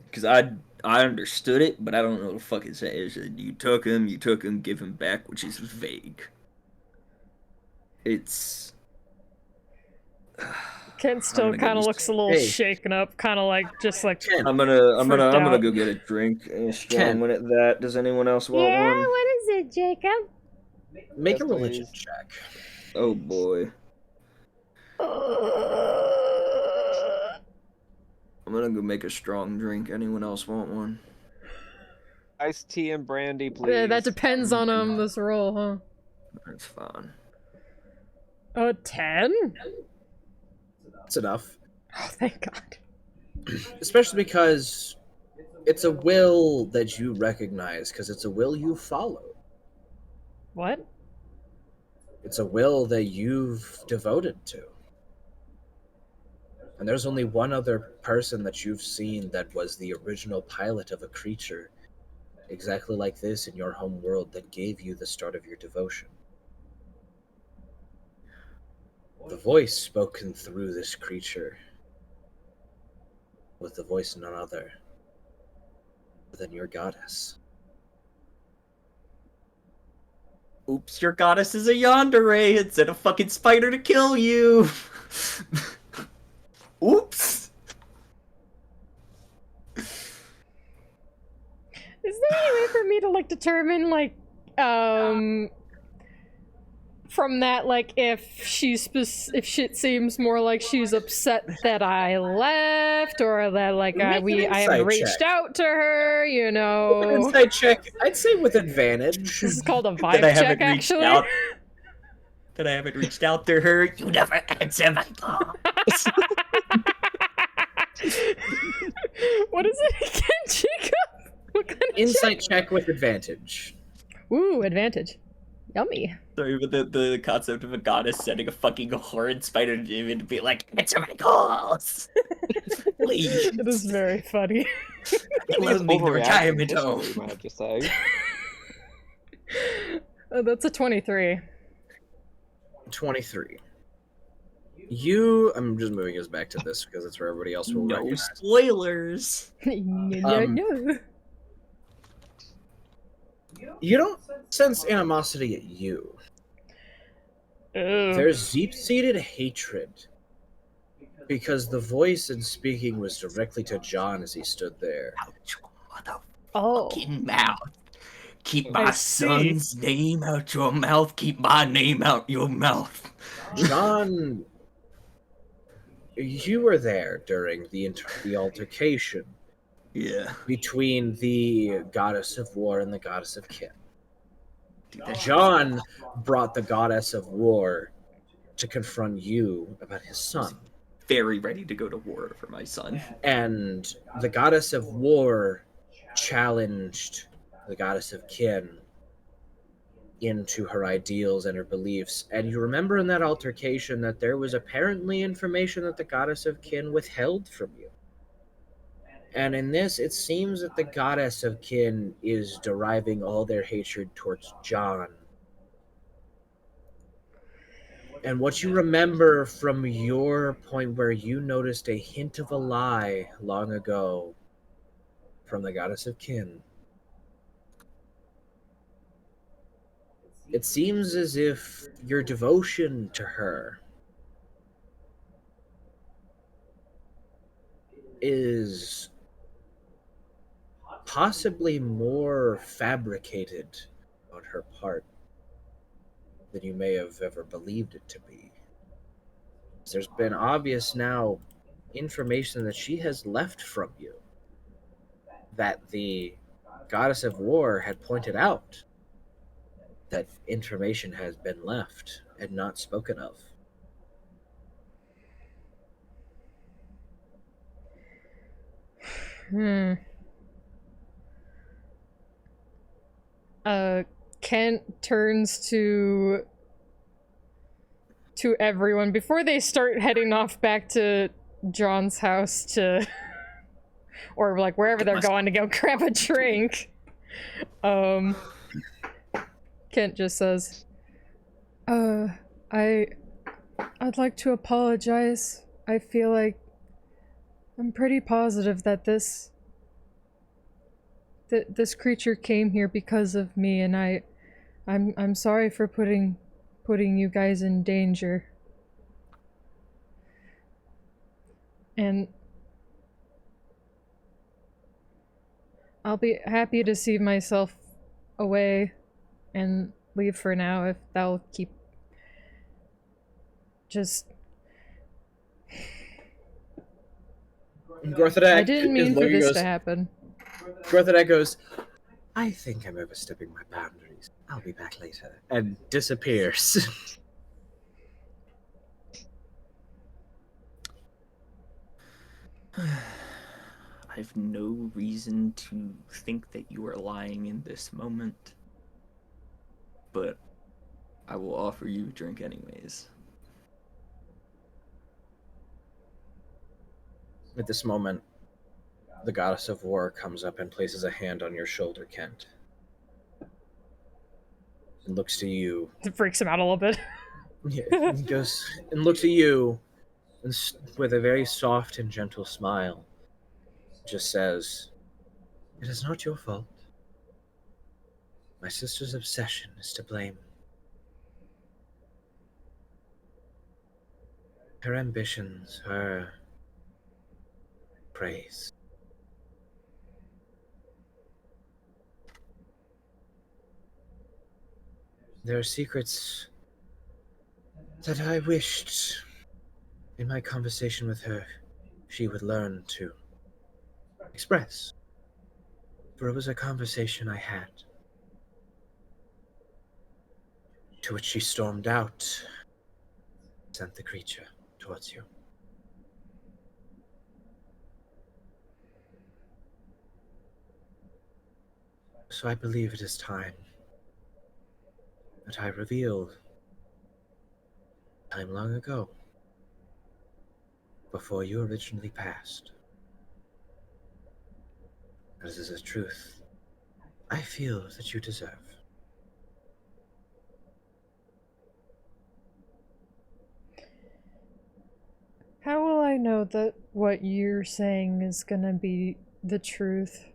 Because I understood it, but I don't know what the fuck it said. It said, you took him, give him back, which is vague. It's... Ken still kind of looks a little shaken up, kind of like, just like... Ken, I'm gonna out. go get a drink and a strong Ken. one at that. Does anyone else want one? what is it, Jacob? make Yes, a religion please. check. Oh boy. I'm gonna go make a strong drink. Anyone else want one? Iced tea and brandy, please. Yeah, that depends on this roll, huh? That's fine. A 10? That's enough. Oh, thank God. Especially because it's a will that you recognize, because it's a will you follow. What? It's a will that you've devoted to. And there's only one other person that you've seen that was the original pilot of a creature exactly like this in your home world that gave you the start of your devotion. The voice spoken through this creature was the voice of none other than your goddess. Oops, your goddess is a yandere. It sent a fucking spider to kill you. Oops. Is there any way for me to, like, determine, like, from that, like, if shit seems more like she's upset that I left, or that, like, I haven't reached out to her, you know? Insight check, I'd say with advantage. This is called a That vibe I check, haven't reached actually. out. That I haven't reached out to her. You never answer my call. What is it again, Jacob? What kind of Insight check with advantage. Ooh, advantage. Yummy. Sorry, but the concept of a goddess sending a fucking horrid spider to David to be like, answer my calls. Please. It is very funny. Closing the retirement home. You might have to say. That's a 23. 23. I'm just moving us back to this because it's where everybody else will No recognize. spoilers. No. You don't sense animosity at you. Ugh. There's deep-seated hatred. Because the voice in speaking was directly to John as he stood there. What the Oh. fucking mouth? Keep I my see. son's name out your mouth. Keep my name out your mouth. John, you were there during the altercation Yeah. between the goddess of war and the goddess of kin. Dude, that shit was John brought the goddess of war to confront you about his son. very ready to go to war for my son. And the goddess of war challenged the goddess of kin into her ideals and her beliefs. And you remember in that altercation that there was apparently information that the goddess of kin withheld from you. And in this, it seems that the goddess of kin is deriving all their hatred towards John. And what you remember from your point where you noticed a hint of a lie long ago from the goddess of kin, it seems as if your devotion to her is possibly more fabricated on her part than you may have ever believed it to be. There's been obvious now information that she has left from you that the goddess of war had pointed out. That information has been left and not spoken of. Kent turns to everyone before they start heading off back to John's house to or like wherever they're going to go grab a drink. Kent just says, I'd like to apologize. I feel like I'm pretty positive that this creature came here because of me, and I'm sorry for putting you guys in danger. And I'll be happy to see myself away and leave for now if that'll keep just... Gorthadak I didn't mean for this to happen. Gorthadak goes, I think I'm overstepping my boundaries. I'll be back later. And disappears. I've no reason to think that you are lying in this moment, but I will offer you a drink anyways. At this moment, the goddess of war comes up and places a hand on your shoulder, Kent. And looks to you. It freaks him out a little bit. Yeah, he goes and looks at you and with a very soft and gentle smile, just says, "It is not your fault. My sister's obsession is to blame. Her ambitions, her praise. There are secrets that I wished in my conversation with her she would learn to express. For it was a conversation I had, to which she stormed out, sent the creature towards you. So I believe it is time that I reveal time long ago, before you originally passed. This is a truth I feel that you deserve. How will I know that what you're saying is gonna be the truth?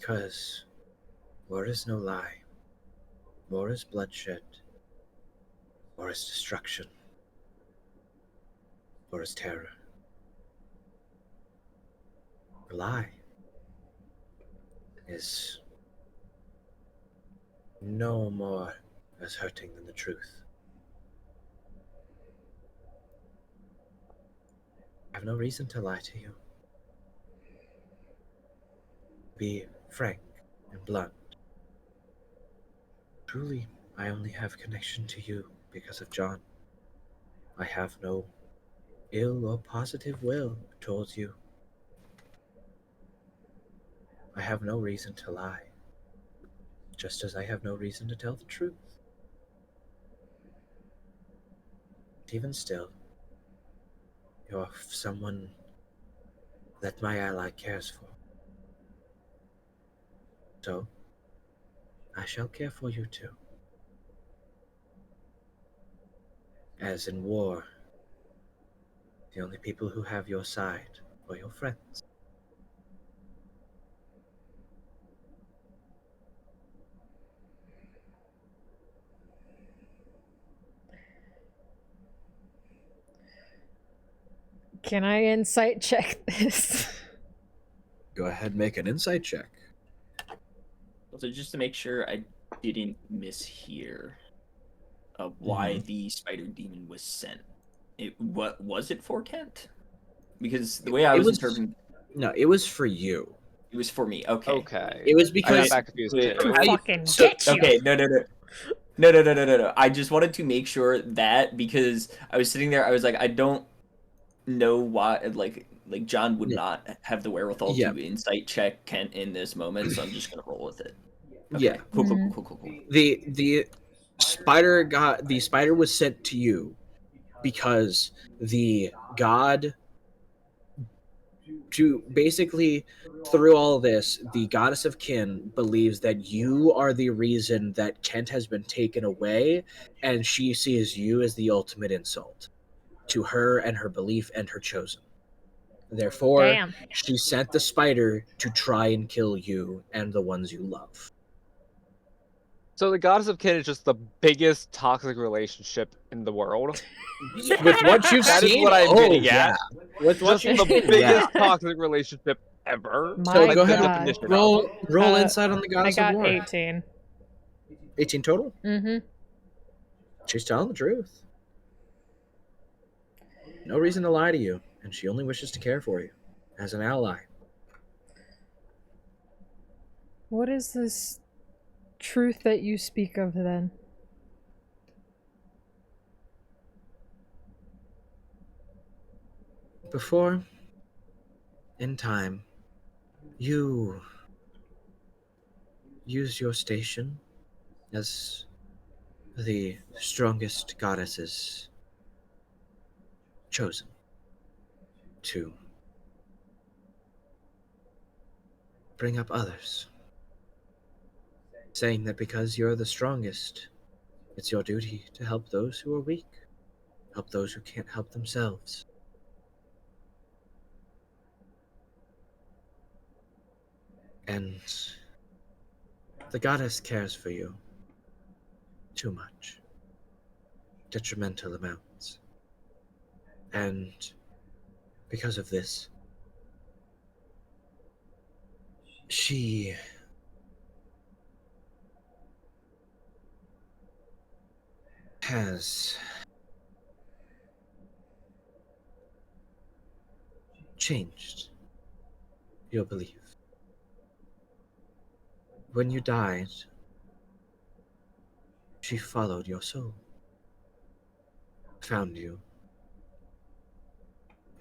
Because war is no lie. War is bloodshed. War is destruction. War is terror. A lie is no more as hurting than the truth. I have no reason to lie to you. Be frank and blunt. Truly, I only have connection to you because of John. I have no ill or positive will towards you. I have no reason to lie, just as I have no reason to tell the truth. Even still, you're someone that my ally cares for. So, I shall care for you too. As in war, the only people who have your side are your friends. Can I insight check this? Go ahead and make an insight check. So just to make sure I didn't mishear why the spider demon was sent. What was it for, Kent? Because the way I was interpreting, no, it was for you. it was for me. Okay. Okay. It was I because got that confused too. To I- fucking so- get you. Okay, no. I just wanted to make sure that because I was sitting there, I was like, I don't know why, like John would Yeah. not have the wherewithal Yeah. to insight check Kent in this moment, so I'm just gonna roll with it. Okay. Yeah. Cool. The spider was sent to you because the god, to basically, through all this, the goddess of kin believes that you are the reason that Kent has been taken away, and she sees you as the ultimate insult to her and her belief and her chosen. Therefore, Damn. she sent the spider to try and kill you and the ones you love. So the Goddess of Kin is just the biggest toxic relationship in the world. With what you've That is seen, what I'm getting yeah. at. With what Just you've the seen, biggest yeah. toxic relationship ever. My So Like, go the ahead definition and of it. roll Uh, insight on the I goddess got of war. 18. 18 total? Mm-hmm. She's telling the truth. No reason to lie to you, and she only wishes to care for you as an ally. What is this truth that you speak of then? Before, in time, you used your station as the strongest goddesses chosen to bring up others, saying that because you're the strongest, it's your duty to help those who are weak, help those who can't help themselves. And the goddess cares for you too much, detrimental amounts. And because of this, she has changed your belief. When you died, she followed your soul, found you,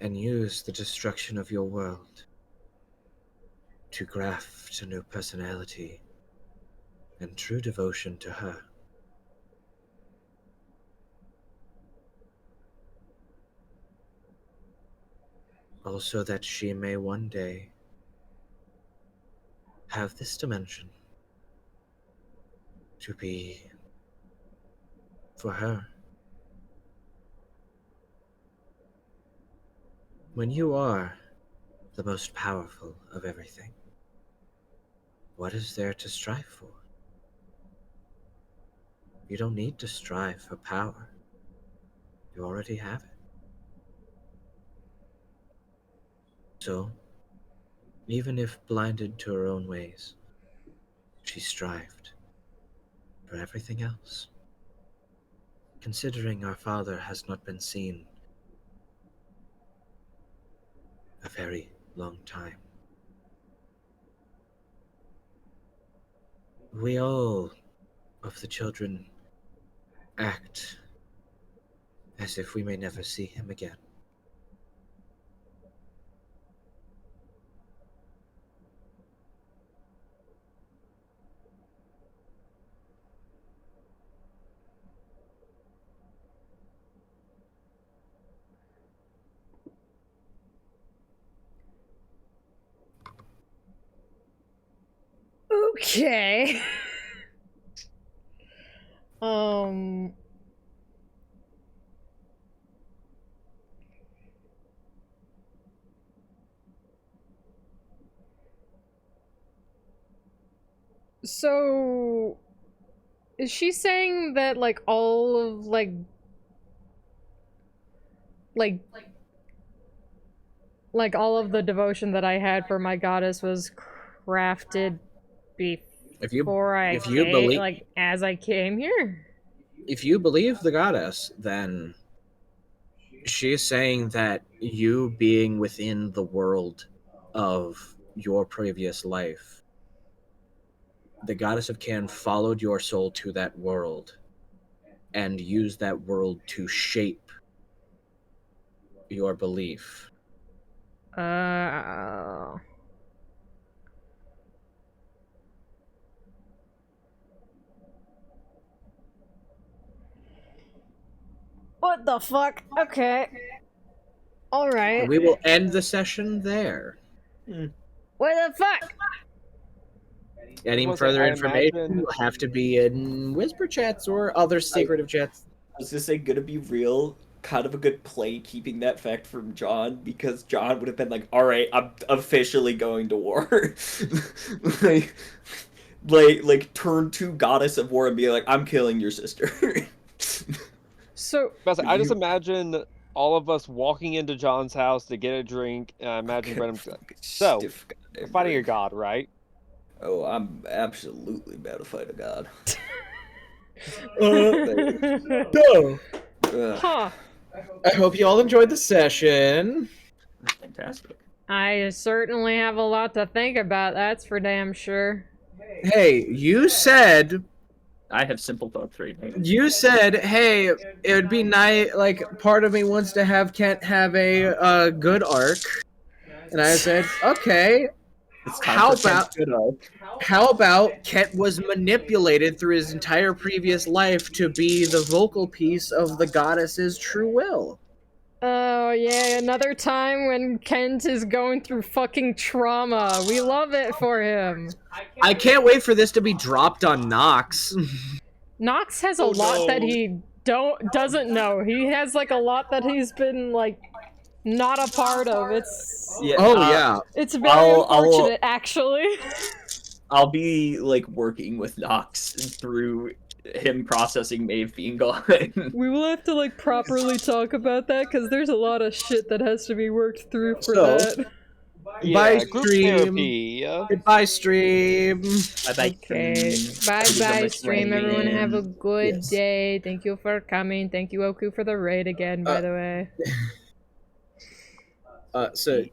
and used the destruction of your world to graft a new personality and true devotion to her. Also that she may one day have this dimension to be for her. When you are the most powerful of everything, What is there to strive for? You don't need to strive for power. You already have it. So, even if blinded to her own ways, she strived for everything else. Considering our father has not been seen a very long time. We all of the children act as if we may never see him again. Okay. um. So, is she saying that like all of like all of the devotion that I had for my goddess was crafted before I came, believe, like as I came here? If you believe the goddess, then she is saying that you being within the world of your previous life, the goddess of Can followed your soul to that world and used that world to shape your belief. What the fuck? Okay. Alright. We will end the session there. What the fuck? Any further information will have to be in whisper chats or other secretive chats. I was just saying, gonna be real, kind of a good play keeping that fact from John, because John would have been like, alright, I'm officially going to war. like turn to Goddess of War and be like, I'm killing your sister. So I just imagine all of us walking into John's house to get a drink, and I imagine Brennan. So, you're fighting your god, right? Oh, I'm absolutely about to fight a god. No. Huh. I hope you all enjoyed the session. Fantastic. I certainly have a lot to think about, that's for damn sure. Hey, you said... I have simple thoughts right now. You said, hey, it would be nice, like, part of me wants to have Kent have a good arc. And I said, okay, how about Kent was manipulated through his entire previous life to be the vocal piece of the goddess's true will? Oh, yeah, another time when Kent is going through fucking trauma. We love it for him. I can't wait for this to be dropped on Nox. Nox has a lot that he doesn't know. He has, like, a lot that he's been, like, not a part of. It's... Yeah, yeah. It's very unfortunate, actually. I'll be, like, working with Nox through him processing Maeve being gone. We will have to, like, properly talk about that, because there's a lot of shit that has to be worked through for that. Bye, group stream. therapy. Goodbye, stream. Bye-bye. Okay. Bye-bye, stream. Everyone have a good day. Thank you for coming. Thank you, Oku, for the raid again, by the way. So